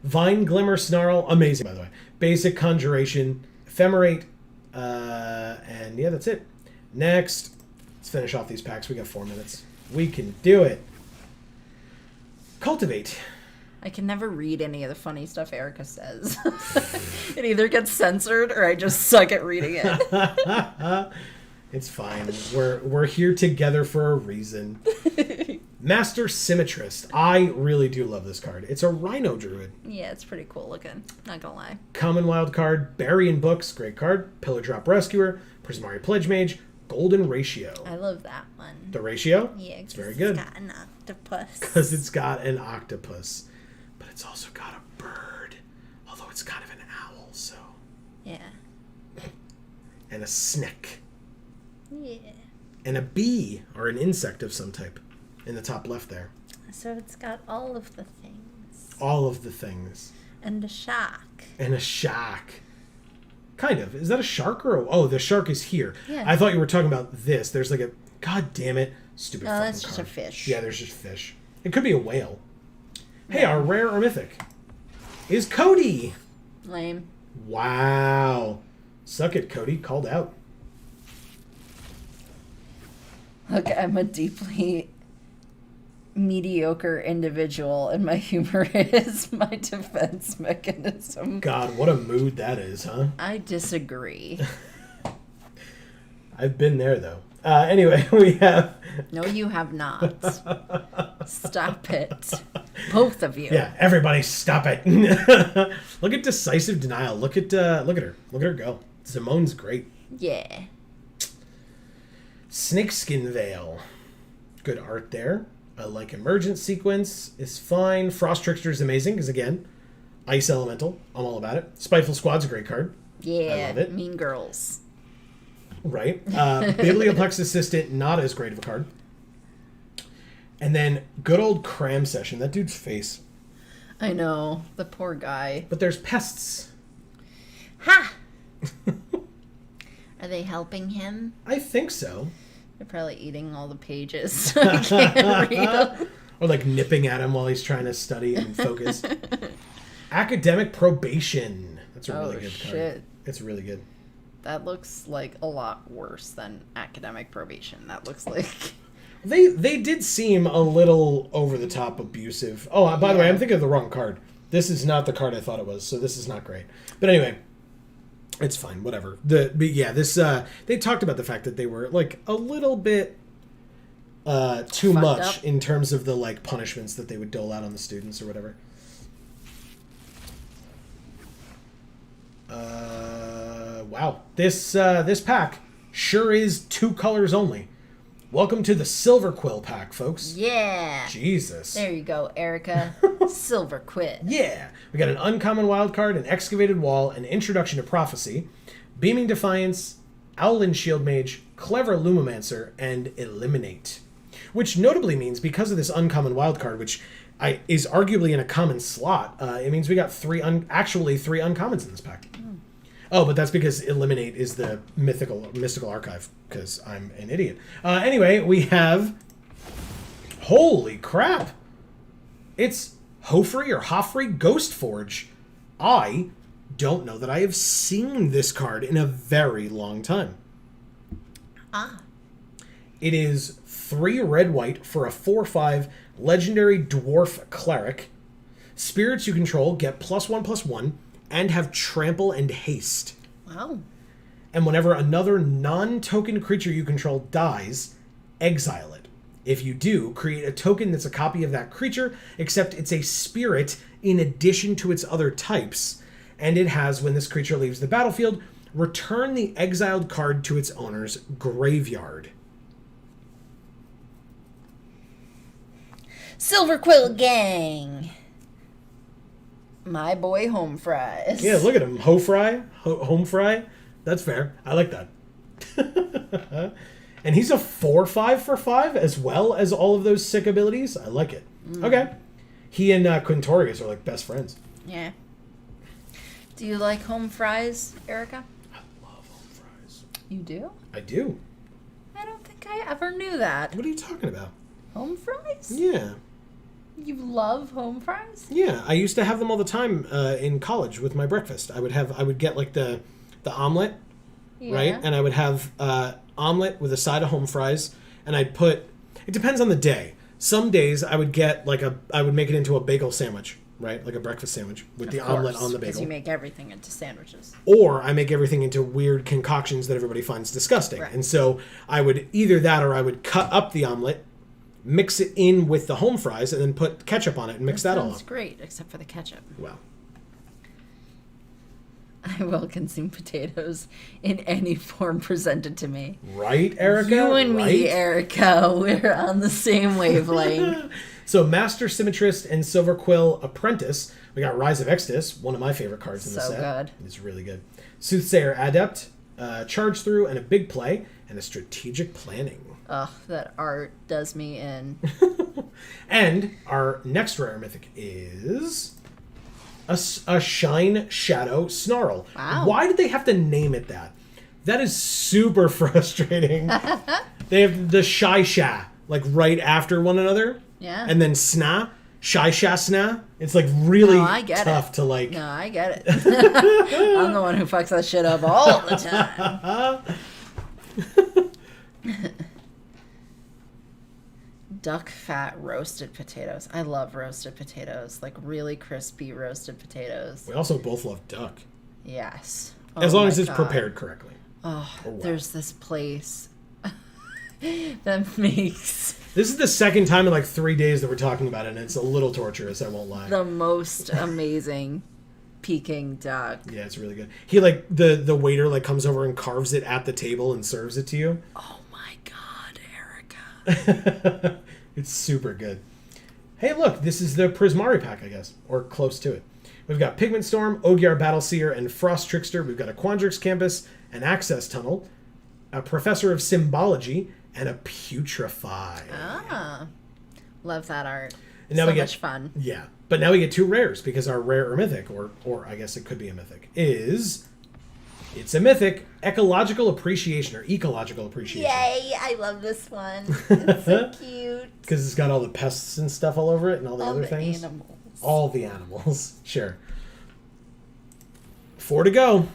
Vine Glimmer Snarl. Amazing, by the way. Basic Conjuration. Ephemerate. And yeah, that's it. Next. Let's finish off these packs. We got 4 minutes. We can do it. Cultivate. I can never read any of the funny stuff Erica says. It either gets censored or I just suck at reading it. It's fine. We're here together for a reason. Master Symmetrist. I really do love this card. It's a Rhino Druid. Yeah, it's pretty cool looking. Not gonna lie. Common Wild card. Bury in Books. Great card. Pillar Drop Rescuer. Prismari Pledge Mage. Golden Ratio. I love that one. The ratio? Yeah, it's very good. It's got an octopus. Because it's got an octopus. But it's also got a bird. Although it's kind of an owl, so... Yeah. And a snake. Yeah. And a bee, or an insect of some type, in the top left there. So it's got all of the things. All of the things. And a shark. And a shark. Kind of. Is that a shark or a... Oh, the shark is here. Yeah. I thought you were talking about this. There's like a... God damn it. Stupid fucking that's just card. a fish. Yeah, there's just fish. It could be a whale. Hey, our rare or mythic is Cody. Lame. Wow. Suck it, Cody. Called out. Look, I'm a deeply mediocre individual, and my humor is my defense mechanism. God, what a mood that is, huh? I disagree. I've been there, though. Anyway, we have... No, you have not. Stop it. Both of you. Yeah, everybody stop it. Look at Decisive Denial. Look at her. Look at her go. Simone's great. Yeah. Snakeskin Veil. Good art there. I like Emergent Sequence. Is fine. Frost Trickster is amazing, because again, Ice Elemental. I'm all about it. Spiteful Squad's a great card. Yeah. I love it. Mean Girls. Right. Biblioplex Assistant, not as great of a card. And then good old Cram Session. That dude's face. I know. The poor guy. But there's pests. Ha! Are they helping him? I think so. They're probably eating all the pages, so I can't read them. Or like nipping at him while he's trying to study and focus. Academic Probation. That's a really good card. Shit. It's really good. That looks like a lot worse than academic probation. That looks like... They did seem a little over-the-top abusive. Oh, by the way, I'm thinking of the wrong card. This is not the card I thought it was, so this is not great. But anyway, it's fine, whatever. But yeah, this they talked about the fact that they were, like, a little bit too Fucked much up. in terms of the, like, punishments that they would dole out on the students or whatever. Wow. This pack sure is 2 colors only. Welcome to the Silver Quill pack, folks. Yeah. Jesus. There you go, Erica. Silver Quit. Yeah. We got an uncommon wild card, an excavated wall, an introduction to prophecy, beaming defiance, Owlin Shield Mage, clever Lumomancer, and eliminate. Which notably means, because of this uncommon wild card, which is arguably in a common slot, it means we got actually three uncommons in this pack. Oh, but that's because Eliminate is the mystical archive, because I'm an idiot. Anyway, we have... Holy crap! It's Hofri or Hoffrey Ghostforge. I don't know that I have seen this card in a very long time. It is 3 red-white for a 4/5 legendary dwarf cleric. Spirits you control get +1/+1 and have trample and haste. Wow. And whenever another non-token creature you control dies, exile it. If you do, create a token that's a copy of that creature, except it's a spirit in addition to its other types. And it has, when this creature leaves the battlefield, return the exiled card to its owner's graveyard. Silver Quill Gang. My boy Home Fries. Yeah, look at him. Home fry. That's fair. I like that. And he's a 4/5 for 5 as well as all of those sick abilities. I like it. Okay. He and Quintorius are like best friends. Yeah. Do you like Home Fries, Erica? I love home fries. You do? I do. I don't think I ever knew that. What are you talking about? Home Fries? Yeah. You love Home Fries? Yeah, I used to have them all the time in college with my breakfast. I would get like the omelet, right? And I would have omelet with a side of home fries, and I'd put. It depends on the day. Some days I would get I would make it into a bagel sandwich, right? Like a breakfast sandwich with the omelet on the Because bagel. you make everything into sandwiches. Or I make everything into weird concoctions that everybody finds disgusting. Right. And so I would either that or I would cut up the omelet, mix it in with the home fries, and then put ketchup on it and mix that all Sounds up. great, except for the ketchup. Wow. I will consume potatoes in any form presented to me. Right, Erica? You and right? me, Erica, we're on the same wavelength. So Master Symmetrist and Silver Quill Apprentice. We got Rise of Exodus, one of my favorite cards in the So set. good. It's really good. Soothsayer Adept, Charge Through, and a big play, and a strategic planning. Ugh, that art does me in. And our next rare mythic is a Shine Shadow Snarl. Wow. Why did they have to name it that? That is super frustrating. They have the Shy Sha, like right after one another. Yeah. And then Sna, Shy Sha Sna. It's like really I get tough it. to like. No, I get it. I'm the one who fucks that shit up all the time. Duck fat roasted potatoes. I love roasted potatoes. Like really crispy roasted potatoes. We also both love duck. Yes. As Oh long my as it's God. prepared correctly. Oh, wow. there's this place that makes This is the second time in like 3 days that we're talking about it, and it's a little torturous, I won't lie. the most amazing Peking duck. Yeah, it's really good. He like the waiter like comes over and carves it at the table and serves it to you. Oh my God, Erica. It's super good. Hey, look, this is the Prismari pack, I guess, or close to it. We've got Pigment Storm, Ogier Battleseer, and Frost Trickster. We've got a Quandrix Campus, an Access Tunnel, a Professor of Symbology, and a Putrefy. Ah, love that art. And now so we get much fun. Yeah, but now we get 2 rares because our rare or mythic, or I guess it could be a mythic, it's a mythic, Ecological Appreciation or Ecological Appreciation. Yay! I love this one. It's so cute. Because it's got all the pests and stuff all over it and all the other the things. animals. All the animals. Sure. 4 to go.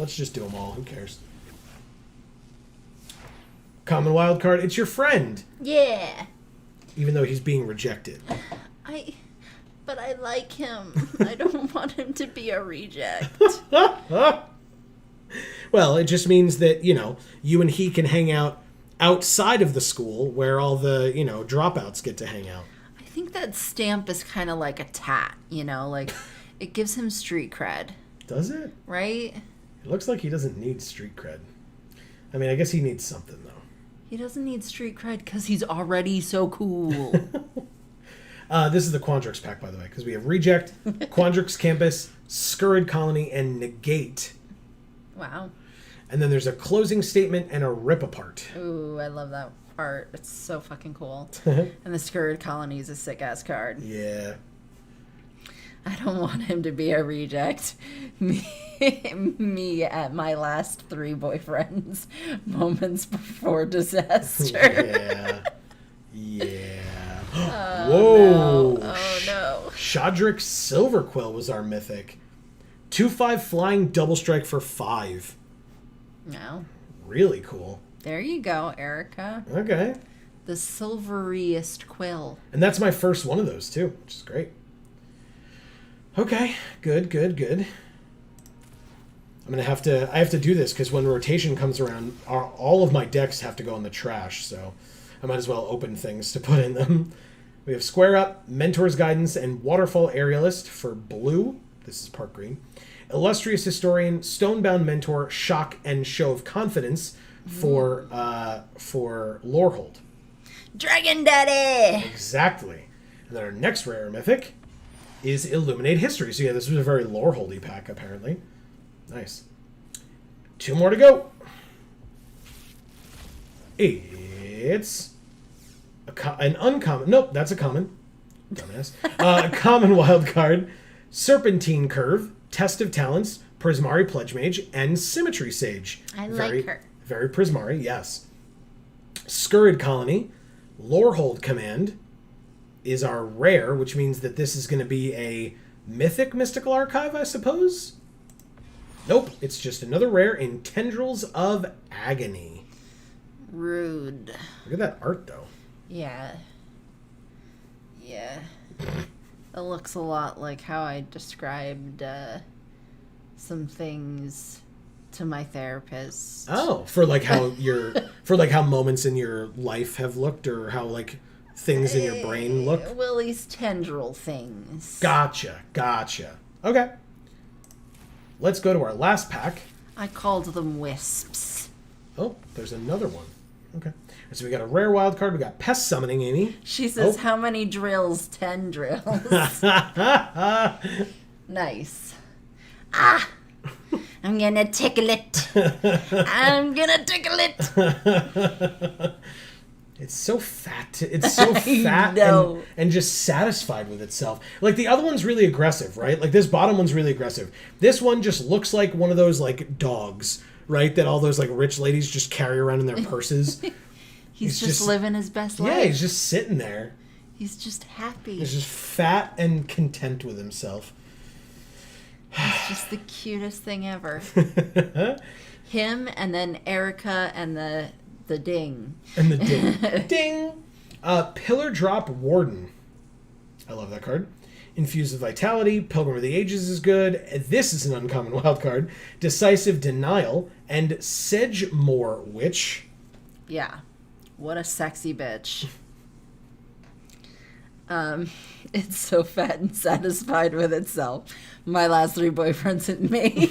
Let's just do them all. Who cares? Common wild card. It's your friend. Yeah. Even though he's being rejected. But I like him. I don't want him to be a reject. Well, it just means that, you and he can hang out outside of the school where all the, dropouts get to hang out. I think that stamp is kind of like a tat, like it gives him street cred. Does it? Right? It looks like he doesn't need street cred. I mean, I guess he needs something, though. He doesn't need street cred because he's already so cool. This is the Quandrix pack, by the way, because we have Reject, Quandrix Campus, Scurrid Colony, and Negate. Wow. And then there's a closing statement and a rip apart. Ooh, I love that art. It's so fucking cool. And the Scurrid Colony is a sick-ass card. Yeah. I don't want him to be a reject. Me at my last 3 boyfriends, moments before disaster. Yeah. Whoa. No. Oh, no. Shadrick Silverquill was our mythic. 2/5 flying double strike for 5. No. Really cool. There you go, Erica. Okay. The silveriest quill. And that's my first one of those, too, which is great. Okay. Good. I have to do this because when rotation comes around, all of my decks have to go in the trash, so I might as well open things to put in them. We have Square Up, Mentor's Guidance, and Waterfall Aerialist for blue. This is Park Green. Illustrious Historian, Stonebound Mentor, Shock, and Show of Confidence for Lorehold. Dragon Daddy! Exactly. And then our next rare mythic is Illuminate History. So yeah, this was a very Loreholdy pack, apparently. Nice. 2 more to go. It's an uncommon. Nope, that's a common. Dumbass. Common wild card. Serpentine Curve, Test of Talents, Prismari Pledge Mage, and Symmetry Sage. I like her. Very Prismari, yes. Scurrid Colony, Lorehold Command is our rare, which means that this is going to be a mythic mystical archive, I suppose? Nope, it's just another rare in Tendrils of Agony. Rude. Look at that art, though. Yeah. It looks a lot like how I described some things to my therapist. Oh, for how moments in your life have looked, or how things in your brain look. Well, these tendril things. Gotcha. Okay. Let's go to our last pack. I called them wisps. Oh, there's another one. Okay. So we got a rare wild card. We got Pest Summoning, Amy. She says, how many drills? 10 drills. Nice. I'm gonna tickle it. I'm gonna tickle it. It's so fat. It's so fat and just satisfied with itself. Like, the other one's really aggressive, right? Like, this bottom one's really aggressive. This one just looks like one of those, dogs, right? That all those, rich ladies just carry around in their purses. He's just living his best life. Yeah, he's just sitting there. He's just happy. He's just fat and content with himself. He's just the cutest thing ever. Him, and then Erica, and the ding. And the ding. Ding! Pillar Drop Warden. I love that card. Infused with Vitality. Pilgrim of the Ages is good. This is an uncommon wild card. Decisive Denial. And Sedgemoor Witch. Yeah. What a sexy bitch. It's so fat and satisfied with itself. My last 3 boyfriends and me.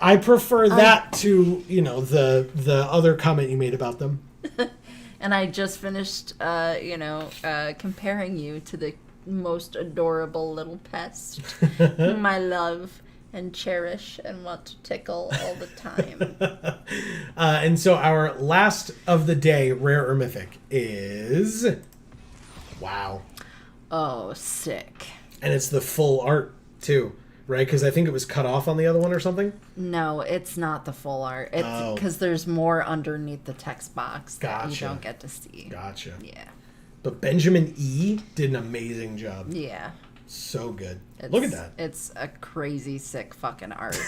I prefer that to, the other comment you made about them. And I just finished, comparing you to the most adorable little pest whom I love and cherish and want to tickle all the time. And so our last of the day, rare or mythic, is... Wow. Oh, sick. And it's the full art, too, right? Because I think it was cut off on the other one or something? No, it's not the full art. It's because there's more underneath the text box that you don't get to see. Gotcha. Yeah. But Benjamin E. did an amazing job. Yeah. So good. Look at that. It's a crazy sick fucking art.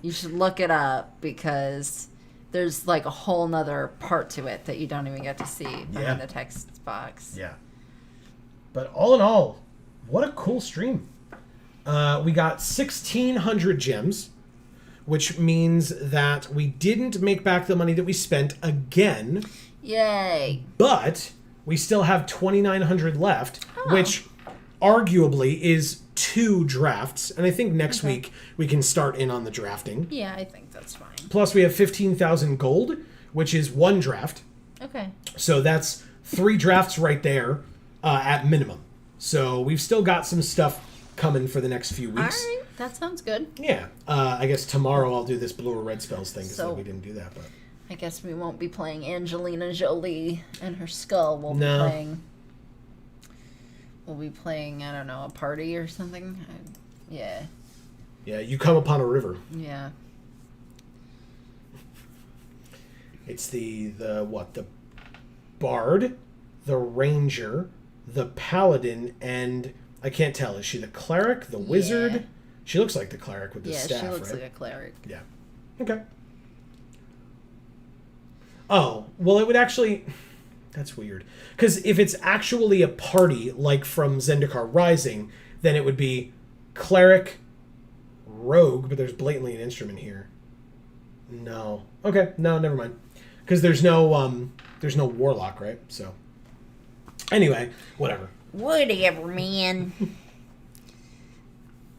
You should look it up because there's like a whole nother part to it that you don't even get to see behind the text box. Yeah. But all in all, what a cool stream. We got 1,600 gems, which means that we didn't make back the money that we spent again. Yay. But we still have 2,900 left, which arguably is 2 drafts. And I think next week we can start in on the drafting. Yeah, I think that's fine. Plus we have 15,000 gold, which is 1 draft. Okay. So that's 3 drafts right there at minimum. So we've still got some stuff coming for the next few weeks. All right, that sounds good. Yeah. I guess tomorrow I'll do this blue or red spells thing because So- we didn't do that. But I guess we won't be playing Angelina Jolie and her skull. We'll be playing, I don't know, a party or something. Yeah. yeah, you come upon a river. Yeah. It's the bard, the ranger, the paladin, and I can't tell. Is she the cleric, the wizard? Yeah. She looks like the cleric with the staff, she looks right? like a cleric. Yeah. Okay. Oh, well, it would actually... That's weird. Because if it's actually a party, like from Zendikar Rising, then it would be cleric, rogue, but there's blatantly an instrument here. No. Okay, no, never mind. Because there's no warlock, right? So, anyway, whatever. Whatever, man.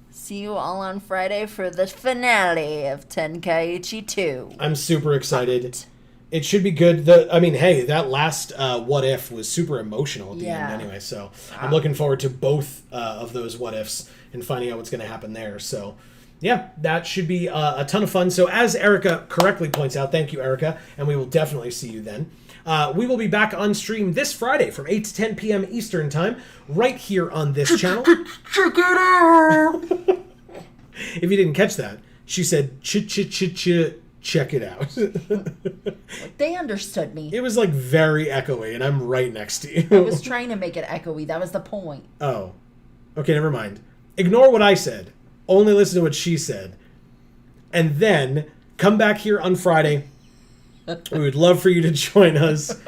See you all on Friday for the finale of Tenkaichi 2. I'm super excited. It should be good. That last what if was super emotional at the end anyway. So I'm looking forward to both of those what ifs and finding out what's going to happen there. So yeah, that should be a ton of fun. So as Erica correctly points out, thank you, Erica, and we will definitely see you then. We will be back on stream this Friday from 8 to 10 p.m. Eastern Time, right here on this channel. Check it out! If you didn't catch that, she said, check it out. They understood me. It was like very echoey, and I'm right next to you. I was trying to make it echoey. That was the point. Oh. Okay, never mind. Ignore what I said. Only listen to what she said. And then come back here on Friday. We would love for you to join us.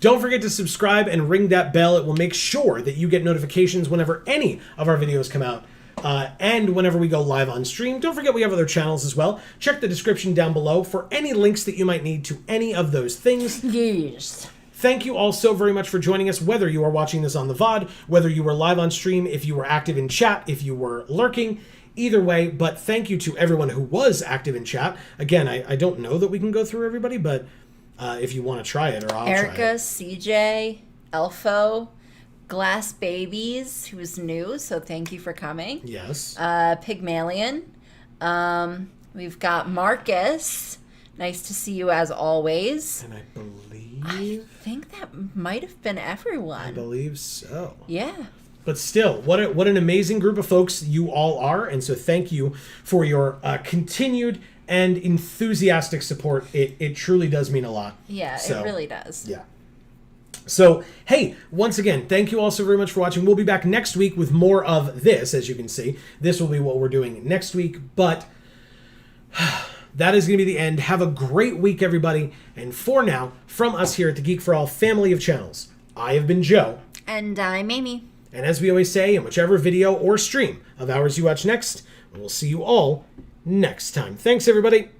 Don't forget to subscribe and ring that bell. It will make sure that you get notifications whenever any of our videos come out. And whenever we go live on stream. Don't forget we have other channels as well. Check the description down below for any links that you might need to any of those things. Yes. Thank you all so very much for joining us, whether you are watching this on the VOD, whether you were live on stream, if you were active in chat, if you were lurking, either way. But thank you to everyone who was active in chat. Again, I don't know that we can go through everybody, but if you want to try it, or I'll Erica, try it. CJ, Elfo, Glass Babies, who's new, so thank you for coming. Yes. Pygmalion. We've got Marcus. Nice to see you as always. And I think that might have been everyone. I believe so. Yeah. But still, what an amazing group of folks you all are, and so thank you for your continued and enthusiastic support. It truly does mean a lot. Yeah, So, it really does. Yeah. So, hey, once again, thank you all so very much for watching. We'll be back next week with more of this, as you can see. This will be what we're doing next week, but that is going to be the end. Have a great week, everybody. And for now, from us here at the Geek for All family of channels, I have been Joe. And I'm Amy. And as we always say, in whichever video or stream of ours you watch next, we'll see you all next time. Thanks, everybody.